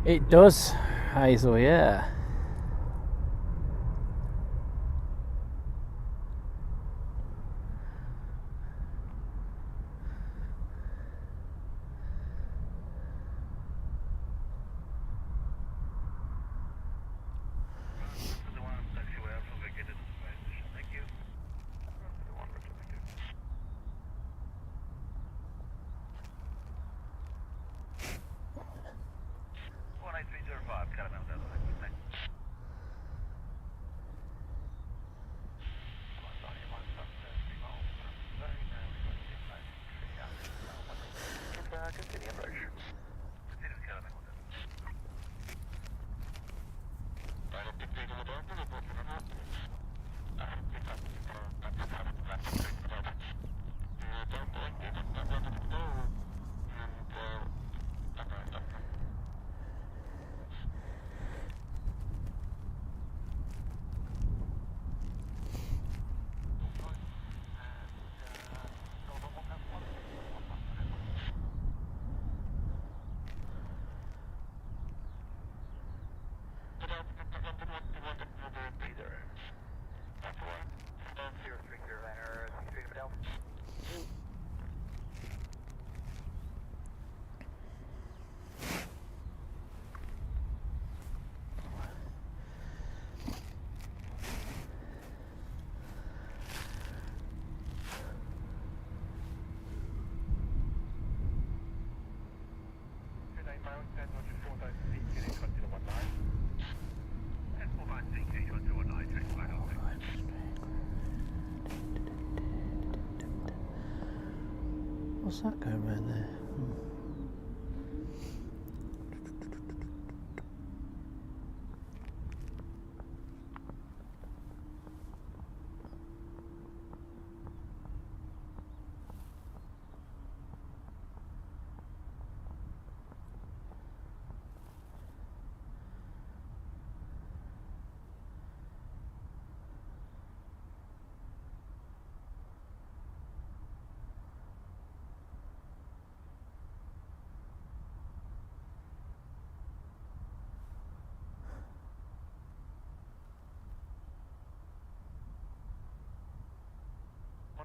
It does, Hazel, yeah. Continue approach. Continue Canada. What's that going around there?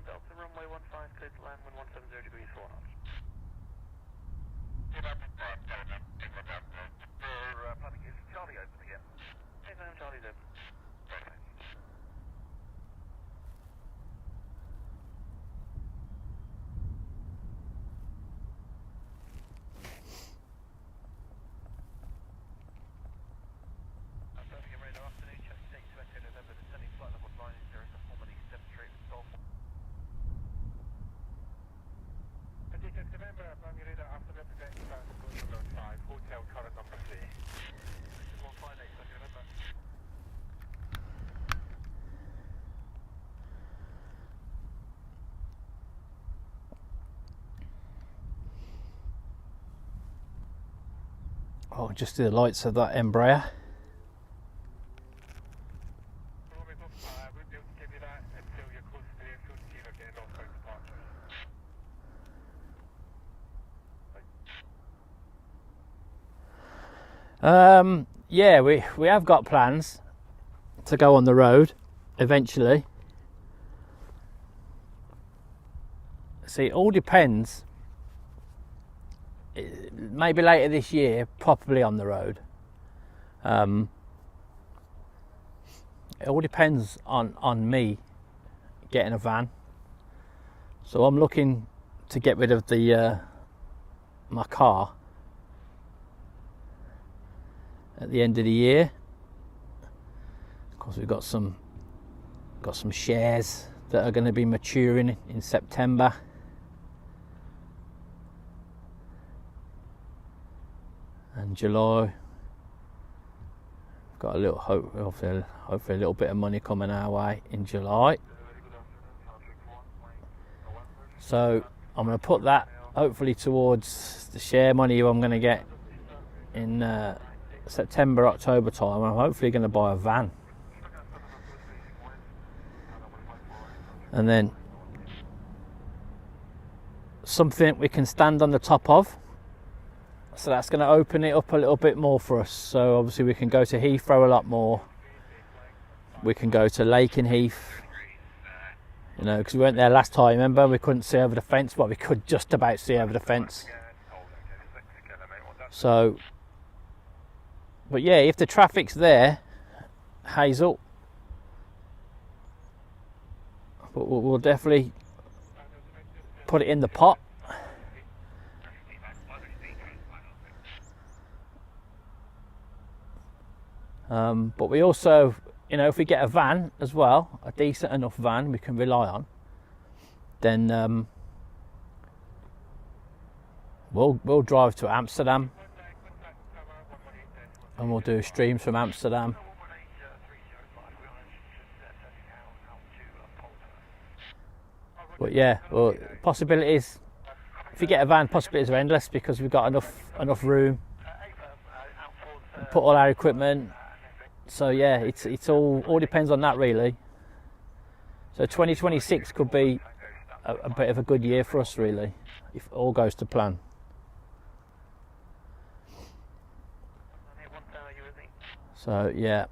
Delta runway 15 cleared to land when 170 degrees 4 knots. Your planning is Charlie open again. Yes, I am Charlie's open. Okay. Birmingham radar afternoon, check state to Echo November, descending flight level 9 is 0 to formerly 7 straight with Golf. November, Birmingham radar after representing flight level 5, hotel current number 3. 158, November. Oh, just the lights of that Embraer. Yeah, we have got plans to go on the road eventually. See, it all depends. Maybe later this year, properly on the road. It all depends on me getting a van. So I'm looking to get rid of the my car at the end of the year. Of course, we've got some shares that are going to be maturing in September. And July, got a little hope, hopefully a little bit of money coming our way in July. So I'm going to put that hopefully towards the share money I'm going to get in September, October time. I'm hopefully going to buy a van. And then something we can stand on the top of. So that's going to open it up a little bit more for us. So obviously we can go to Heathrow a lot more. We can go to Lakenheath. You know, because we went there last time, remember? We couldn't see over the fence. Well, we could just about see over the fence. So, but yeah, if the traffic's there, Hazel, but we'll definitely put it in the pot. But we also, you know, if we get a van as well, a decent enough van we can rely on, then we'll drive to Amsterdam and we'll do streams from Amsterdam. But yeah, well, possibilities. If you get a van, possibilities are endless because we've got enough room. Put all our equipment. So yeah, it's all depends on that really. So 2026 could be a bit of a good year for us really, if all goes to plan. So yeah,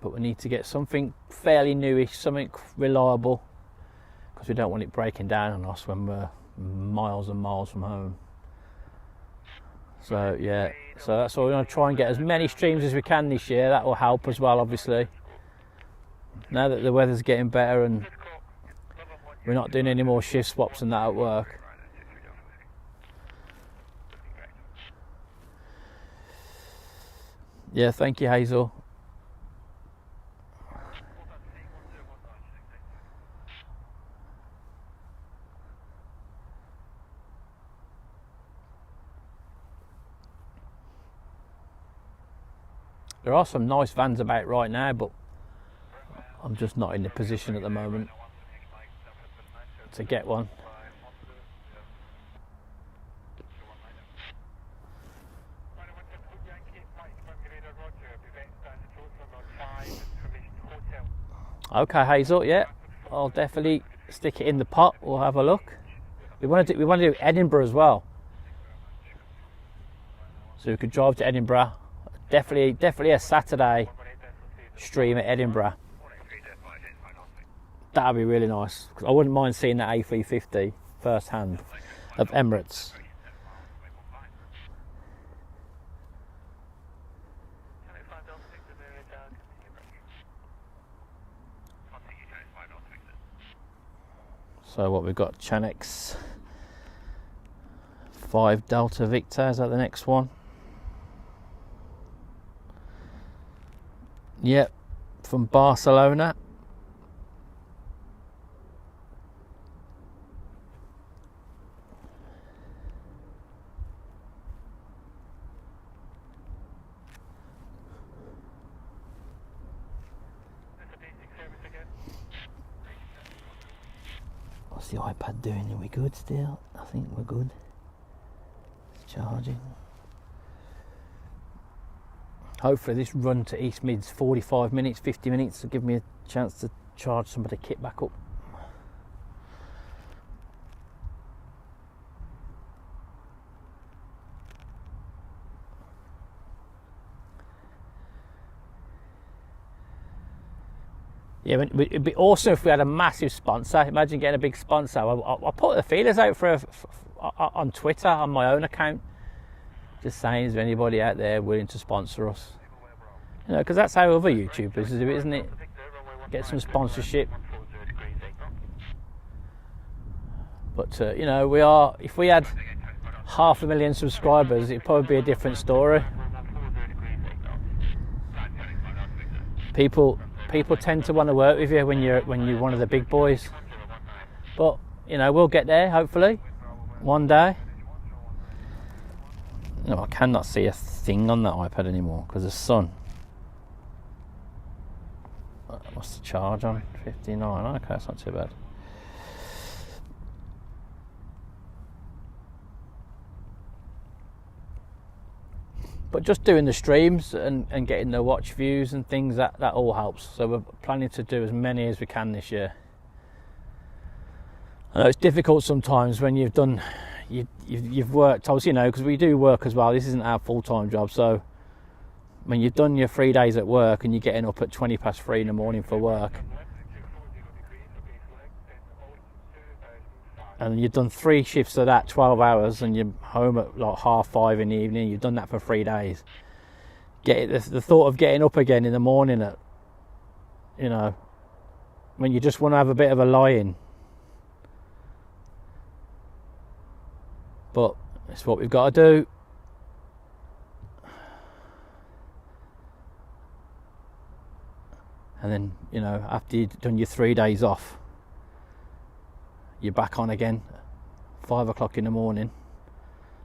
but we need to get something fairly newish, something reliable, because we don't want it breaking down on us when we're miles and miles from home. So yeah, so that's why we're going to try and get as many streams as we can this year. That will help as well, obviously. Now that the weather's getting better and we're not doing any more shift swaps and that at work. Yeah, thank you, Hazel. There are some nice vans about right now, but I'm just not in the position at the moment to get one. Okay, Hazel, yeah, I'll definitely stick it in the pot. We'll have a look. We want to do Edinburgh as well, so we could drive to Edinburgh. Definitely a Saturday stream at Edinburgh. That'd be really nice. I wouldn't mind seeing that A350 first hand of Emirates. So what we've got, Chanex 5 Delta Victor, is that the next one? Yep, from Barcelona. What's the iPad doing? Are we good still? I think we're good. It's charging. Hopefully this run to East Mid's 45 minutes, 50 minutes to give me a chance to charge some of the kit back up. Yeah, it'd be awesome if we had a massive sponsor. Imagine getting a big sponsor. I'll put the feelers out on Twitter, on my own account. Just saying, is there anybody out there willing to sponsor us? You know, because that's how other YouTubers do it, isn't it? get some sponsorship. But you know, we are. If we had 500,000 subscribers, it'd probably be a different story. People tend to want to work with you when you're one of the big boys. But you know, we'll get there hopefully one day. No, I cannot see a thing on that iPad anymore because the sun. What's the charge on? 59. Okay, that's not too bad. But just doing the streams and getting the watch views and things, that all helps. So we're planning to do as many as we can this year. I know it's difficult sometimes when you've worked, obviously, you know, because we do work as well. This isn't our full-time job. So when you've done your 3 days at work and you're getting up at 3:20 in the morning for work, and you've done 3 shifts of that, 12 hours, and you're home at like 5:30 in the evening, you've done that for 3 days. The thought of getting up again in the morning at, you know, when you just want to have a bit of a lie-in. But it's what we've got to do. And then, you know, after you've done your 3 days off, you're back on again, 5 o'clock in the morning.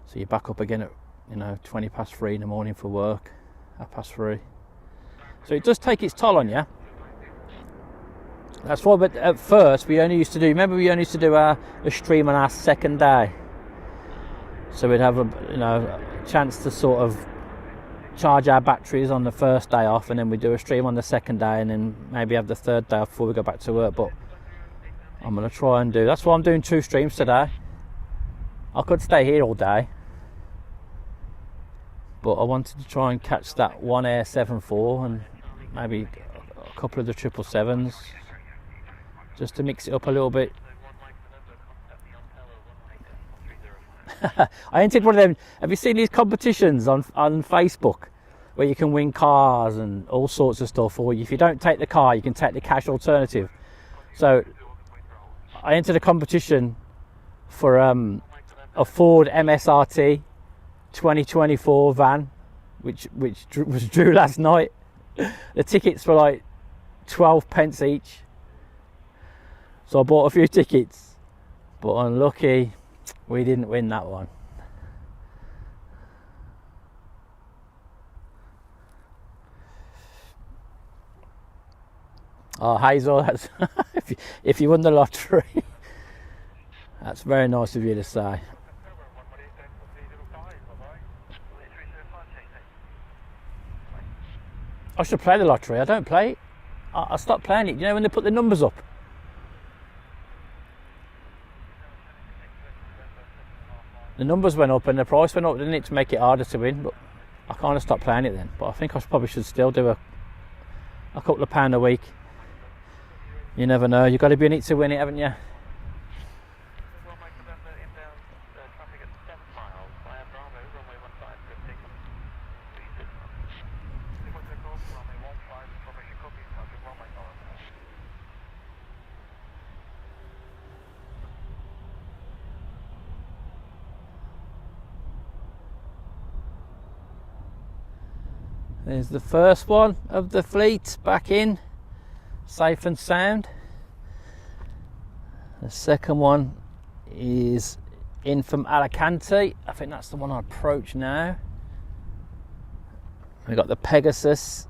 So you're back up again at, you know, 3:20 in the morning for work, 3:30. So it does take its toll on you. That's why, but at first we only used to do, remember we only used to do a stream on our second day. So we'd have a chance to sort of charge our batteries on the first day off, and then we'd do a stream on the second day, and then maybe have the third day off before we go back to work. But I'm going to try and do, that's why I'm doing 2 streams today. I could stay here all day, but I wanted to try and catch that one Air 7.4 and maybe a couple of the 777s, just to mix it up a little bit. I entered one of them. Have you seen these competitions on Facebook where you can win cars and all sorts of stuff, or if you don't take the car you can take the cash alternative? So I entered a competition for a Ford MSRT 2024 van, which was due last night. The tickets were like 12 pence each, so I bought a few tickets, but unlucky we didn't win that one. Oh, Hazel, that's if you won the lottery, that's very nice of you to say. I should play the lottery. I don't play it. I stopped playing it. You know when they put the numbers up? The numbers went up and the price went up, didn't it, to make it harder to win? But I kind of stopped playing it then. But I think I probably should still do a couple of £1 a week. You never know. You've got to be in it to win it, haven't you? There's the first one of the fleet back in, safe and sound. The second one is in from Alicante. I think that's the one I approach now. We've got the Pegasus,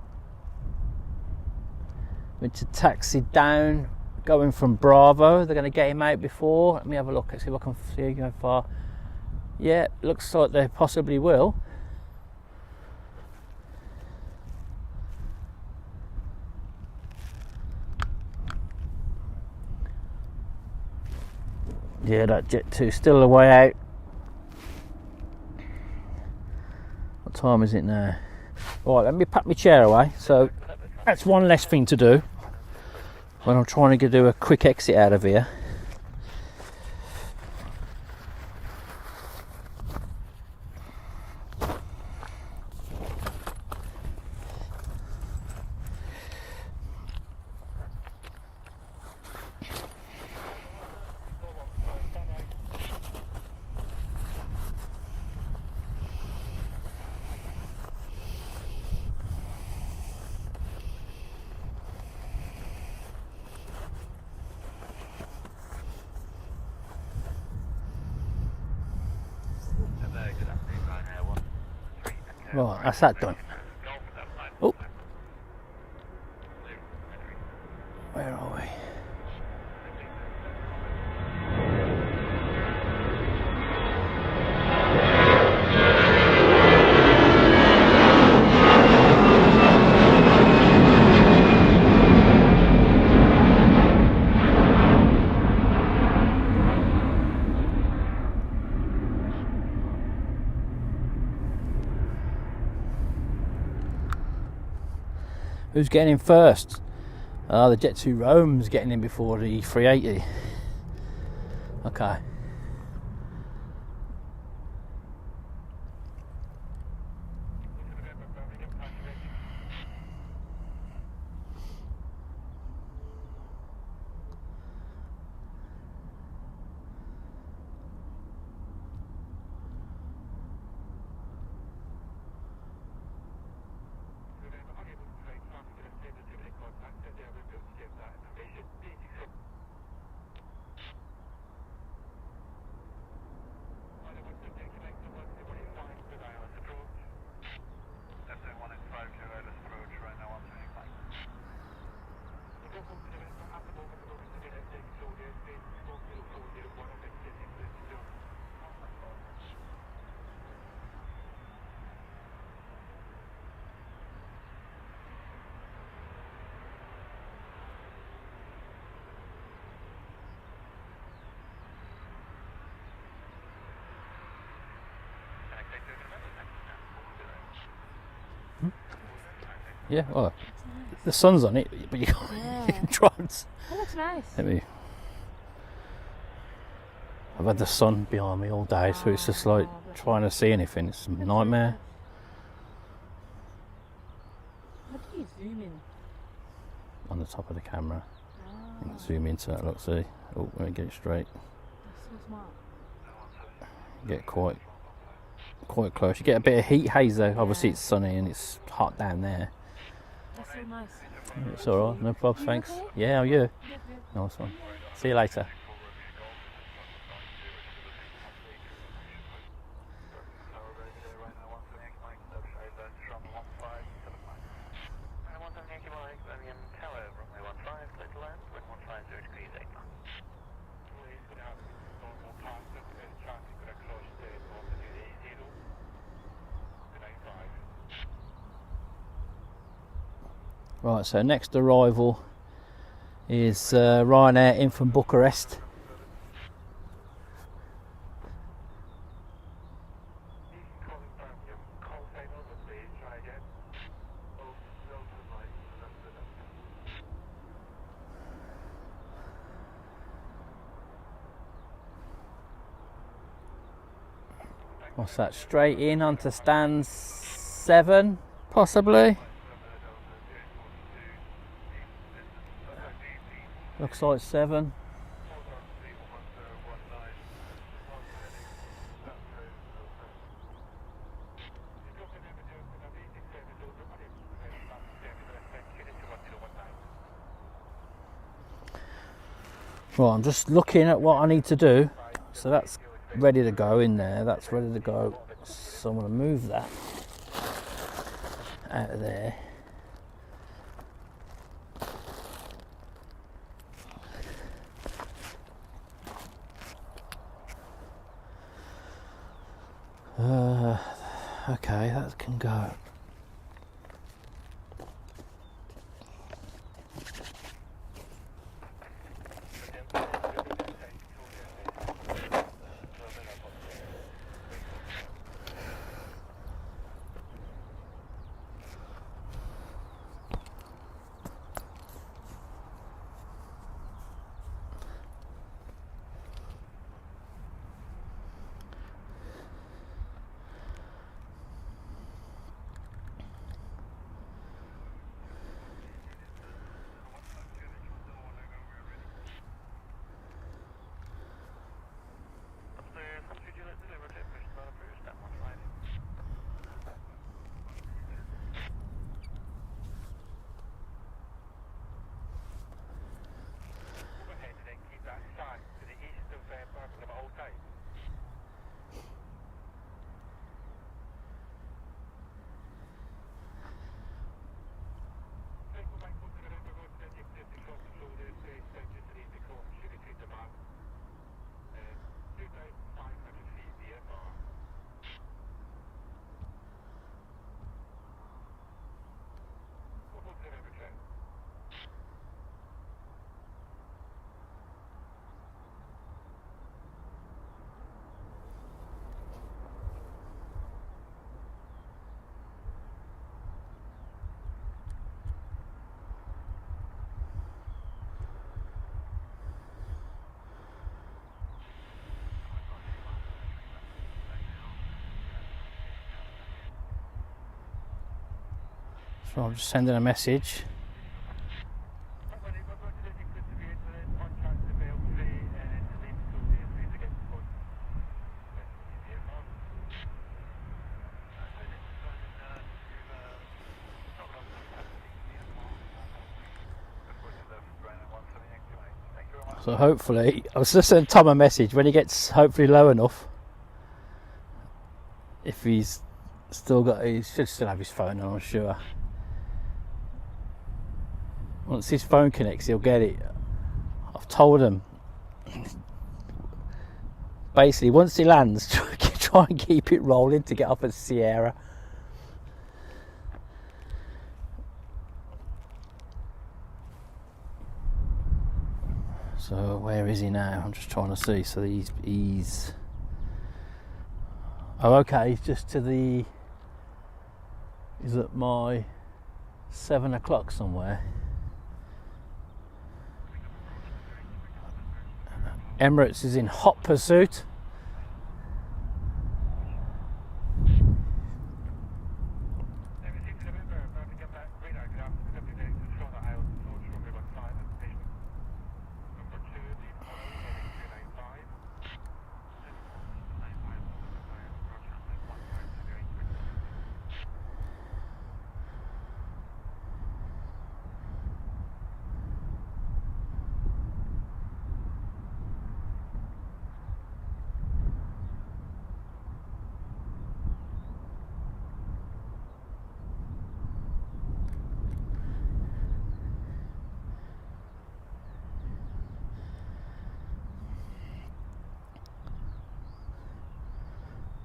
which is taxi down, going from Bravo. They're going to get him out before. Let me have a look and see if I can see how far. Yeah, looks like they possibly will. Yeah, that Jet 2 still a way out. What time is it now? Right, let me pack my chair away. So that's one less thing to do when I'm trying to do a quick exit out of here. Right, that's that done. Oh, where are we? Who's getting in first? The Jet 2 Rome's getting in before the 380. Okay. Yeah, well, the sun's on it, but you can try and... That looks nice. I've had the sun behind me all day, so it's just like trying to see anything. It's a nightmare. How do you zoom in? On the top of the camera. Oh. You can zoom into that, look, see? Oh, let me get it straight. That's so smart. Get quite close. You get a bit of heat haze though. Obviously it's sunny and it's hot down there. That's so nice. It's alright, no problem, thanks. Okay? Yeah, how are you? Good, good. Nice one. See you later. Right, so next arrival is Ryanair in from Bucharest. What's that? Straight in onto stand 7, possibly. Looks like 7. Right, I'm just looking at what I need to do. So that's ready to go in there. That's ready to go. So I'm going to move that out of there. Okay, that can go. So I'm just sending a message. So hopefully, I was just sending Tom a message when he gets hopefully low enough. If he's still got, he should still have his phone on, I'm sure. Once his phone connects, he'll get it. I've told him. Basically, once he lands, try and keep it rolling to get up at Sierra. So where is he now? I'm just trying to see. So he's oh, okay, he's just to the, he's at my 7 o'clock somewhere. Emirates is in hot pursuit.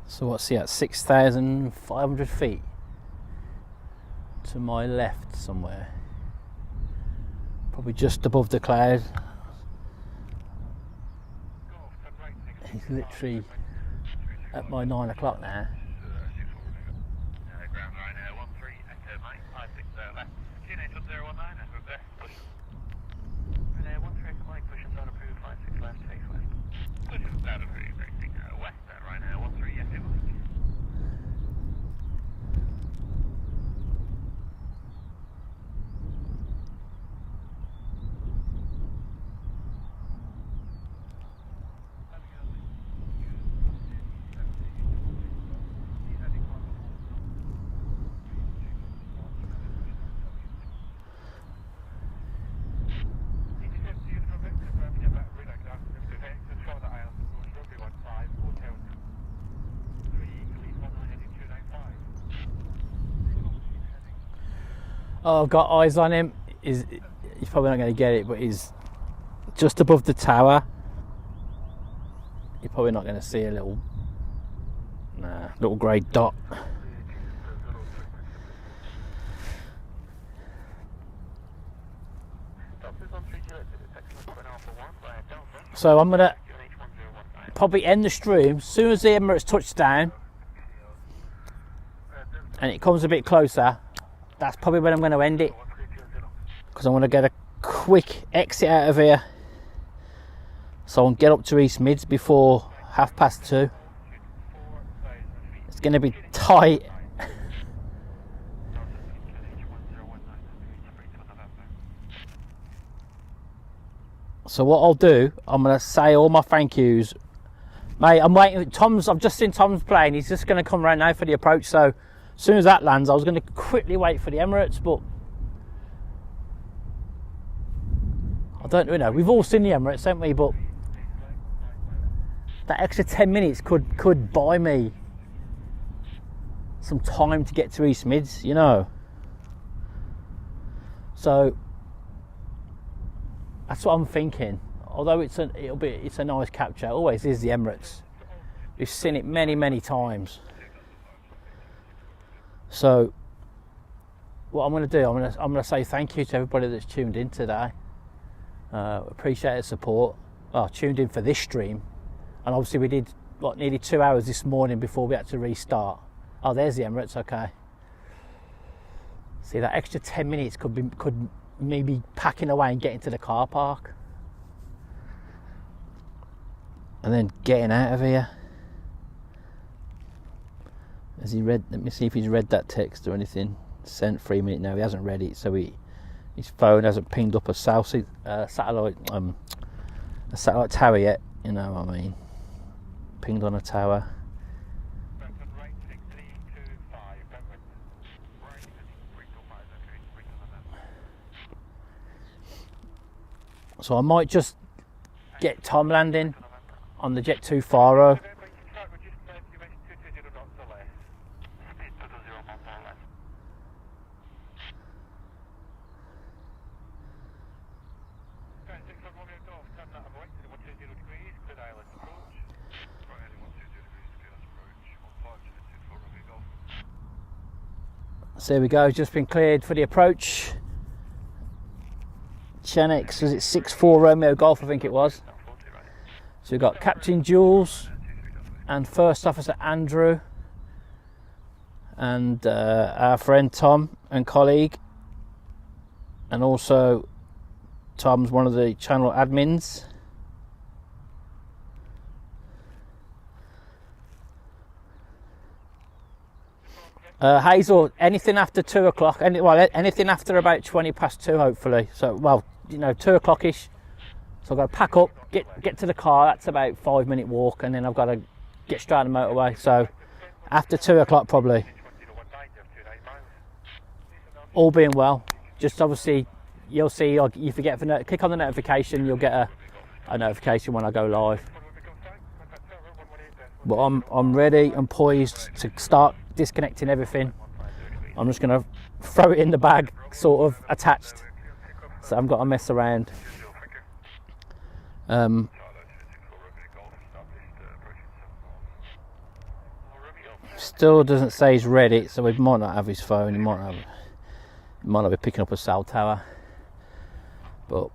So what's he at? 6,500 feet to my left somewhere. Probably just above the cloud. He's literally at my 9 o'clock now. Oh, I've got eyes on him. He's probably not going to get it, but he's just above the tower. You're probably not going to see a little grey dot. So I'm going to probably end the stream as soon as the Emirates touch down and it comes a bit closer. That's probably when I'm going to end it, because I want to get a quick exit out of here so I can get up to East Mids before 2:30. It's going to be tight. So what I'll do, I'm going to say all my thank yous. Mate, I'm waiting. I've just seen Tom's plane. He's just going to come right now for the approach. So as soon as that lands, I was going to quickly wait for the Emirates, but I don't know. We've all seen the Emirates, haven't we? But that extra 10 minutes could buy me some time to get to East Mids, you know. So that's what I'm thinking. Although it's a nice capture, it always is the Emirates. We've seen it many times. So what I'm going to do, I'm going to say thank you to everybody that's tuned in today. Appreciate the support. Tuned in for this stream, and obviously we did nearly 2 hours this morning before we had to restart. Oh, there's the Emirates. Okay. See, that extra 10 minutes could maybe packing away and getting to the car park, and then getting out of here. Has he read? Let me see if he's read that text or anything. sent 3 minutes now. He hasn't read it, so his phone hasn't pinged up a satellite tower yet. You know what I mean? Pinged on a tower. So I might just get Tom landing on the Jet 20Mar. So there we go, just been cleared for the approach. Chenex, was it 6-4 Romeo Golf, I think it was. So we've got Captain Jules and First Officer Andrew and our friend Tom and colleague, and also Tom's one of the channel admins. Hazel, anything after 2 o'clock, anything after about 20 past 2 hopefully. So, well, you know, 2 o'clock-ish. So I've got to pack up, get to the car, that's about a 5-minute walk, and then I've got to get straight on the motorway. So after 2 o'clock probably. All being well. Just obviously, you'll see, you forget to click on the notification, you'll get a notification when I go live. But I'm ready and poised to start disconnecting everything. I'm just going to throw it in the bag, sort of attached, so I've got to mess around. Still doesn't say he's ready, so he might not have his phone. He might not be picking up a cell tower. But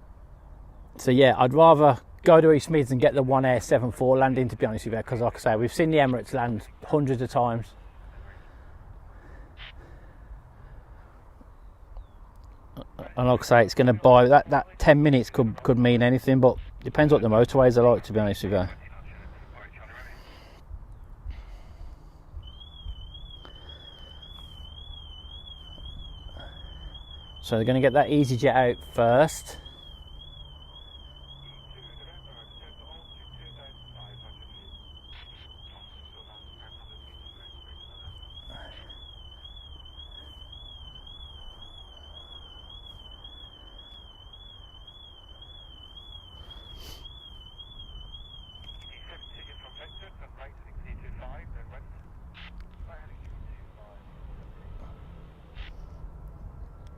so yeah, I'd rather go to East Mids and get the 1 Air 74 landing, to be honest with you, because like I say, we've seen the Emirates land hundreds of times. And like I say, it's going to buy that 10 minutes could mean anything, but depends what the motorways are like, to be honest with you. So they're going to get that EasyJet out first.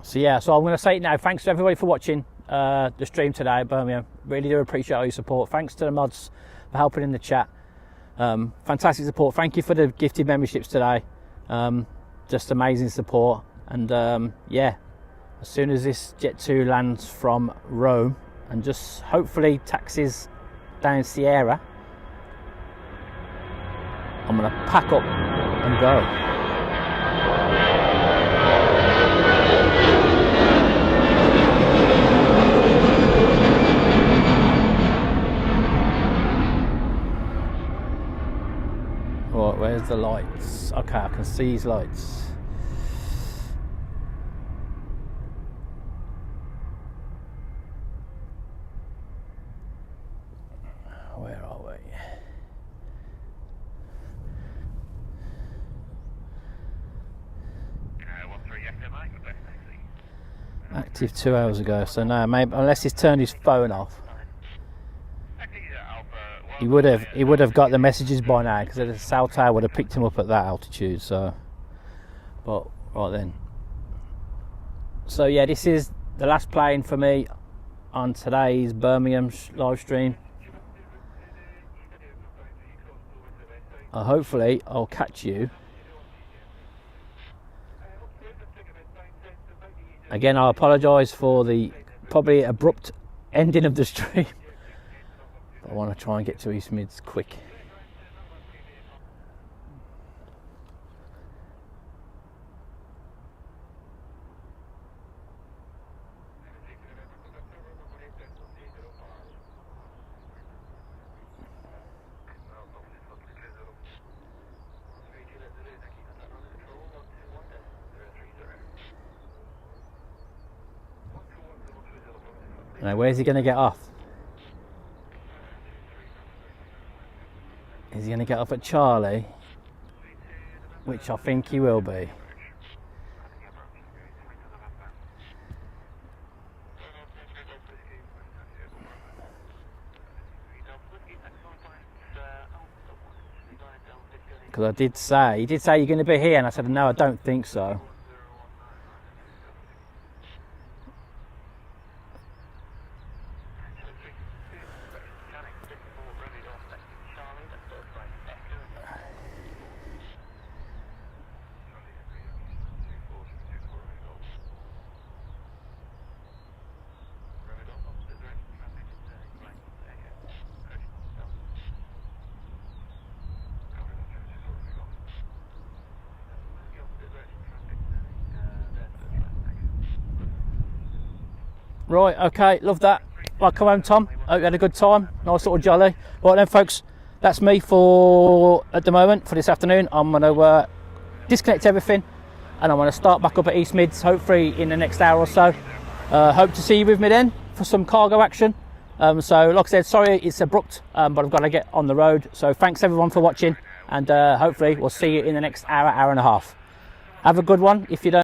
So yeah, so I'm going to say it now. Thanks to everybody for watching the stream today at Birmingham. Really do appreciate all your support. Thanks to the mods for helping in the chat. Fantastic support. Thank you for the gifted memberships today. Just amazing support. And yeah, as soon as this Jet 2 lands from Rome and just hopefully taxis down Sierra, I'm going to pack up and go. Right, where's the lights? Okay, I can see his lights. Where are we? Active 2 hours ago, so no, maybe unless he's turned his phone off. He would have got the messages by now, because the cell tower would have picked him up at that altitude. So, but right then. So yeah, this is the last plane for me on today's Birmingham live stream. Hopefully, I'll catch you. Again, I apologise for the probably abrupt ending of the stream. I want to try and get to East Mids quick. Now, where's he going to get off? Is he going to get off at Charlie? Which I think he will be. Because I did say, he did say you're going to be here, and I said no, I don't think so. Right, okay, love that. Right, come home, Tom. Hope you had a good time. Nice little jolly. Right then, folks, that's me for at the moment for this afternoon. I'm going to disconnect everything, and I'm going to start back up at East Mids, hopefully in the next hour or so. Hope to see you with me then for some cargo action. So, like I said, sorry it's abrupt, but I've got to get on the road. So, thanks everyone for watching, and hopefully we'll see you in the next hour, hour and a half. Have a good one. If you don't